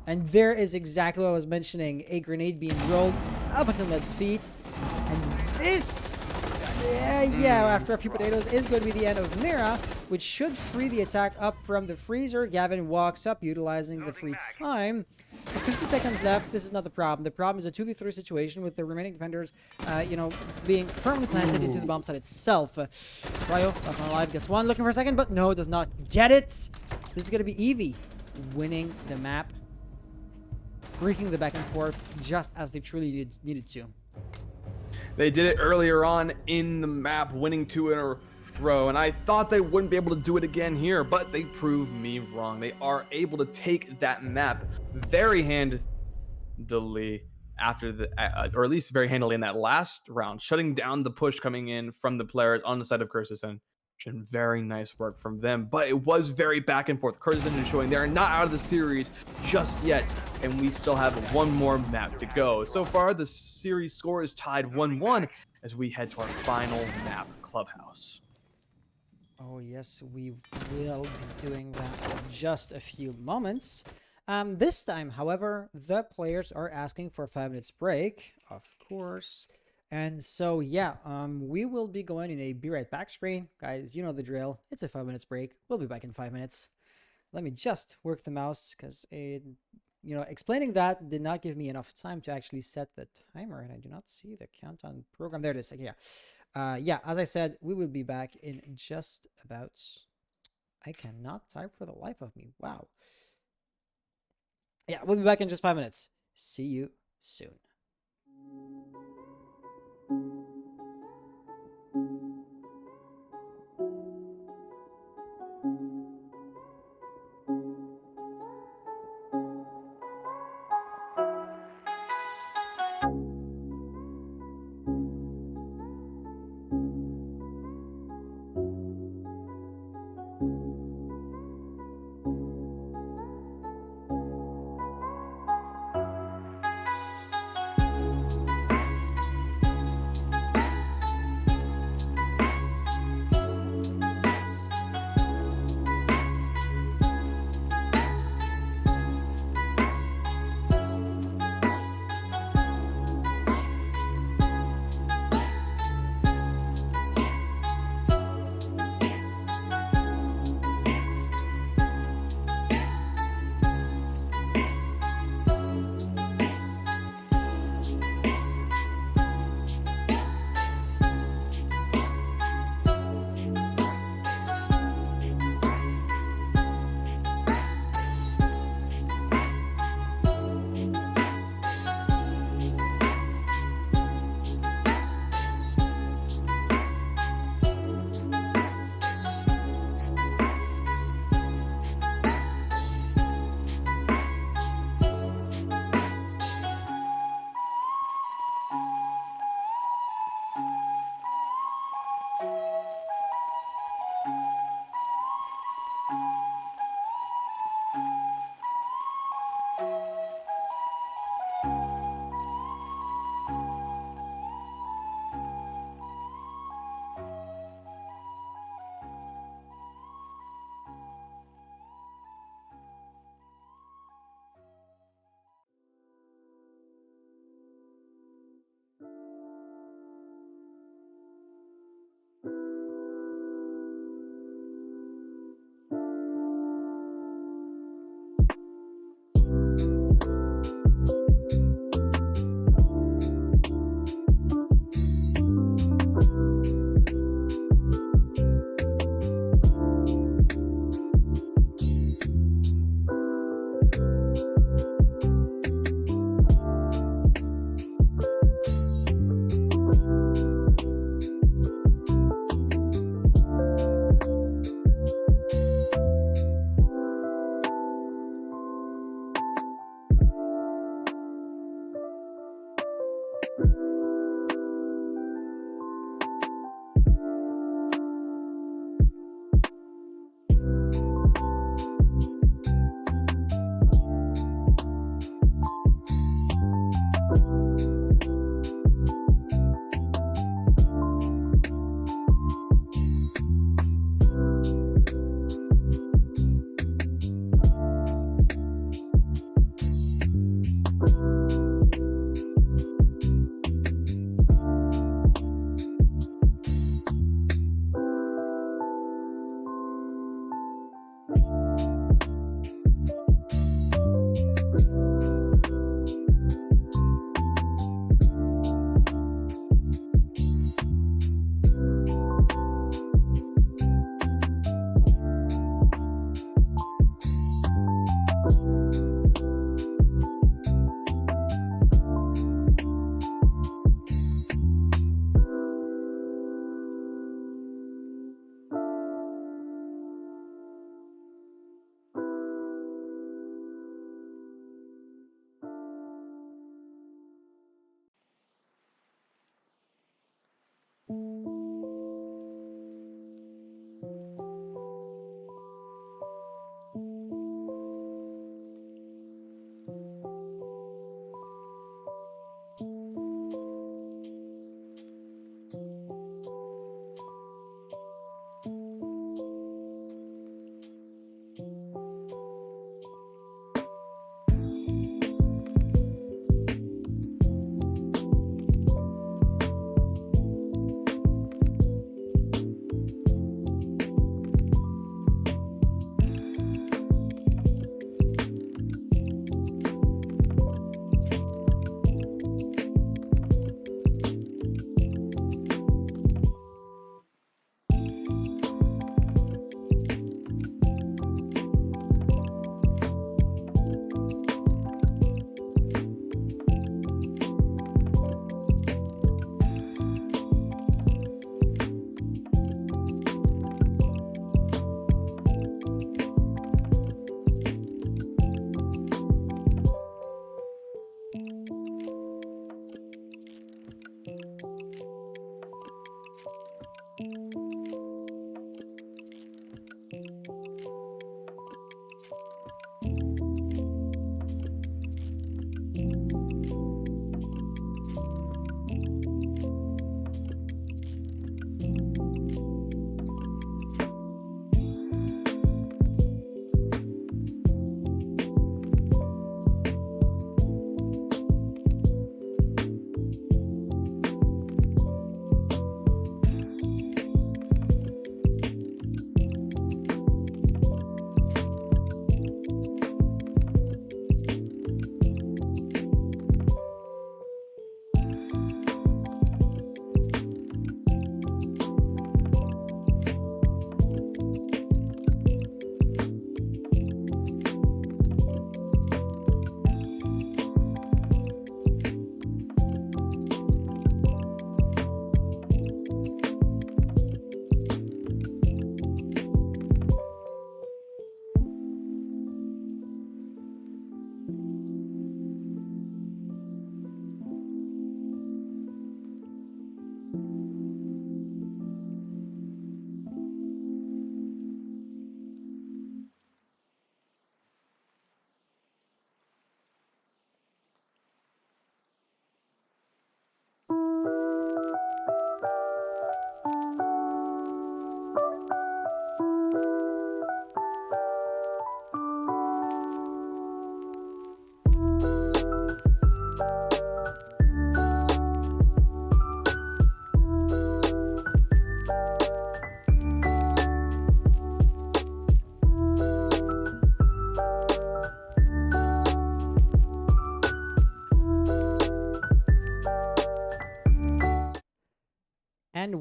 And there is exactly what I was mentioning, a grenade being rolled up until Ned's feet. And this, after a few potatoes, is going to be the end of Mira, which should free the attack up from the freezer. Gavin walks up, utilizing the free time. With 50 seconds left, this is not the problem. The problem is a 2v3 situation with the remaining defenders, you know, being firmly planted into the bomb site itself. Ryo, last one alive, gets one, looking for a second, but no, does not get it. This is going to be Eevee winning the map, breaking the back and forth just as they truly needed to. They did it earlier on in the map, winning 2 in a row, and I thought they wouldn't be able to do it again here, but they proved me wrong. They are able to take that map very handily after the, or at least very handily in that last round, shutting down the push coming in from the players on the side of Cursed Ascension. Very nice work from them, but it was very back and forth. Cursed Ascension showing they are not out of the series just yet, and we still have one more map to go. So far, the series score is tied 1-1, as we head to our final map, Clubhouse. Oh, yes, we will be doing that in just a few moments. This time, however, the players are asking for a 5 minutes break, of course. And so, yeah, we will be going in a be right back screen. Guys, you know the drill. It's a 5 minutes break. We'll be back in 5 minutes. Let me just work the mouse because explaining that did not give me enough time to actually set the timer, and I do not see the countdown program. There it is. Yeah. Yeah, as I said, we will be back in just about... I cannot type for the life of me. Wow. Yeah, we'll be back in just 5 minutes. See you soon.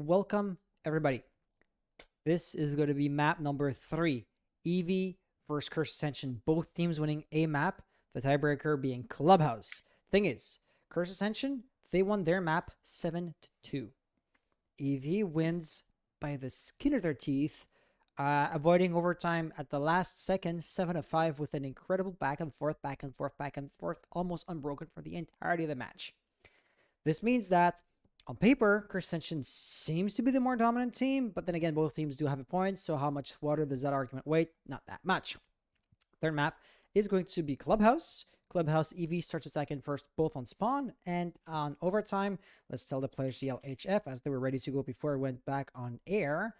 welcome everybody. This is going to be map number 3. Eevee versus Curse Ascension. Both teams winning a map. The tiebreaker being Clubhouse. Thing is, Curse Ascension, they won their map 7-2. Eevee wins by the skin of their teeth, avoiding overtime at the last second, 7-5, with an incredible back and forth, almost unbroken for the entirety of the match. This means that on paper, Curse Ascension seems to be the more dominant team, but then again, both teams do have a point, so how much water does that argument weigh? Not that much. Third map is going to be Clubhouse. Clubhouse Eevee starts attacking first, both on spawn and on overtime. Let's tell the players to yell HF as they were ready to go before it went back on air.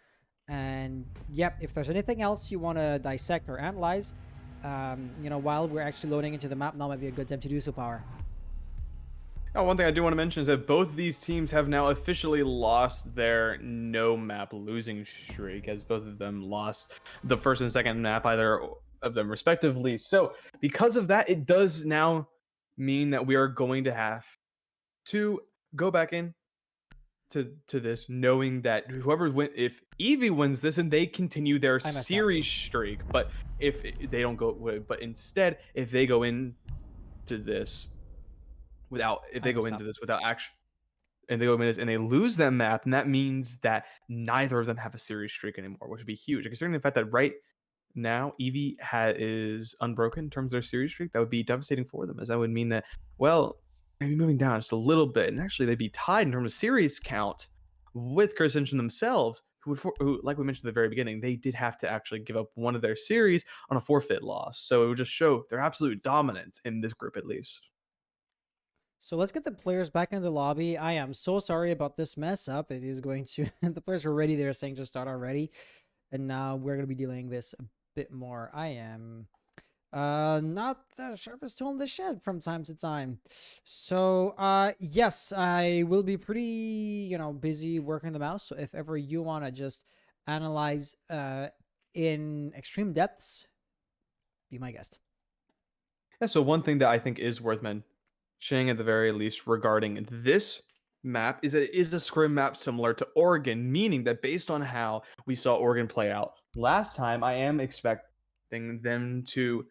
And yep, if there's anything else you want to dissect or analyze, while we're actually loading into the map, now might be a good time to do so, Power. Oh, one thing I do want to mention is that both these teams have now officially lost their no map losing streak, as both of them lost the first and second map, either of them respectively. So because of that, it does now mean that we are going to have to go back in to this, knowing that if Eevee wins this and they continue their series streak, but if they don't go, but instead if they go into this without action, and they go in this and they lose that map, and that means that neither of them have a series streak anymore, which would be huge. Considering the fact that right now Eevee is unbroken in terms of their series streak, that would be devastating for them, as that would mean that, well, they'd be moving down just a little bit, and actually they'd be tied in terms of series count with Curse Ascension themselves, who, like we mentioned at the very beginning, they did have to actually give up one of their series on a forfeit loss. So it would just show their absolute dominance in this group, at least. So let's get the players back in the lobby. I am so sorry about this mess up. It is going to... the players were ready. They were saying just start already. And now we're going to be dealing this a bit more. I am not the sharpest tool in the shed from time to time. So yes, I will be pretty, busy working the mouse. So if ever you want to just analyze in extreme depths, be my guest. Yeah, so one thing that I think is worth mentioning at the very least regarding this map is that it is a scrim map similar to Oregon, meaning that based on how we saw Oregon play out last time, I am expecting them to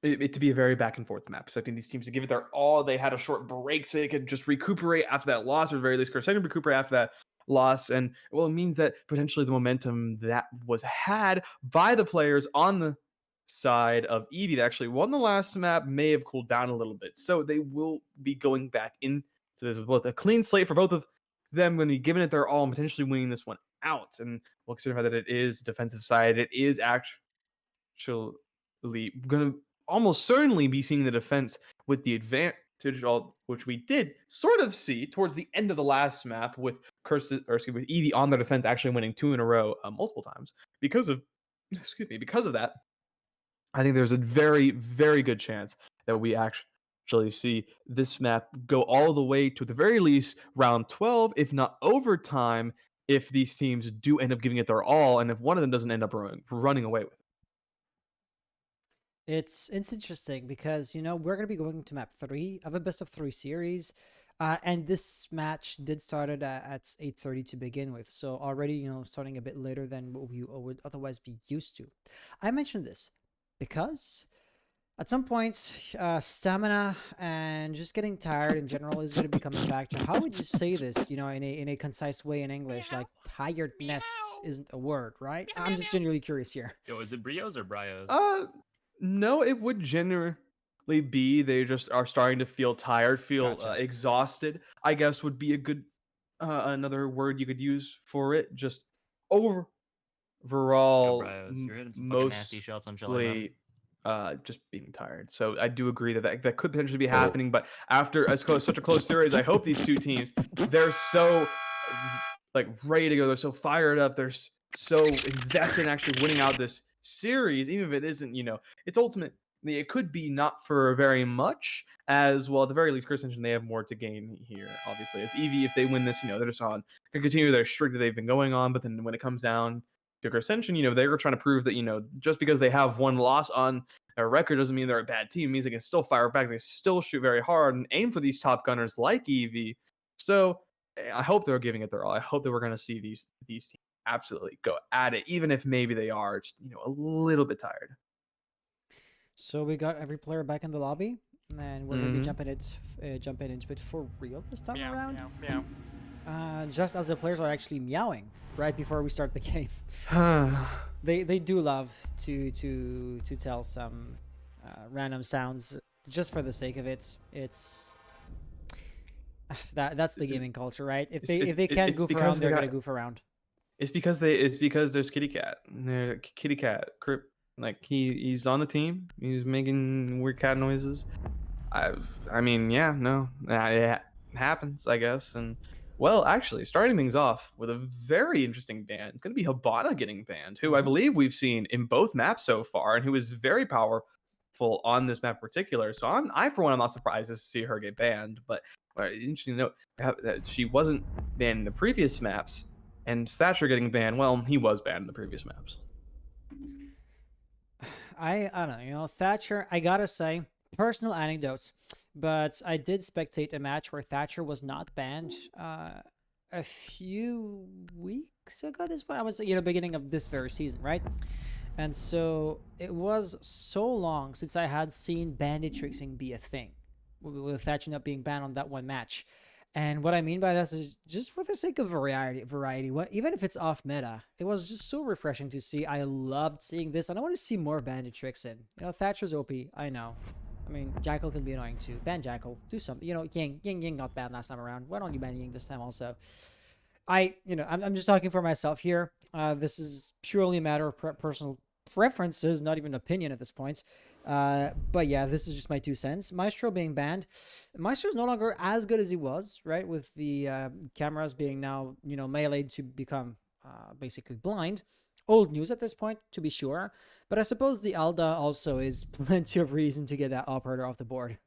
it to be a very back and forth map, expecting these teams to give it their all. They had a short break so they could just recuperate after that loss, or at the very least recuperate after that loss. And well, it means that potentially the momentum that was had by the players on the side of Eevee that actually won the last map may have cooled down a little bit. So they will be going back into this with both a clean slate for both of them, going to be giving it their all and potentially winning this one out. And we'll consider that it is defensive side. It is actually going to almost certainly be seeing the defense with the advantage, which we did sort of see towards the end of the last map with with Eevee on the defense actually winning 2 in a row multiple times. Because of that, I think there's a very, very good chance that we actually see this map go all the way to, at the very least, round 12, if not overtime, if these teams do end up giving it their all, and if one of them doesn't end up running away with it. It's interesting because, we're going to be going to map 3 of a best of 3 series. And this match did start at 8:30 to begin with. So already, starting a bit later than what we would otherwise be used to. I mentioned this because at some point, stamina and just getting tired in general is going to be coming back to. How would you say this, in a concise way in English? Like, tiredness isn't a word, right? I'm just genuinely curious here. Yo, is it brios or brios? No, it would generally be they just are starting to feel tired, Gotcha. Exhausted, I guess would be a good another word you could use for it. Just overall, Brios, you're hitting some fucking nasty shots on Jelly, just being tired. So I do agree that could potentially be happening. But after such a close series, I hope these two teams, they're so ready to go. They're so fired up. They're so invested in actually winning out this series, even if it isn't, it's ultimately, it could be not for very much, as well. At the very least, Curse Ascension, they have more to gain here, obviously. As Eevee, if they win this, they're just can continue their streak that they've been going on. But then when it comes down to Curse Ascension, they're trying to prove that, just because they have one loss on their record doesn't mean they're a bad team. It means they can still fire back. They still shoot very hard and aim for these top gunners like Eevee. So I hope they're giving it their all. I hope that we're going to see these teams absolutely go at it, even if maybe they are just, a little bit tired. So we got every player back in the lobby, and we're gonna be jumping into it for real this time around. Just as the players are actually meowing right before we start the game. They do love to tell some random sounds just for the sake of it. It's that's the gaming culture, right? If they can't goof around, they're gonna goof around. It's because there's Kitty Cat. Kitty Cat, like he's on the team. He's making weird cat noises. I mean, yeah, no, it happens, I guess. And well, actually, starting things off with a very interesting ban. It's going to be Hibana getting banned, who I believe we've seen in both maps so far, and who is very powerful on this map in particular. So I for one, I'm not surprised to see her get banned. But interesting to note that she wasn't banned in the previous maps, and Thatcher getting banned. Well, he was banned in the previous maps. I don't know, Thatcher, I gotta say, personal anecdotes, but I did spectate a match where Thatcher was not banned a few weeks ago. This one, I was, beginning of this very season, right? And so it was so long since I had seen bandit tricksing be a thing, with Thatcher not being banned on that one match. And what I mean by this is just for the sake of variety. Even if it's off meta, it was just so refreshing to see. I loved seeing this, and I want to see more bandit tricks in. Thatcher's OP. I know. I mean, Jackal can be annoying too. Ban Jackal. Do something. Ying got banned last time around. Why don't you ban Ying this time also? I'm just talking for myself here. This is purely a matter of personal preferences, not even opinion at this point. But yeah, this is just my 2 cents. Maestro being banned. Maestro's no longer as good as he was, right? With the cameras being now, meleeed to become basically blind. Old news at this point, to be sure. But I suppose the Alda also is plenty of reason to get that operator off the board.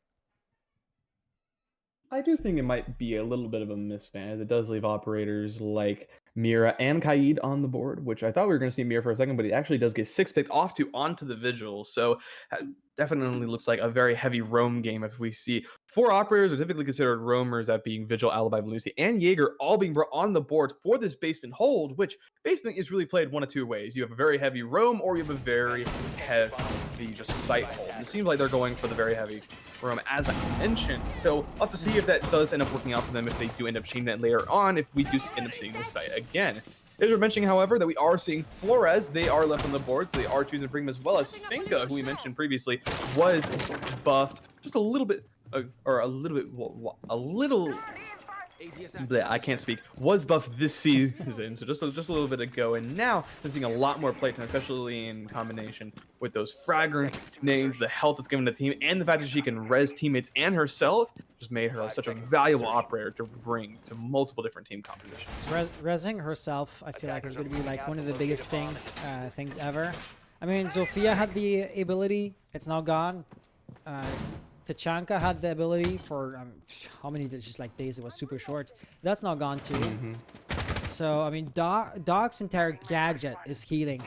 I do think it might be a little bit of a misban, as it does leave operators like Mira and Kaid on the board, which I thought we were going to see Mira for a second, but he actually does get 6-picked onto the Vigil. So definitely looks like a very heavy roam game. If we see 4 operators are typically considered roamers, that being Vigil, Alibi, Lucy, and Jaeger, all being brought on the board for this basement hold, which basement is really played one of 2 ways. You have a very heavy roam, or you have a very heavy just site hold. And it seems like they're going for the very heavy roam, as I mentioned. So we'll have to see if that does end up working out for them, if they do end up seeing that later on, if we do end up seeing the site again. They were mentioning, however, that we are seeing Flores. They are left on the board, so they are choosing to bring him, as well as Finka, who we mentioned previously, was buffed just a little bit, I can't speak. Was buffed this season, so just a little bit ago, and now I'm seeing a lot more playtime, especially in combination with those frag grenades, the health that's given to the team, and the fact that she can res teammates and herself. Just made her such a valuable operator to bring to multiple different team compositions. Resing herself, I feel like, is going to be like one of the biggest things ever. I mean, Zofia had the ability; it's now gone. Tachanka had the ability for how many just like days? It was super short. That's now gone too. So I mean, Doc's entire gadget is healing,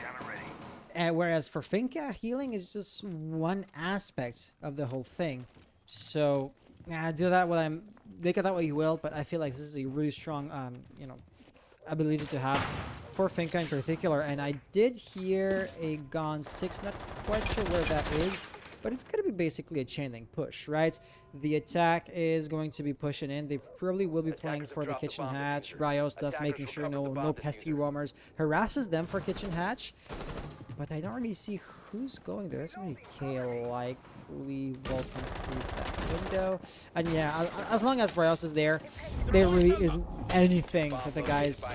whereas for Finka, healing is just one aspect of the whole thing. So do that make it that way you will, but I feel like this is a really strong ability to have for Finka in particular. And I did hear a gone 6, not quite sure where that is. But it's going to be basically a chain link push, right? The attack is going to be pushing in. They probably will be playing for the kitchen hatch. Bryos thus making sure no pesky roamers harasses them for kitchen hatch. But I don't really see who's going there. That's really Kale likely walking through that window. And yeah, as long as Bryos is there really isn't anything that the guys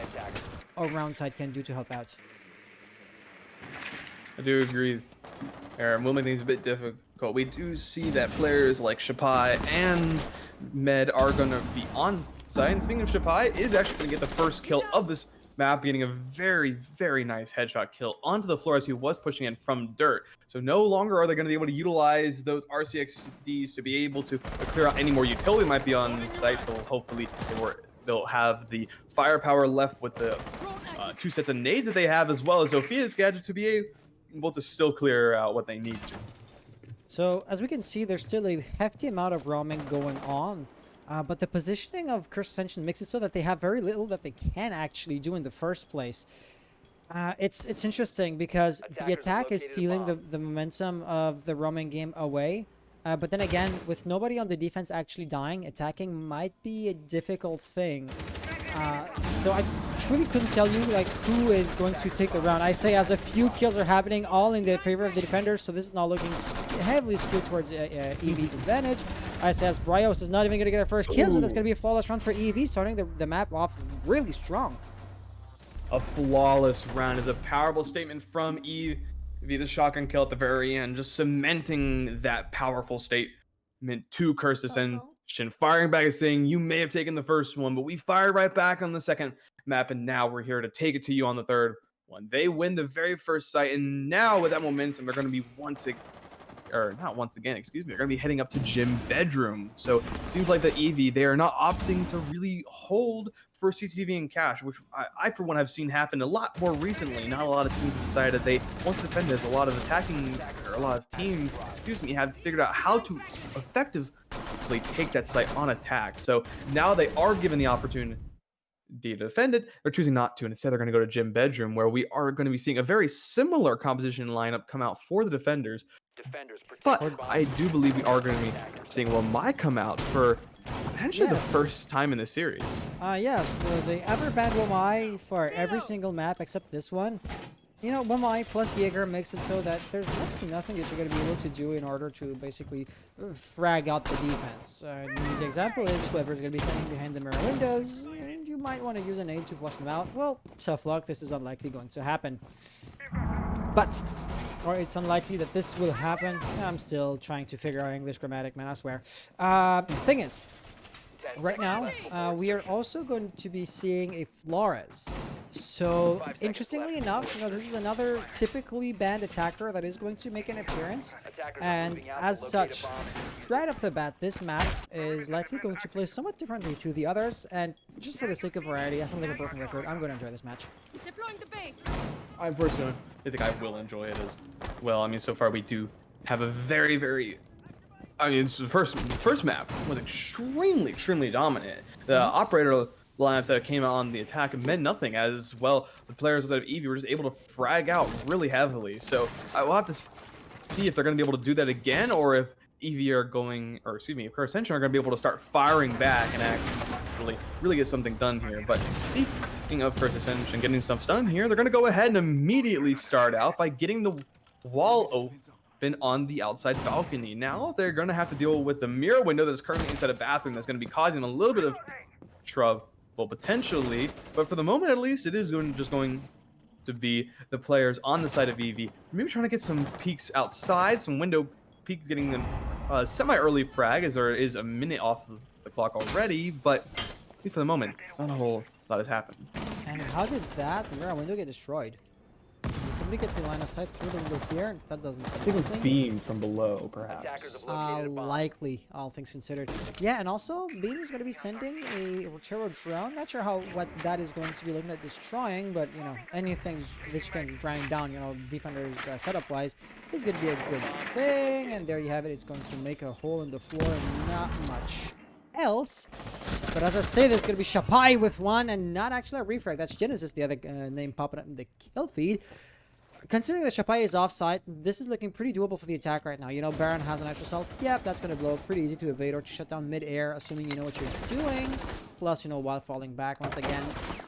around side can do to help out. I do agree. Will make things a bit difficult. We do see that players like Shapai and Med are going to be on site. And speaking of Shapai, is actually going to get the first kill of this map, getting a very, very nice headshot kill onto the Flores, who was pushing in from dirt. So no longer are they going to be able to utilize those RCXDs to be able to clear out any more utility might be on the site. So hopefully they'll have the firepower left with the 2 sets of nades that they have, as well as Sophia's gadget, to be able to still clear out what they need to. So as we can see, there's still a hefty amount of roaming going on But the positioning of Curse Ascension makes it so that they have very little that they can actually do in the first place. It's interesting because the attack is stealing the momentum of the roaming game away. But then again, with nobody on the defense actually dying, attacking might be a difficult thing. So I truly couldn't tell you like who is going to take the round. I say as a few kills are happening all in the favor of the defenders, so this is not looking heavily skewed towards Eevee's advantage. I say as Bryos is not even going to get their first kill, so that's going to be a flawless round for Eevee, starting the map off really strong. A flawless round is a powerful statement from Eevee. The shotgun kill at the very end, just cementing that powerful statement to Cursed Ascension. Firing back and saying, you may have taken the first one, but we fired right back on the second map, and now we're here to take it to you on the third one. They win the very first site, and now with that momentum, they're going to be they're going to be heading up to Gym Bedroom. So it seems like the Eevee, they are not opting to really hold for CCTV and cash, which I for one have seen happen a lot more recently. Not a lot of teams have decided that they want to defend this. A lot of teams, have figured out how to effectively take that site on attack. So now they are given the opportunity to defend it. They're choosing not to, and instead they're going to go to Gym Bedroom, where we are going to be seeing a very similar composition lineup come out for the defenders. But I do believe we are going to be seeing Wamai come out for potentially the first time in the series. Yes, they ever banned Wamai for every single map except this one. You know, Wamai plus Jaeger makes it so that there's next to nothing that you're going to be able to do in order to basically frag out the defense. An easy example is whoever's going to be standing behind the mirror windows, and you might want to use an aid to flush them out. Well, tough luck, this is unlikely going to happen. Or it's unlikely that this will happen. I'm still trying to figure out English grammatic, man, I swear. Thing is, right now, we are also going to be seeing a Flores. So, interestingly enough, you know, this is another typically banned attacker that is going to make an appearance. And as such, right off the bat, this map is likely going to play somewhat differently to the others. And just for the sake of variety, as something like a broken record, I'm going to enjoy this match. I personally think I will enjoy it as well. I mean, so far we do have a very I mean, the first map was extremely dominant. The operator lineups that came out on the attack meant nothing, as well the players outside of Eevee were just able to frag out really heavily. So I will have to see if they're going to be able to do that again, or if Eevee are going, or excuse me, if Curse Ascension are going to be able to start firing back and actually really get something done here. But speaking of Curse Ascension getting stuff done here, they're going to go ahead and immediately start out by getting the wall open on the outside balcony. Now they're going to have to deal with the mirror window that's currently inside a bathroom that's going to be causing them a little bit of trouble potentially, but for the moment at least, it is just going to be the players on the side of Eevee maybe trying to get some peeks outside, some window peeks, getting them semi-early frag, as there is a minute off the clock already, but at least for the moment, not a whole lot has happened. And how did that mirror window get destroyed? Did somebody get the line of sight through the window here? That doesn't seem I think it was beamed from below, perhaps. Likely, all things considered. Yeah, and also, Beam is going to be sending a Rotero drone. Not sure what that is going to be looking at destroying, but, you know, anything which can grind down, you know, defenders setup-wise is going to be a good thing. And there you have it. It's going to make a hole in the floor and not much else. But as I say, there's going to be Shapai with one, and not actually a refrag. That's Genesis, the other name popping up in the kill feed. Considering that Shapai is offside, this is looking pretty doable for the attack right now. You know, Baron has an extra cell. Yep, that's going to blow up pretty easy to evade or to shut down mid-air, assuming you know what you're doing. Plus, you know, while falling back once again,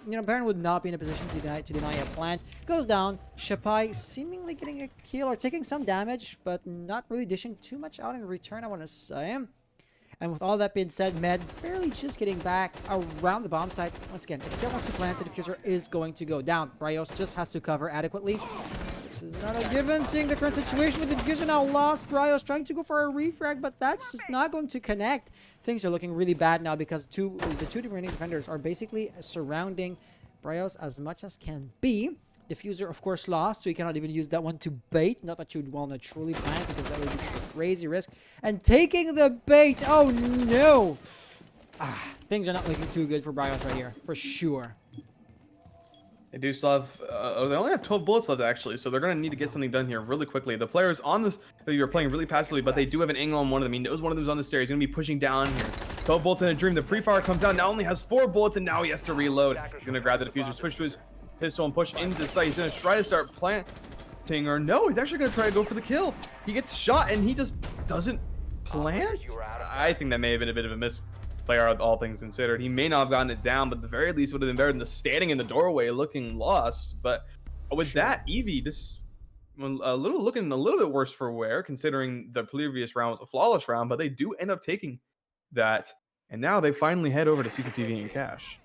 you know, Baron would not be in a position to deny a plant. Goes down. Shapai seemingly getting a kill or taking some damage, but not really dishing too much out in return, I want to say. And with all that being said, Med barely just getting back around the bomb site. Once again, if he wants to plant, the diffuser is going to go down. Bryos just has to cover adequately. This is not a given, seeing the current situation with the diffuser now lost. Bryos trying to go for a refrag, but that's just not going to connect. Things are looking really bad now because the two remaining defenders are basically surrounding Bryos as much as can be. Diffuser, of course, lost, so you cannot even use that one to bait. Not that you'd want to truly plant, because that would be just a crazy risk. And taking the bait! Oh, no! Things are not looking too good for Bryos right here, for sure. They do still have, they only have 12 bullets left, actually, so they're going to need to get something done here really quickly. The players on this, you're playing really passively, but they do have an angle on one of them. He knows one of them is on the stairs. He's going to be pushing down here. 12 bullets in a dream. The pre-fire comes out, now only has 4 bullets, and now he has to reload. He's gonna grab the diffuser, switch to his pistol, and push into sight. He's gonna try to start planting, or no, he's actually gonna try to go for the kill. He gets shot, and he just doesn't plant. I think that may have been a bit of a misplay, all things considered. He may not have gotten it down, but at the very least would have been better than just standing in the doorway looking lost. But with that, Eevee, this looking a little bit worse for wear, considering the previous round was a flawless round, but they do end up taking that, and now they finally head over to CCTV and Cash.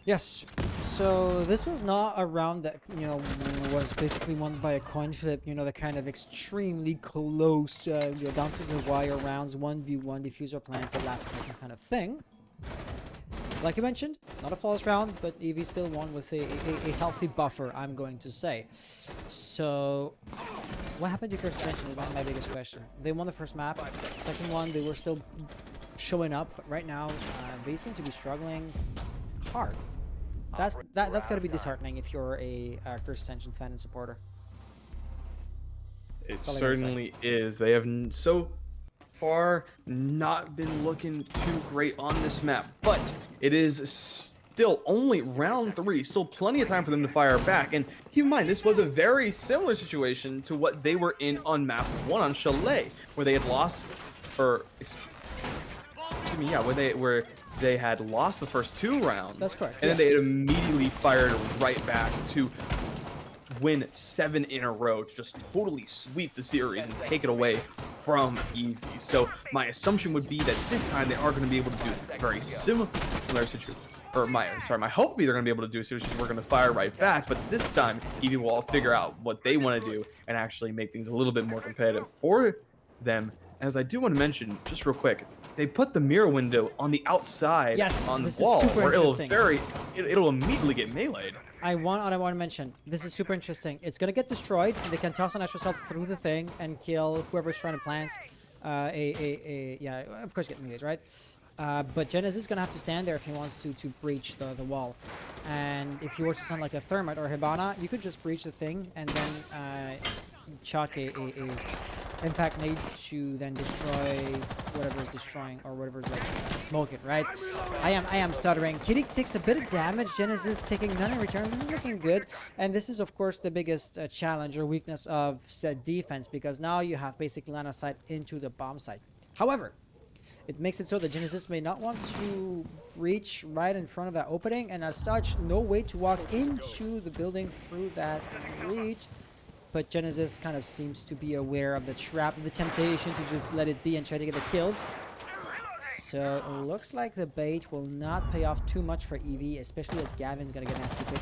Yes, so this was not a round that, you know, was basically won by a coin flip, you know, the kind of extremely close, you know, down to the wire rounds, 1v1, diffuser planted, last second kind of thing. Like you mentioned, not a flawless round, but Eevee still won with a healthy buffer, I'm going to say. So, what happened to Curse Ascension is my biggest question. They won the first map, second one, they were still showing up, but right now, they seem to be struggling hard. That's got to be disheartening if you're a Curse Ascension fan and supporter. It certainly is. They have so far not been looking too great on this map, but it is still only round 3, still plenty of time for them to fire back. And keep in mind, this was a very similar situation to what they were in on map 1 on Chalet, where they had lost, or excuse me, yeah, where they had lost the first 2 rounds. That's correct. And then they had immediately fired right back to win 7 in a row, to just totally sweep the series and take it away from Eevee. So my assumption would be that this time they are going to be able to do a very similar situation. Or my hope would be they're going to be able to do a situation where we're going to fire right back, but this time Eevee will all figure out what they want to do and actually make things a little bit more competitive for them. As I do want to mention, just real quick, they put the mirror window on the outside on the wall, where it'll immediately get meleeed. I want to mention, this is super interesting. It's gonna get destroyed, and they can toss an extra cell through the thing and kill whoever's trying to plant. Yeah, of course get meleeed, right? But Genesis is gonna have to stand there if he wants to breach the wall. And if you were to send like a Thermite or a Hibana, you could just breach the thing and then chuck a impact nade to then destroy whatever is destroying, or whatever's like smoke it, right? I am stuttering. Kitty takes a bit of damage. Genesis taking none in return. This is looking good, and this is of course the biggest challenge or weakness of said defense, because now you have basically line of sight into the bomb site. However, it makes it so that Genesis may not want to reach right in front of that opening, and as such, no way to walk into the building through that breach. But Genesis kind of seems to be aware of the trap and the temptation to just let it be and try to get the kills. So it looks like the bait will not pay off too much for Eevee, especially as Gavin's gonna get a nasty pick.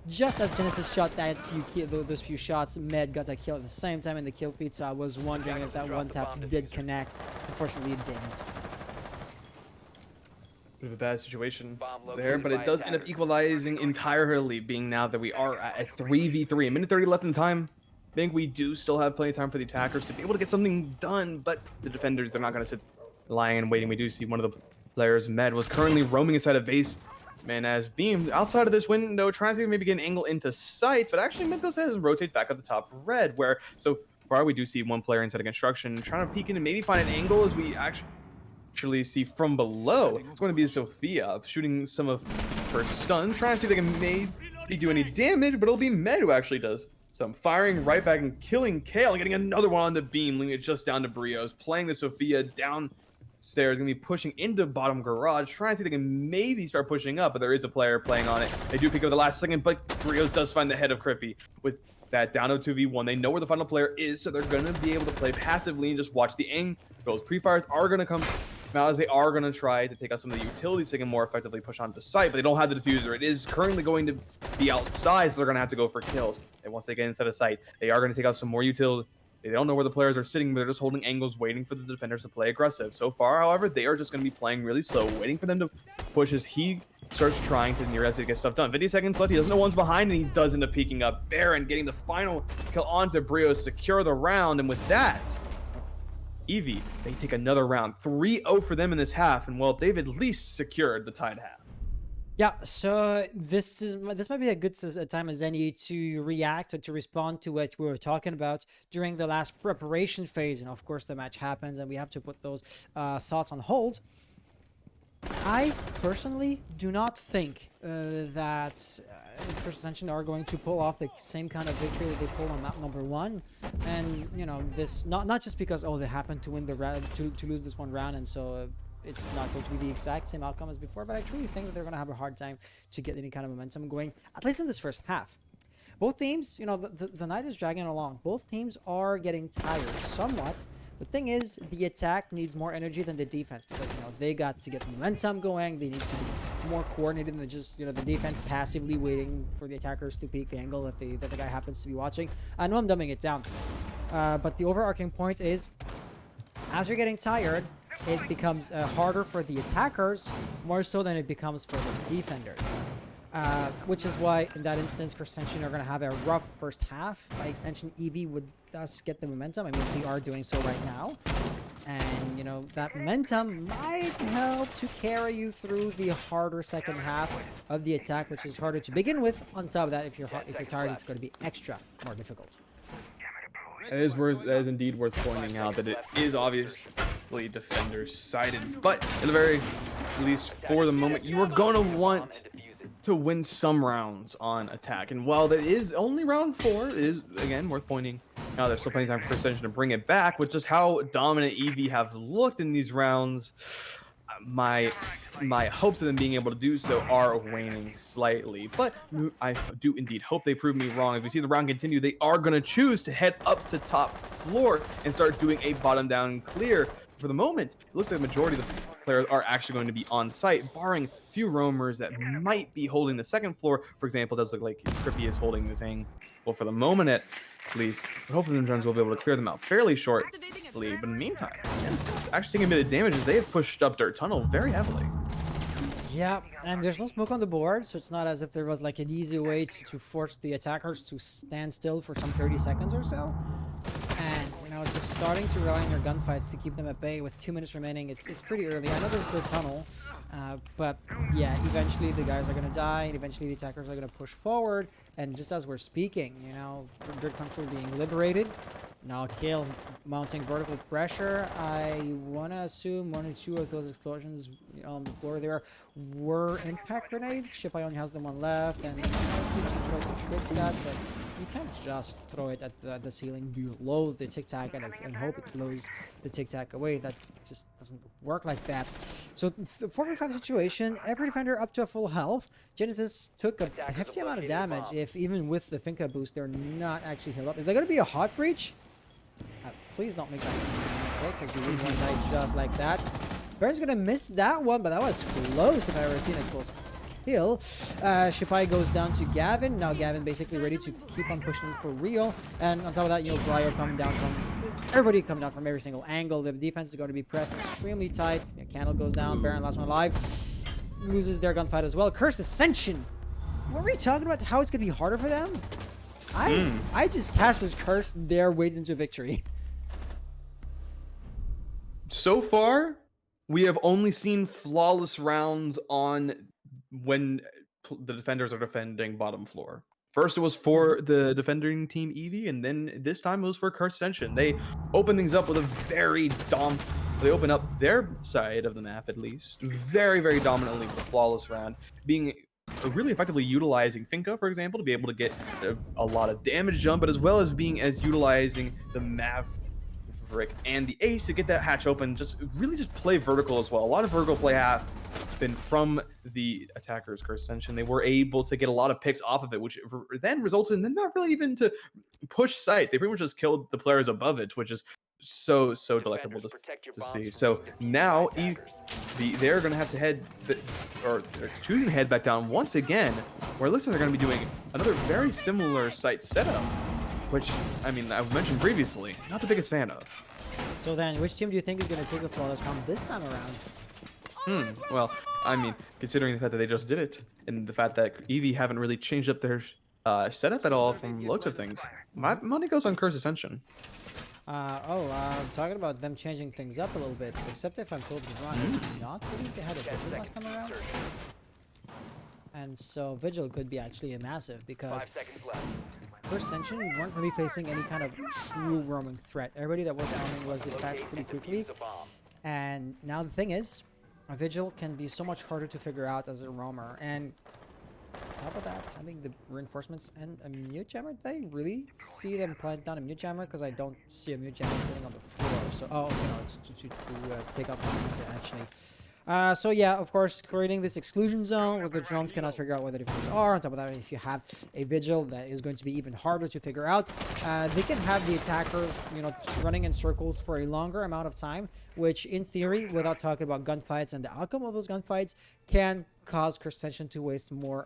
Just as Genesis shot those few shots, Med got a kill at the same time in the kill feed, so I was wondering if that one tap did connect. Unfortunately, it didn't. Bit of a bad situation there, but it does end up equalizing entirely, being now that we are at 3v3. A minute 30 left in time. I think we do still have plenty of time for the attackers to be able to get something done, but the defenders, they're not going to sit lying and waiting. We do see one of the players, Med, was currently roaming inside of base, and as Beam outside of this window, trying to maybe get an angle into sight, but actually Med goes ahead and rotates back up the top red, where so far we do see one player inside of construction trying to peek in and maybe find an angle, as we actually see from below. It's going to be Sophia shooting some of her stuns, trying to see if they can maybe do any damage, but it'll be Med who actually does. So I'm firing right back and killing Kale, getting another one on the beam, leaving it just down to Brios, playing the Sophia downstairs, going to be pushing into bottom garage, trying to see if they can maybe start pushing up, but there is a player playing on it. They do pick up the last second, but Brios does find the head of Crippy with that down to 2v1. They know where the final player is, so they're going to be able to play passively and just watch the angles. Pre-fires are going to come out, as they are going to try to take out some of the utilities so they can more effectively push onto site, but they don't have the diffuser. It is currently going to be outside, so they're going to have to go for kills. And once they get inside of sight, they are going to take out some more utility. They don't know where the players are sitting, but they're just holding angles, waiting for the defenders to play aggressive. So far, however, they are just going to be playing really slow, waiting for them to push as he starts trying to near as to get stuff done. 50 seconds left. He doesn't know one's behind, and he does end up peeking up. Baron getting the final kill onto Brios, secure the round, and with that, Eevee, they take another round. 3-0 for them in this half, and well, they've at least secured the tied half. Yeah, so this might be a good time as any to react or to respond to what we were talking about during the last preparation phase. And of course, the match happens, and we have to put those thoughts on hold. I personally do not think that First Ascension are going to pull off the same kind of victory that they pulled on map number 1. And, you know, this not just because, oh, they happened to win the round, to lose this one round, and so it's not going to be the exact same outcome as before, but I truly think that they're going to have a hard time to get any kind of momentum going, at least in this first half. Both teams, you know, the night is dragging along. Both teams are getting tired somewhat. The thing is, the attack needs more energy than the defense because, you know, they got to get momentum going. They need to be more coordinated than just, you know, the defense passively waiting for the attackers to peek the angle that the guy happens to be watching. I know I'm dumbing it down, but the overarching point is, as you're getting tired, it becomes harder for the attackers more so than it becomes for the defenders. Which is why, in that instance, Ascension are going to have a rough first half. By extension, Eevee would thus get the momentum. I mean, they are doing so right now. And, you know, that momentum might help to carry you through the harder second half of the attack, which is harder to begin with. On top of that, if you're tired, it's going to be extra more difficult. It is indeed worth pointing out that it is obviously defenders sided, but at the very least, for the moment, you are going to want to win some rounds on attack. And while that is only round 4, it is again worth pointing out there's still plenty of time for Ascension to bring it back, with just how dominant Eevee have looked in these rounds. My hopes of them being able to do so are waning slightly, but I do indeed hope they prove me wrong. As we see the round continue, they are going to choose to head up to top floor and start doing a bottom down clear. For the moment, it looks like the majority of the players are actually going to be on site, barring a few roamers that might be holding the second floor. For example, it does look like Trippy is holding this hang. Well, for the moment at least, but hopefully the Ninjas will be able to clear them out fairly shortly. But in the meantime, Genesis actually taking a bit of damage as they have pushed up Dirt Tunnel very heavily. Yeah, and there's no smoke on the board, so it's not as if there was like an easy way to force the attackers to stand still for some 30 seconds or so. And, you know, just starting to rely on your gunfights to keep them at bay with 2 minutes remaining, it's pretty early. I know this is the tunnel, but yeah, eventually the guys are going to die, and eventually the attackers are going to push forward. And just as we're speaking, you know, Dirt Country being liberated. Now Kale mounting vertical pressure. I want to assume 1 or 2 of those explosions on the floor there were impact grenades. Shipai only has the 1 left, and you try to trick that, but you can't just throw it at the ceiling below the Tic Tac and hope it blows the Tic Tac away. That just doesn't work like that. So the 4v5 situation, every defender up to a full health. Genesis took a hefty amount of damage. If even with the Finka boost, they're not actually healed up. Is there going to be a hot breach? Please don't make that mistake, because you wouldn't want to die just like that. Baron's going to miss that one, but that was close if I've ever seen a close kill. Shipai goes down to Gavin. Now Gavin basically ready to keep on pushing for real. And on top of that, you know, Bryo coming down from... Everybody coming down from every single angle. The defense is going to be pressed extremely tight. Yeah, Candle goes down. Baron, last one alive, loses their gunfight as well. Curse Ascension. Were we talking about how it's going to be harder for them? I just cast this curse their way into victory. So far, we have only seen flawless rounds on when the defenders are defending bottom floor. First, it was for the defending team Eevee, and then this time it was for Curse Ascension. They open things up with a very they open up their side of the map, at least, very, very dominantly with a flawless round, being really effectively utilizing Finka, for example, to be able to get a lot of damage jump, but as well as utilizing the Maverick and the Ace to get that hatch open. Just play vertical as well. A lot of vertical play have been from the attackers' Curse Ascension. They were able to get a lot of picks off of it, which then resulted in them not really even to push site. They pretty much just killed the players above it, which is so delectable to see. So now they're going to have to head, or they're choosing to head back down once again, where it looks like they're going to be doing another very similar site setup, which, I mean, I've mentioned previously, not the biggest fan of. So then, which team do you think is going to take the flawless round this time around? Well, I mean, considering the fact that they just did it, and the fact that Eevee haven't really changed up their setup at all from looks of things, my money goes on Curse Ascension. Talking about them changing things up a little bit, except if I'm told wrong, I do not believe they had a Vigil last time around. And so Vigil could be actually a massive, because Curse Ascension weren't really facing any kind of true roaming threat. Everybody that was roaming was dispatched pretty quickly. And now the thing is, a Vigil can be so much harder to figure out as a roamer. And on top of that, having the reinforcements and a mute jammer, did I really see them plant down a mute jammer? Because I don't see a mute jammer sitting on the floor. So, oh, okay, no, it's to take out the drones, actually. So yeah, of course, creating this exclusion zone where the drones cannot figure out where the defenders are. On top of that, if you have a Vigil, that is going to be even harder to figure out. They can have the attackers, you know, running in circles for a longer amount of time, which in theory, without talking about gunfights and the outcome of those gunfights, can cause Ascension to waste more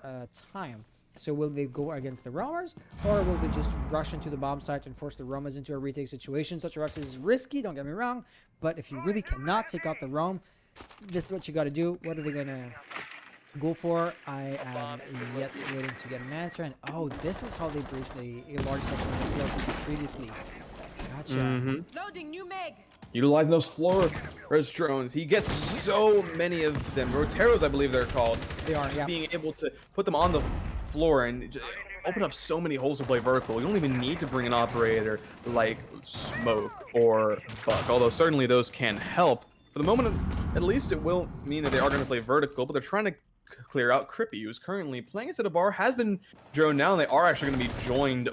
time. So will they go against the roamers, or will they just rush into the bomb site and force the roamers into a retake situation? Such a rush is risky, don't get me wrong, but if you really cannot take out the roam, this is what you got to do. What are they gonna go for? I am yet waiting to get an answer. And oh, this is how they breached a large section of the field previously. Gotcha. Loading new mag. Utilizing those floor res drones. He gets so many of them. Roteros, I believe they're called. They are, yeah. Being able to put them on the floor and just open up so many holes to play vertical. You don't even need to bring an operator like Smoke or Buck, although certainly those can help. For the moment, at least, it will mean that they are going to play vertical, but they're trying to clear out Crippy, who's currently playing instead of Bar, has been droned down. They are actually going to be joined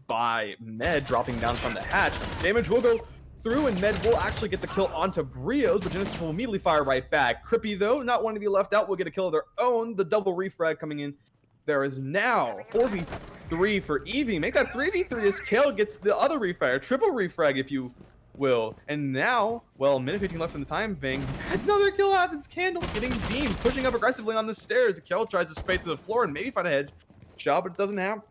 by Med, dropping down from the hatch. Damage will go through, and Med will actually get the kill onto Brios, but Genesis will immediately fire right back. Crippy, though, not wanting to be left out, will get a kill of their own. The double refrag coming in. There is now 4v3 for Eevee. Make that 3v3 as Kale gets the other refrag, triple refrag, if you will. And now, well, minute 15 left in the time bank. Another kill happens. Candle getting beamed, pushing up aggressively on the stairs. Kel tries to spray through the floor and maybe find a head shot, but it doesn't happen.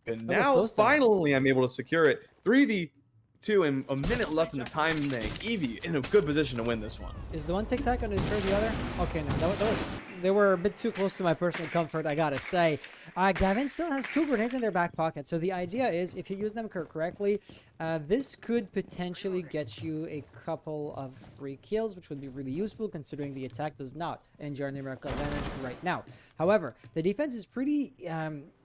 And now, finally, I'm able to secure it. 3v2 and a minute left in the time bank. Eevee in a good position to win this one. Is the one tic-tac going to destroy the other? Okay, no, they were a bit too close to my personal comfort, I gotta say. Gavin still has 2 grenades in their back pocket, so the idea is, if you use them correctly, this could potentially get you a couple of free kills, which would be really useful, considering the attack does not enjoy numerical advantage right now. However, the defense is pretty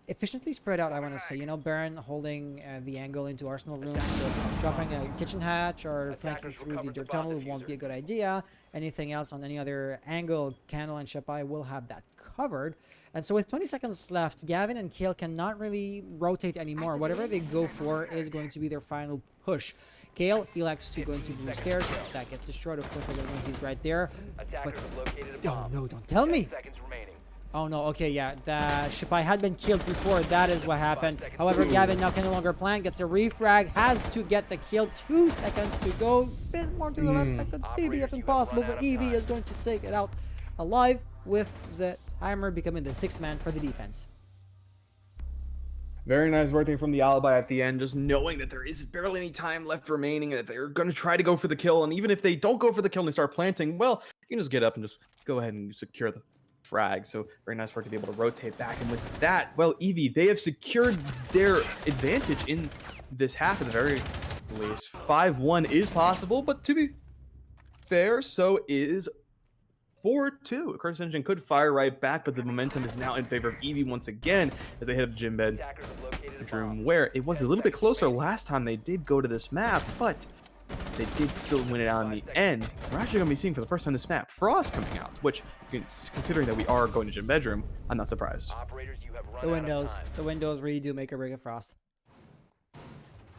efficiently spread out, I want to say. You know, Baron holding the angle into Arsenal rooms, so dropping a kitchen hatch or flanking through the dirt tunnel won't be a good idea. Anything else on any other angle, Candle and Shapai will have that covered. And so with 20 seconds left, Gavin and Kale cannot really rotate anymore. Whatever they go for is going to be their final push. Kale elects to go into blue stairs. That gets destroyed. Of course, they don't know he's right there. But, oh no, don't tell me! Oh no, okay, yeah, the Shapai had been killed before, that is what happened. However, Gavin now can no longer plan, gets a refrag, has to get the kill, 2 seconds to go, a bit more to the left, that could maybe if impossible, but Eevee is going to take it out alive with the timer becoming the 6th man for the defense. Very nice rotate from the alibi at the end, just knowing that there is barely any time left remaining, that they're going to try to go for the kill, and even if they don't go for the kill and they start planting, well, you can just get up and just go ahead and secure the frag. So very nice work to be able to rotate back. And with that, well, Eevee, they have secured their advantage in this half at the very least. 5-1 is possible, but to be fair, so is 4-2. Ascension could fire right back, but the momentum is now in favor of Eevee once again as they hit up gym bed room, where it was a little bit closer last time they did go to this map, but they did still win it out in the end. We're actually going to be seeing for the first time this map Frost coming out, which, considering that we are going to gym bedroom, I'm not surprised. The windows really do make or break a Frost.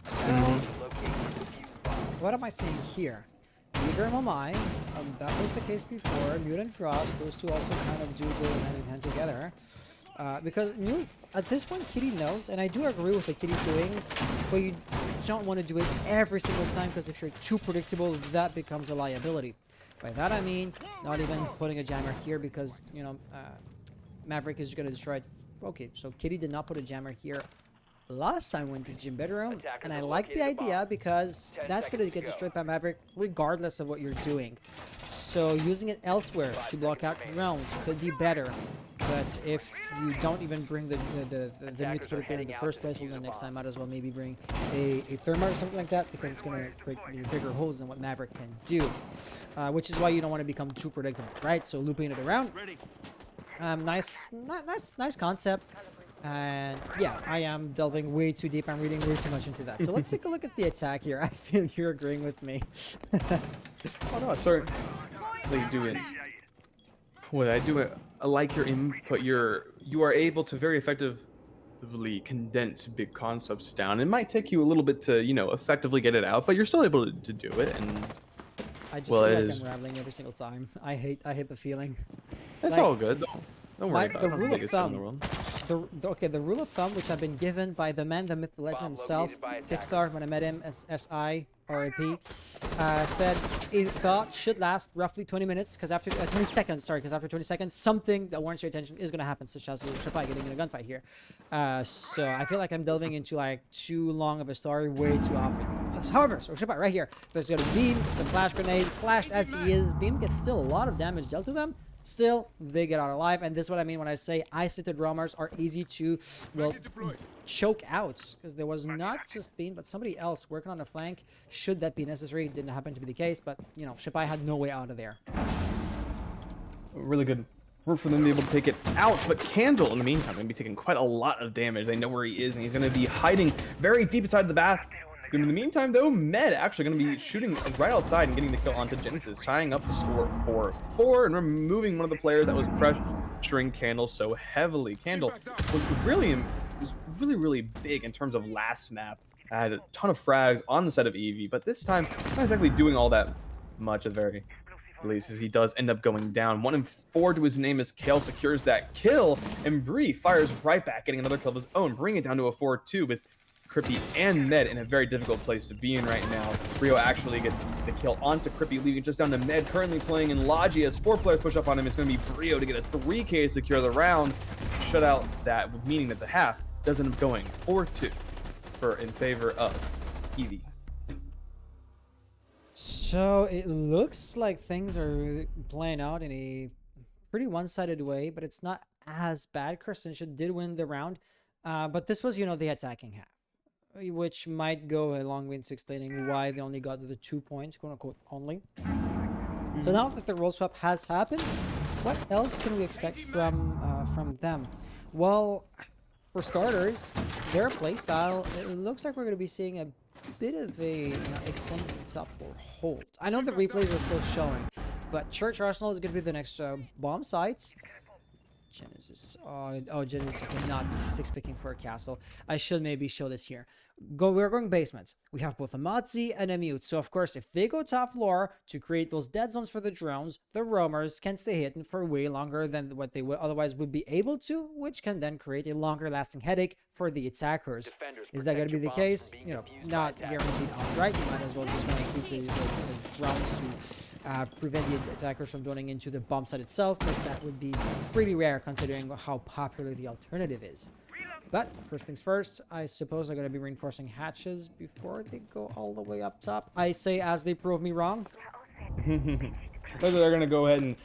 So, what am I seeing here? Neither am I. That was the case before. Mute and Frost, those two also kind of do go hand in hand together. Because Mute, at this point, Kitty knows, and I do agree with what Kitty's doing, but you don't want to do it every single time, because if you're too predictable, that becomes a liability. By that I mean, not even putting a jammer here, because, you know, Maverick is going to destroy it. Okay, so Kitty did not put a jammer here last time we went to gym bedroom, and I like the idea because that's going to get destroyed by Maverick regardless of what you're doing. So using it elsewhere to block out drones could be better. But if you don't even bring the mute to put it there in the first place, well, then next time might as well maybe bring a thermite or something like that, because it's going to create bigger holes than what Maverick can do. Which is why you don't want to become too predictable, right? So looping it around, nice concept. And yeah, I am delving way too deep. I'm reading way too much into that. So let's take a look at the attack here. I feel you're agreeing with me. Oh no, sorry. They do it. What I like your input. You are able to very effectively condense big concepts down. It might take you a little bit to, effectively get it out, but you're still able to do it. And I just feel like I'm rambling every single time. I hate the feeling. It's like, all good. Don't worry about it. The rule of thumb. The rule of thumb, which I've been given by the man, the myth, the legend himself, Kickstar, when I met him as SI RIP, said a thought should last roughly 20 minutes, because after 20 seconds, sorry, because after 20 seconds, something that warrants your attention is going to happen, such as Shapai getting in a gunfight here. So I feel like I'm delving into like too long of a story way too often. However, so Shapai right here, there's got a Beam, the flash grenade, flashed as he is. Beam gets still a lot of damage dealt to them. Still, they get out alive, and this is what I mean when I say isolated roamers are easy to, well, choke out, because there was not just Bean, but somebody else working on the flank, should that be necessary. It didn't happen to be the case, but, Shapai had no way out of there. Really good work for them to be able to take it out, but Candle, in the meantime, going to be taking quite a lot of damage. They know where he is, and he's going to be hiding very deep inside the bath. In the meantime, though, Med actually going to be shooting right outside and getting the kill onto Genesis, tying up the score for 4 and removing one of the players that was pressuring Candle so heavily. Candle was really big in terms of last map. Had a ton of frags on the set of Eevee, but this time not exactly doing all that much at the very least, as he does end up going down. 1 in 4 to his name as Kale secures that kill, and Bree fires right back, getting another kill of his own, bringing it down to a 4-2 with Crippy and Med in a very difficult place to be in right now. Rio actually gets the kill onto Crippy, leaving it just down to Med, currently playing in Logi as 4 players push up on him. It's going to be Brio to get a 3K to secure the round, shut out that, meaning that the half does end up going 4-2 in favor of Eevee. So it looks like things are playing out in a pretty one-sided way, but it's not as bad. Ascension did win the round, but this was, the attacking half, which might go a long way into explaining why they only got the 2 points, quote-unquote, only. So now that the role swap has happened, what else can we expect from them? Well, for starters, their playstyle, it looks like we're going to be seeing a bit of a extended top floor hold. I know the replays are still showing, but Church Arsenal is going to be the next bomb sites. Genesis. Oh, Genesis. Okay, not 6-picking for a castle. I should maybe show this here. We're going basement. We have both a Motzi and a Mute. So, of course, if they go top floor to create those dead zones for the drones, the roamers can stay hidden for way longer than what they would otherwise would be able to, which can then create a longer lasting headache for the attackers. Is that going to be the case? Not guaranteed outright. You might as well just want to keep the rounds to prevent the attackers from joining into the bomb site itself, but that would be pretty rare considering how popular the alternative is. But first things first, I suppose I'm going to be reinforcing hatches before they go all the way up top. I say as they prove me wrong. They're going to go ahead and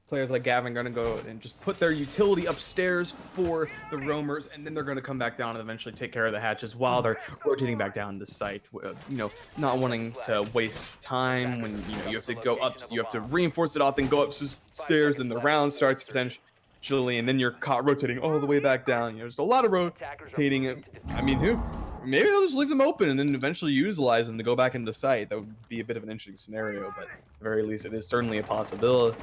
players like Gavin are going to go and just put their utility upstairs for the roamers, and then they're going to come back down and eventually take care of the hatches while they're rotating back down the site. Not wanting to waste time when you have to go up, you have to reinforce it off and go upstairs, and the round starts potentially. And then you're caught rotating all the way back down. There's a lot of rotating. I mean, maybe they'll just leave them open and then eventually utilize them to go back into sight. That would be a bit of an interesting scenario, but at the very least, it is certainly a possibility.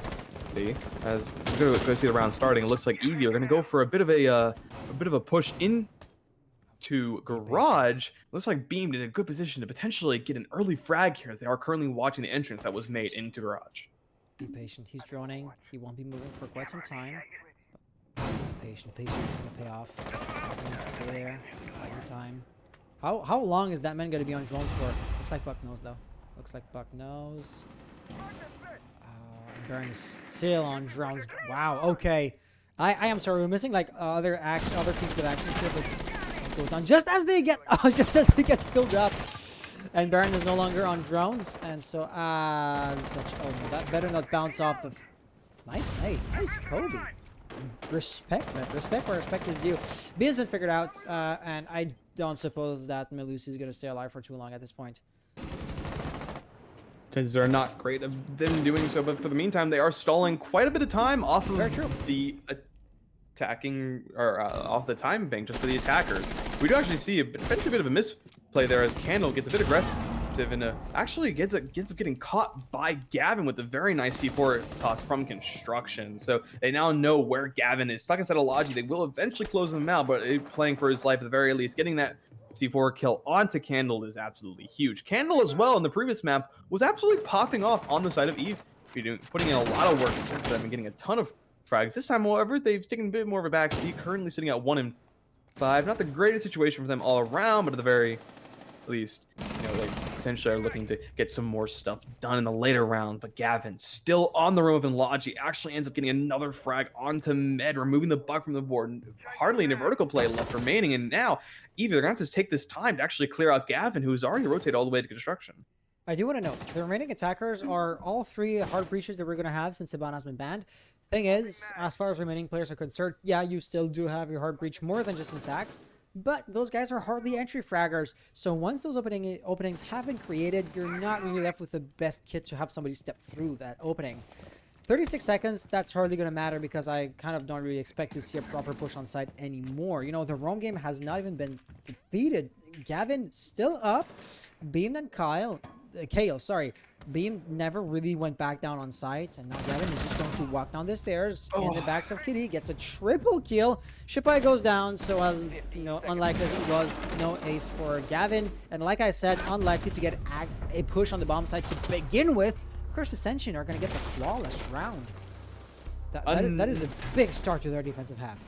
As we're going to see the round starting, it looks like Eevee are going to go for a bit of a push into Garage. Looks like Beamed in a good position to potentially get an early frag here. They are currently watching the entrance that was made into Garage. Be patient. He's droning. He won't be moving for quite some time. Patience is gonna pay off. Stay there. Bide your time. How long is that man gonna be on drones for? Looks like Buck knows though. Looks like Buck knows. Baron is still on drones. Wow. Okay. I am sorry. We're missing like other pieces of action here, but it goes on just as they get killed up. And Baron is no longer on drones, and so as such, oh no, that better not bounce off the. Nice nade, nice Kobe. Respect, man. Respect where respect is due. B has been figured out, and I don't suppose that Melusi is going to stay alive for too long at this point. Chances are not great of them doing so, but for the meantime, they are stalling quite a bit of time off of the attacking, or off the time bank just for the attackers. We do actually see a bit of a misplay there as Candle gets a bit aggressive aggressive and actually ends up getting caught by Gavin with a very nice C4 toss from Construction. So they now know where Gavin is stuck inside a Logi. They will eventually close him out, but playing for his life at the very least, getting that C4 kill onto Candle is absolutely huge. Candle as well in the previous map was absolutely popping off on the side of Eevee, putting in a lot of work for them and getting a ton of frags. This time, however, they've taken a bit more of a back seat, currently sitting at 1 and 5. Not the greatest situation for them all around, but at the very least, they potentially are looking to get some more stuff done in the later round. But Gavin, still on the room up in Logi, actually ends up getting another frag onto Med, removing the buck from the board. Hardly any vertical play left remaining, and now Eevee, they're going to have to take this time to actually clear out Gavin, who's already rotated all the way to Construction. I do want to note, the remaining attackers are all 3 hard breaches that we're going to have since Saban has been banned. Thing is, as far as remaining players are concerned, yeah, you still do have your hard breach more than just intact, but those guys are hardly entry fraggers. So once those openings have been created, you're not really left with the best kit to have somebody step through that opening. 36 seconds, that's hardly going to matter because I kind of don't really expect to see a proper push on site anymore. The roam game has not even been defeated. Gavin still up. Beam and Kale, sorry. Beam never really went back down on site, and now Gavin is just going to walk down the stairs in the backs of Kitty, gets a triple kill. Shipai goes down, so as unlikely as it was, no ace for Gavin. And like I said, unlikely to get a push on the bomb site to begin with. Of course, Ascension are going to get the flawless round. That is a big start to their defensive half.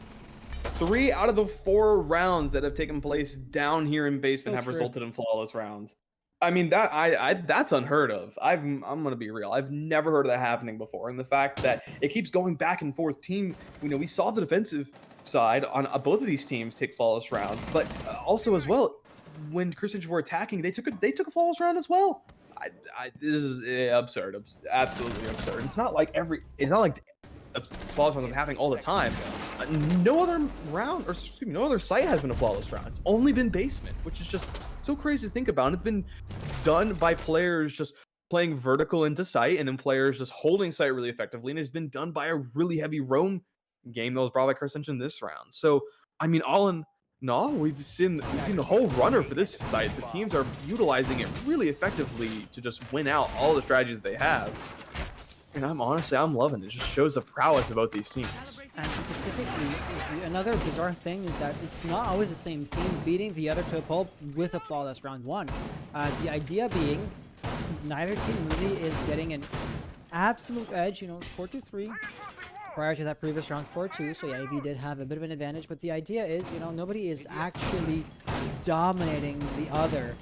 3 out of the 4 rounds that have taken place down here in basement have resulted in flawless rounds. I mean, that's unheard of. I'm gonna be real. I've never heard of that happening before, and the fact that it keeps going back and forth. We saw the defensive side on both of these teams take flawless rounds, but also as well, when Christians were attacking, they took a flawless round as well. This is absurd, absolutely absurd. It's not like flawless rounds are happening all the time. No other site has been a flawless round. It's only been basement, which is just so crazy to think about. And it's been done by players just playing vertical into site, and then players just holding site really effectively. And it's been done by a really heavy roam game that was brought by Ascension this round. So, I mean, all in all, we've seen the whole runner for this site. The teams are utilizing it really effectively to just win out all the strategies they have. And I'm loving it. It just shows the prowess of both these teams. And specifically, another bizarre thing is that it's not always the same team beating the other to a pulp with a flawless round 1. The idea being, neither team really is getting an absolute edge, 4-3. Prior to that previous round 4-2, so yeah, Eevee did have a bit of an advantage, but the idea is, nobody is actually dominating the other.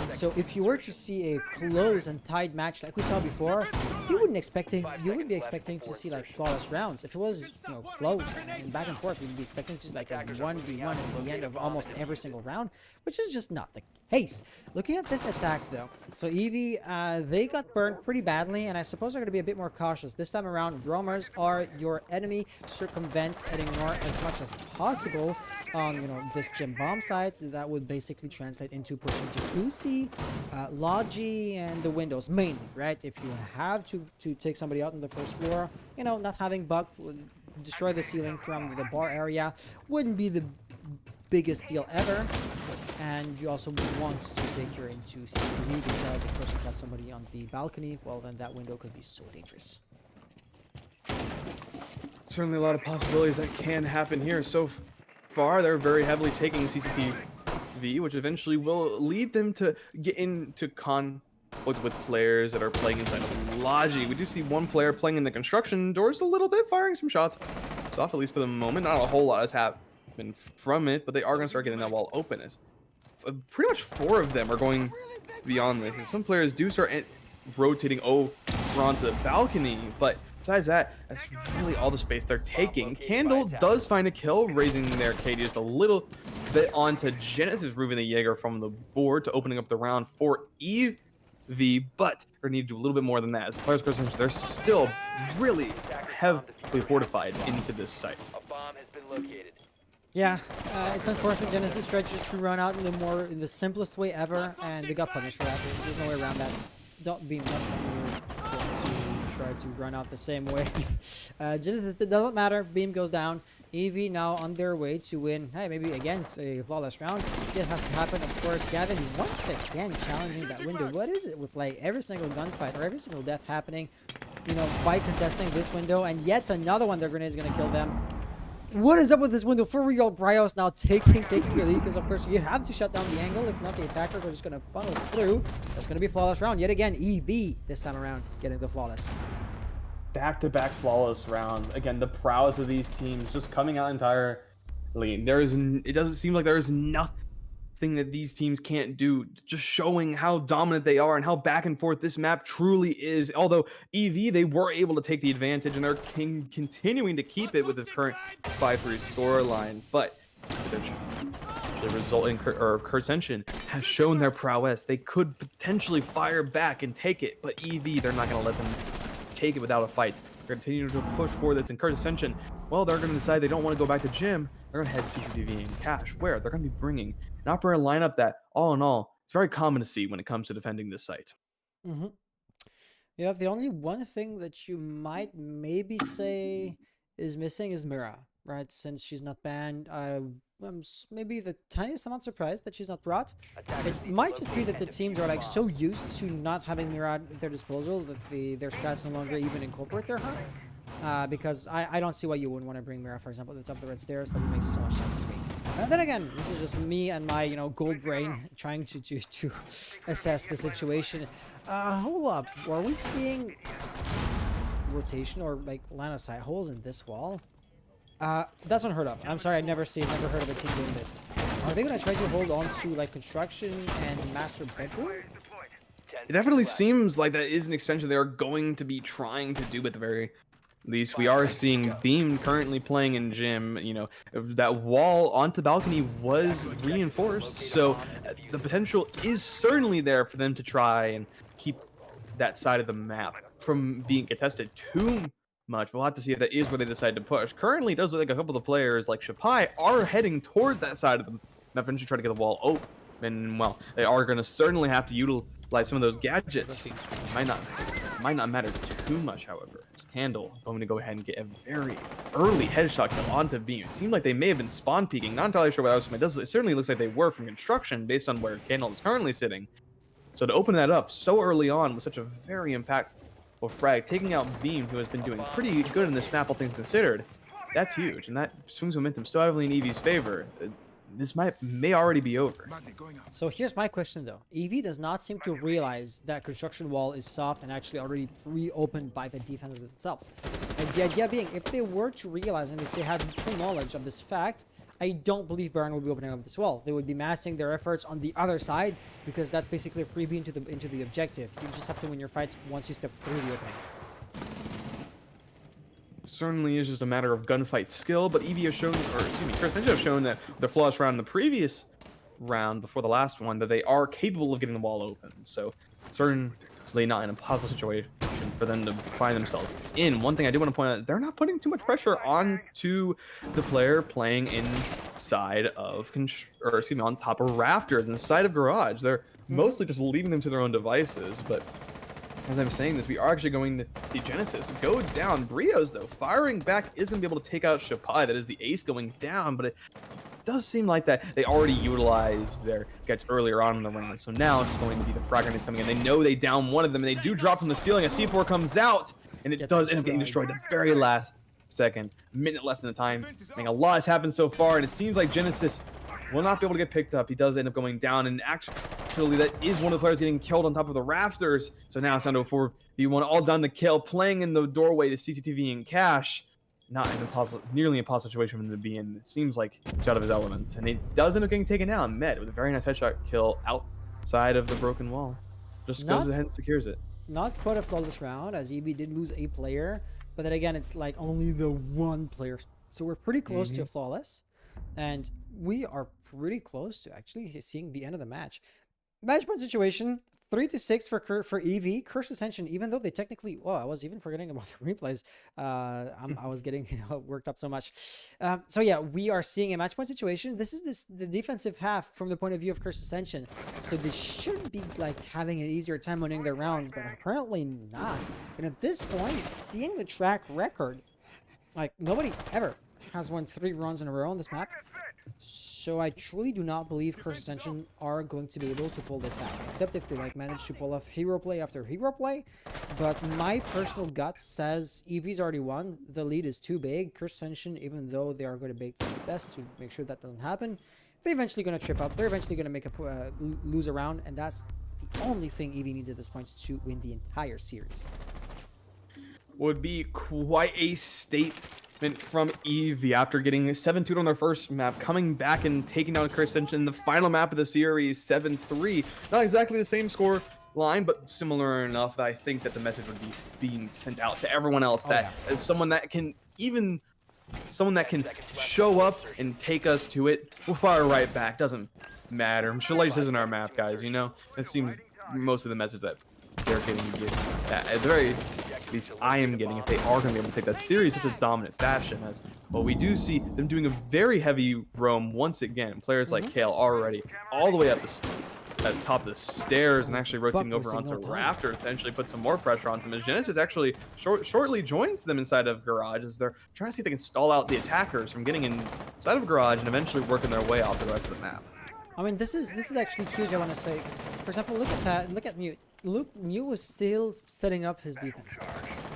So if you were to see a close and tight match like we saw before, you wouldn't be expecting to see like flawless rounds. If it was close and back and forth, we'd be expecting just like a 1v1 at the end of almost every single round, which is just not the case. Looking at this attack though, so Eevee, they got burned pretty badly, and I suppose they're going to be a bit more cautious this time around. Roamers are your enemy. Circumvent and ignore as much as possible on this gym bomb site. That would basically translate into pushing Jacuzzi, Logi, and the windows mainly, right? If you have to take somebody out on the first floor, not having Buck would destroy the ceiling from the bar area wouldn't be the biggest deal ever. And you also want to take her into CCTV because of course if you have somebody on the balcony, well then that window could be so dangerous. Certainly a lot of possibilities that can happen here. So far, they're very heavily taking CCTV, which eventually will lead them to get into conflict with players that are playing inside of Logi. We do see one player playing in the construction doors a little bit, firing some shots. It's off, at least for the moment. Not a whole lot has happened from it, but they are going to start getting that wall open. As pretty much 4 of them are going beyond this. And some players do start rotating over onto the balcony, but besides that, that's really all the space they're taking. Candle does find a kill, raising their KD just a little bit onto Genesis, removing the Jaeger from the board to opening up the round for Eevee, but they need to do a little bit more than that. As the players' percentage, they're still really heavily fortified into this site. A bomb has been located. Yeah, it's unfortunate Genesis tried just to run out in the simplest way ever, and they got punished for that. There's no way around that. Don't be try to run out the same way. Genesis, it doesn't matter. Beam goes down. Eevee now on their way to win. Hey, maybe again a flawless round. It has to happen, of course. Gavin once again challenging that window. What is it with like every single gunfight or every single death happening, you know, by contesting this window? And yet another one, their grenade is gonna kill them. What is up with this window? For real, Bryos now taking the lead, because of course you have to shut down the angle. If not, the attackers are just gonna funnel through. That's gonna be a flawless round yet again. Eevee this time around getting the flawless. Back-to-back flawless round. Again, the prowess of these teams just coming out entirely. It doesn't seem like there is nothing that these teams can't do. Just showing how dominant they are and how back and forth this map truly is. Although Eevee, they were able to take the advantage and they're continuing to keep it with the current 5-3 scoreline. But the result in Ascension has shown their prowess. They could potentially fire back and take it, but Eevee, they're not going to let them take it without a fight. They're continuing to push for this. In Ascension, well, they're going to decide they don't want to go back to gym. They're going to head CCTV and Cash, where they're going to be bringing an operator lineup that, all in all, it's very common to see when it comes to defending this site. Yeah, the only one thing that you might maybe say is missing is Mira, right? Since she's not banned, I'm maybe the tiniest amount surprised that she's not brought. It might just be that the teams are like so used to not having Mira at their disposal that their strats no longer even incorporate their her. Because I don't see why you wouldn't want to bring Mira, for example, that's up the red stairs. That would make so much sense to me. And then again, this is just me and my, you know, gold brain trying to assess the situation. Hold up, are we seeing rotation or like line of sight holes in this wall? That's unheard of. I'm sorry, never heard of a team doing this. Are they gonna try to hold on to like construction and master bedroom? It definitely seems like that is an extension they are going to be trying to do at the very least. We are seeing Beam currently playing in gym. You know, that wall onto balcony was reinforced, so the potential is certainly there for them to try and keep that side of the map from being contested too much. We'll have to see if that is where they decide to push. Currently, it does look like a couple of the players like Shapai are heading toward that side of the map and try to get the wall open. And well, they are going to certainly have to utilize some of those gadgets. Might not matter too much, however. Candle going to go ahead and get a very early headshot kill onto Beam. It seemed like they may have been spawn peeking. Not entirely sure what else. It certainly looks like they were from construction based on where Candle is currently sitting. So to open that up so early on was such a very impactful frag, taking out Beam, who has been doing pretty good in this map, all things considered. That's huge, and that swings momentum so heavily in Eevee's favor. This may already be over. So here's my question though. Eevee does not seem to realize that construction wall is soft and actually already pre-opened by the defenders themselves. And the idea being, if they were to realize and if they had full knowledge of this fact, I don't believe Baron would be opening up this wall. They would be massing their efforts on the other side because that's basically a freebie into the objective. You just have to win your fights once you step through the opening. Certainly is just a matter of gunfight skill, but Eevee has shown, or excuse me, Ascension have shown that the flawless round in the previous round, before the last one, that they are capable of getting the wall open. So certainly not an impossible situation for them to find themselves in. One thing I do want to point out, they're not putting too much pressure onto the player playing inside of, on top of rafters, inside of garage. They're mostly just leaving them to their own devices, but as I'm saying this, we are actually going to see Genesis go down. Brios, though, firing back is going to be able to take out Shapai. That is the ace going down, but it does seem like that they already utilized their gets earlier on in the round. So now it's going to be the frag grenades coming in. They know they down one of them, and they do drop from the ceiling. A C4 comes out, and it does end up getting destroyed at the very last second. A minute left in the time. I mean, a lot has happened so far, and it seems like Genesis will not be able to get picked up. He does end up going down, and actually that is one of the players getting killed on top of the rafters. So now it's down to a 4v1, all done to kill, playing in the doorway to CCTV and Cash. Not an nearly impossible situation for him to be in. It seems like it's out of his element, and he does end up getting taken out and met with a very nice headshot kill outside of the broken wall. Just goes ahead and secures it. Not quite a flawless round, as Eevee did lose a player, but then again, it's like only the one player. So we're pretty close to a flawless, and we are pretty close to actually seeing the end of the match. Match point situation, 3-6 for Eevee. Curse Ascension, even though they technically, I was even forgetting about the replays. I was getting worked up so much. So yeah, we are seeing a match point situation. This is the defensive half from the point of view of Curse Ascension. So they should be like having an easier time winning their rounds, but apparently not. And at this point, seeing the track record, like nobody ever has won 3 runs in a row on this map. So I truly do not believe Curse Ascension are going to be able to pull this back, except if they like manage to pull off hero play after hero play. But my personal gut says Eevee's already won. The lead is too big. Curse Ascension, even though they are going to make their best to make sure that doesn't happen, they're eventually going to trip up. They're eventually going to make a lose a round, and that's the only thing Eevee needs at this point to win the entire series. Would be quite a statement from Eevee after getting 7-2 on their first map, coming back and taking down Curse Ascension in the final map of the series, 7-3. Not exactly the same score line, but similar enough that I think that the message would be being sent out to everyone else that as someone that can show up and take us to it, we'll fire right back. Doesn't matter. Chalet just isn't our map, guys, you know? It seems most of the message that they're getting, at the very least I am getting, if they are going to be able to take that series in such a dominant fashion, as well, we do see them doing a very heavy roam once again. Players like Kale already all the way up at the top of the stairs and actually rotating over onto Raptor, potentially put some more pressure on them. As Genesis actually shortly joins them inside of Garage as they're trying to see if they can stall out the attackers from getting inside of Garage and eventually working their way off the rest of the map. I mean, this is actually huge, I want to say. 'Cause, for example, look at that. Look at Mute. Look, Mute was still setting up his defenses.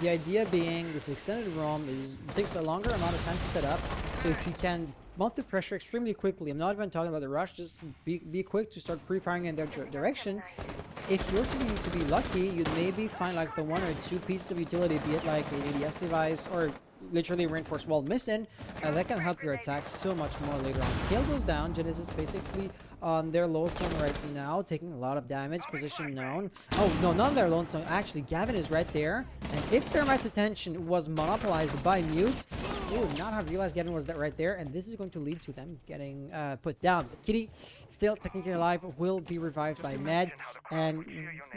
The idea being this extended roam takes a longer amount of time to set up. So if you can mount the pressure extremely quickly, I'm not even talking about the rush, just be quick to start pre-firing in their direction. If you're to be lucky, you'd maybe find like the 1 or 2 pieces of utility, be it like an ADS device or literally reinforced wall missing, that can help your attacks so much more later on. Kale goes down. Genesis basically on their low stone right now, taking a lot of damage. Position known. Oh no, not their lone stone. Actually, Gavin is right there. And if Thermite's attention was monopolized by Mute, they would not have realized Gavin was right there. And this is going to lead to them getting put down. But Kitty, still technically alive, will be revived by Med. And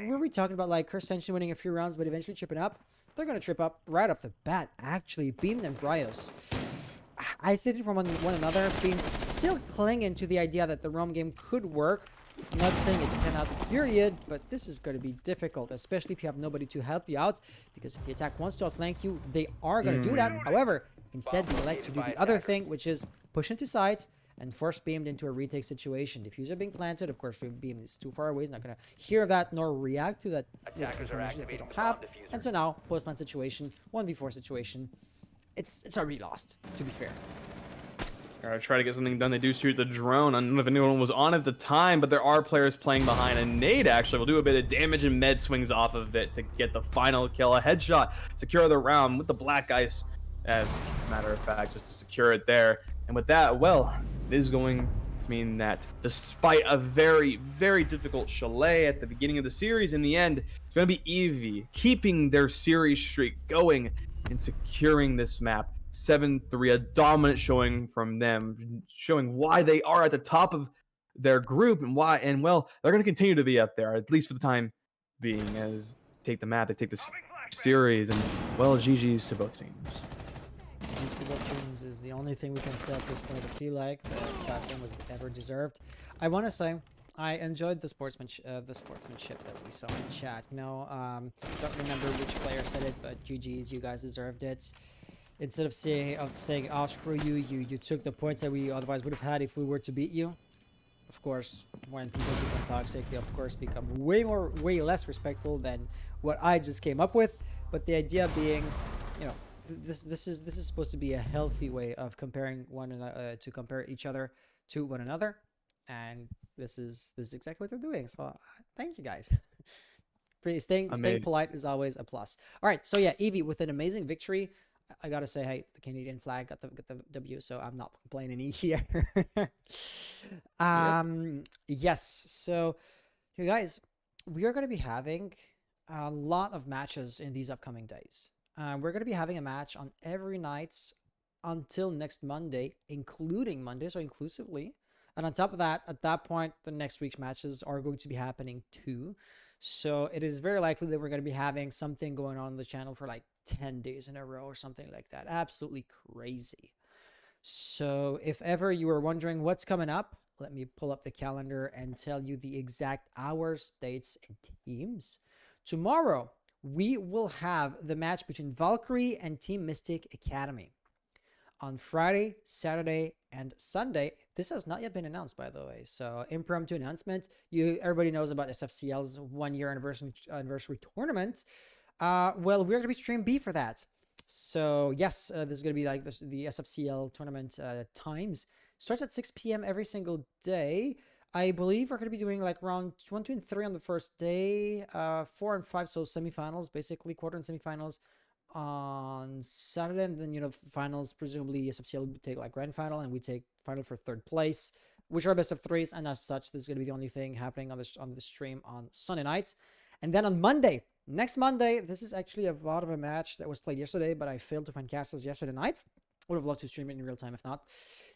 were we talking about like Curse Ascension winning a few rounds, but eventually tripping up? They're going to trip up right off the bat, actually. Beam and Bryos isolated from one another, being still clinging to the idea that the roam game could work. I'm not saying it cannot, period, but this is going to be difficult, especially if you have nobody to help you out, because if the attack wants to outflank you, they are going to do that. However, instead, they like to do the other thing, which is push into sides and force beamed into a retake situation. Diffuser being planted, of course, beam is too far away. He's not going to hear that nor react to that information that they don't have. And so now, post-plant situation, 1v4 situation, it's already lost, to be fair. Alright, try to get something done. They do shoot the drone. I don't know if anyone was on at the time, but there are players playing behind. And Nade actually will do a bit of damage, and Med swings off of it to get the final kill. A headshot, secure the round with the black ice, as a matter of fact, just to secure it there. And with that, well, it is going to mean that despite a very, very difficult Chalet at the beginning of the series, in the end, it's going to be Eevee keeping their series streak going and securing this map. 7-3, a dominant showing from them, showing why they are at the top of their group and why, and well, they're going to continue to be up there, at least for the time being, as take the map, they take this series, and well, GG's to both teams. GG's to both teams is the only thing we can say at this point. I feel like that game was ever deserved. I want to say I enjoyed the sportsmanship that we saw in chat. You know, don't remember which player said it, but GG's, you guys deserved it. Instead of saying, oh, screw you, you took the points that we otherwise would have had if we were to beat you. Of course, when people become toxic, they of course become way less respectful than what I just came up with. But the idea being, you know, this is supposed to be a healthy way of comparing to compare each other to one another, and this is exactly what they're doing. So thank you guys. Staying polite is always a plus. All right, so yeah, Eevee with an amazing victory. I gotta say, hey, the Canadian flag got the W, so I'm not complaining here. Yes, so you guys, we are gonna be having a lot of matches in these upcoming days. We're gonna be having a match on every night until next Monday, including Monday, so inclusively. And on top of that, at that point, the next week's matches are going to be happening too. So it is very likely that we're going to be having something going on the channel for like 10 days in a row or something like that. Absolutely crazy. So if ever you were wondering what's coming up, let me pull up the calendar and tell you the exact hours, dates, and teams. Tomorrow, we will have the match between Valkyrie and Team Mystic Academy. on Friday, Saturday, and Sunday. This has not yet been announced, by the way. So impromptu announcement. Everybody knows about SFCL's 1-year anniversary tournament. Well, we're gonna be stream B for that. So yes, this is gonna be like the SFCL tournament times. Starts at 6 p.m. every single day. I believe we're going to be doing like round 1, 2, and 3 on the first day, 4 and 5, so semifinals, basically quarter and semifinals on Saturday, and then finals. Presumably, SFCL would take like grand final, and we take final for third place, which are best of threes, and as such, this is going to be the only thing happening on the stream on Sunday night, and then on Monday. Next Monday, this is actually a lot of a match that was played yesterday, but I failed to find castles yesterday night. Would have loved to stream it in real time if not.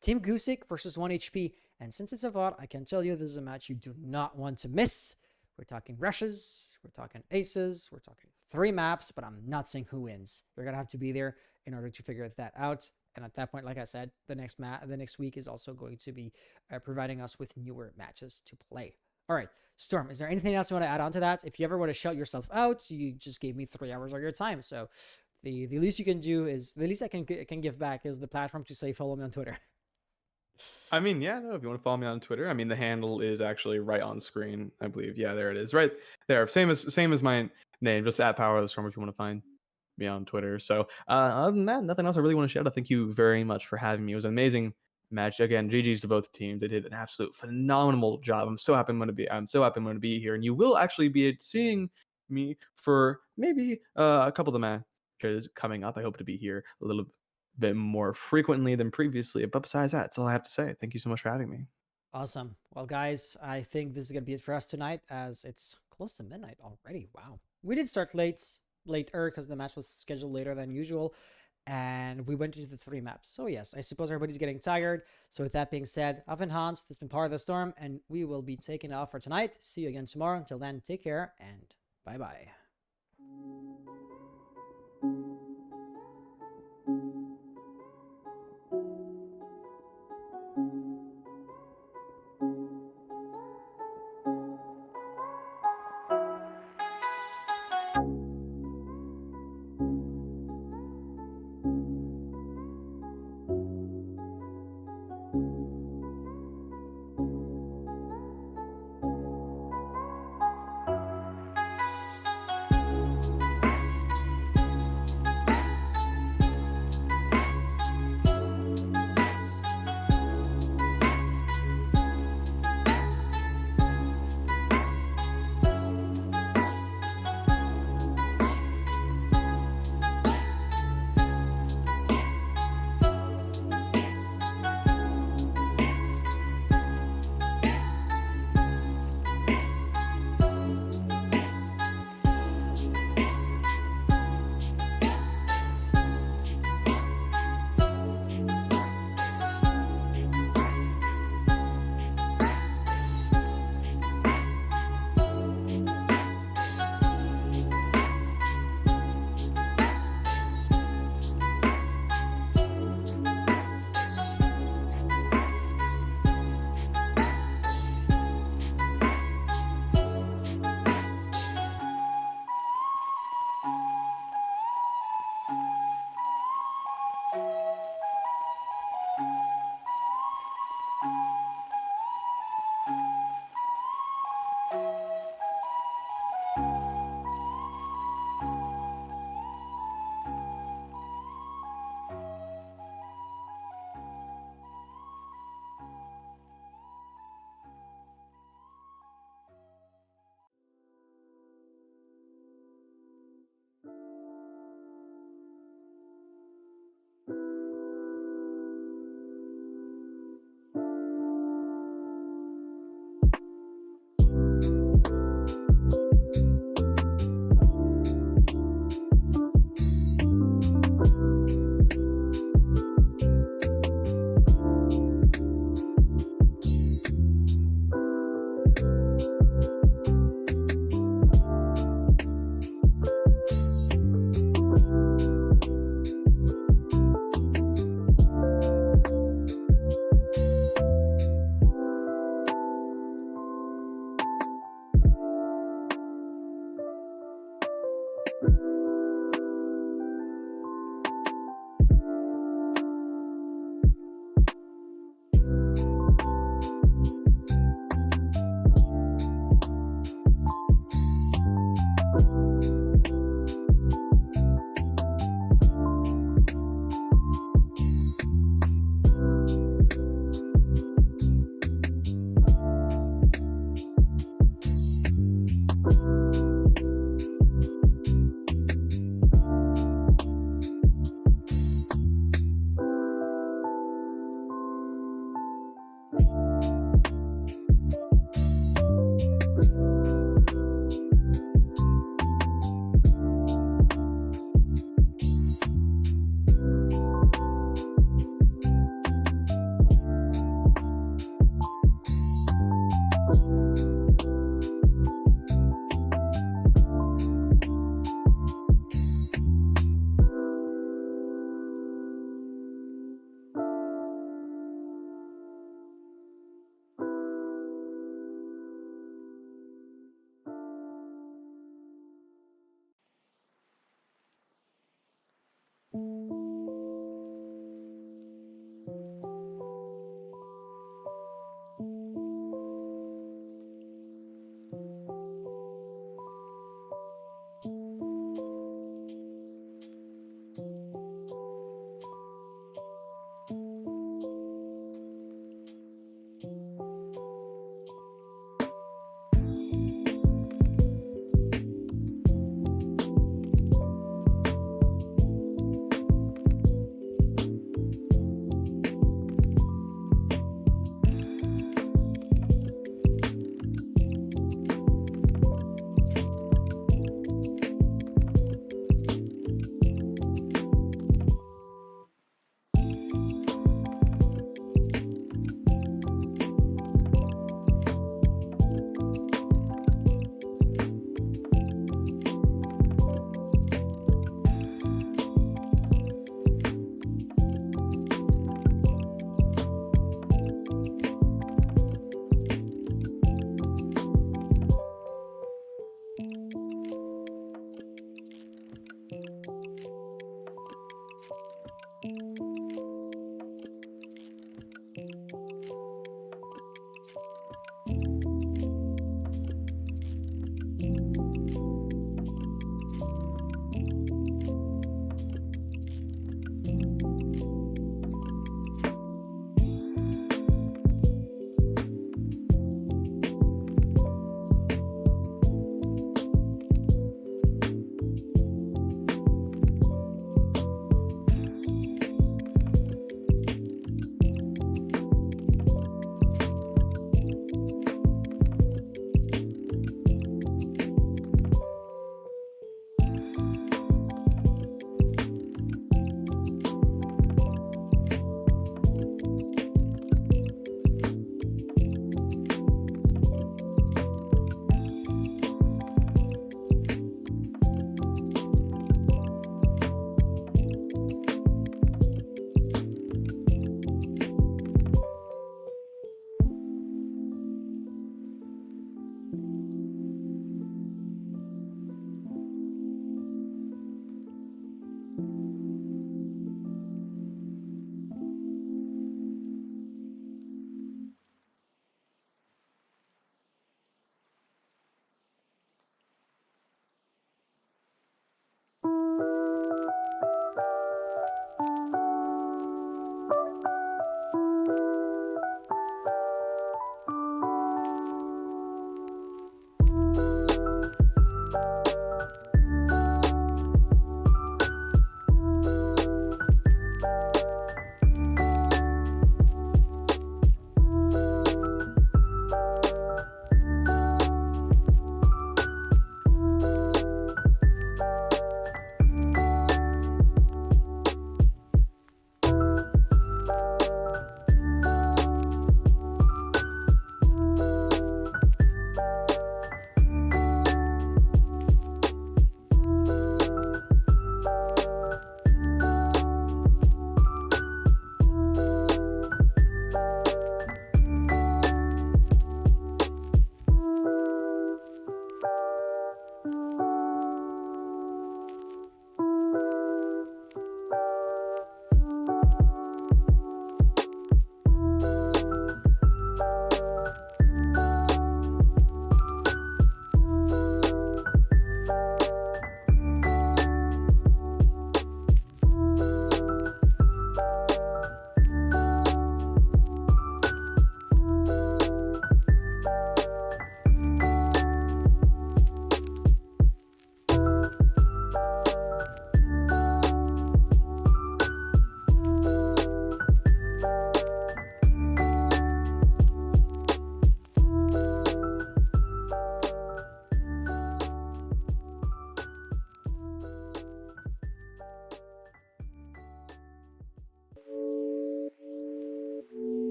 Team Gusick versus 1HP. And since it's a VOD, I can tell you this is a match you do not want to miss. We're talking rushes, we're talking aces, we're talking 3 maps, but I'm not saying who wins. You're going to have to be there in order to figure that out. And at that point, like I said, the next week is also going to be providing us with newer matches to play. All right, Storm, is there anything else you want to add on to that? If you ever want to shout yourself out, you just gave me 3 hours of your time. So the least you can do is, the least I can give back is the platform to say follow me on Twitter. I mean, yeah, no, if you want to follow me on Twitter, I mean, the handle is actually right on screen, I believe. Yeah, there it is, right there. Same as my name, just at PowerOfTheStorm if you want to find me on Twitter. So other than that, nothing else I really want to shout out. Thank you very much for having me. It was an amazing match. Again, GG's to both teams. They did an absolute phenomenal job. I'm so happy I'm going to be here, and you will actually be seeing me for maybe a couple of the matches coming up. I hope to be here a little bit more frequently than previously. But besides that, that's all I have to say. Thank you so much for having me. Awesome. Well, guys, I think this is going to be it for us tonight, as it's close to midnight already. Wow. We did start later because the match was scheduled later than usual, and we went into the 3 maps. So yes, I suppose everybody's getting tired. So with that being said, I've been Hans, this has been Power of the Storm, and we will be taking off for tonight. See you again tomorrow. Until then, take care, and bye-bye.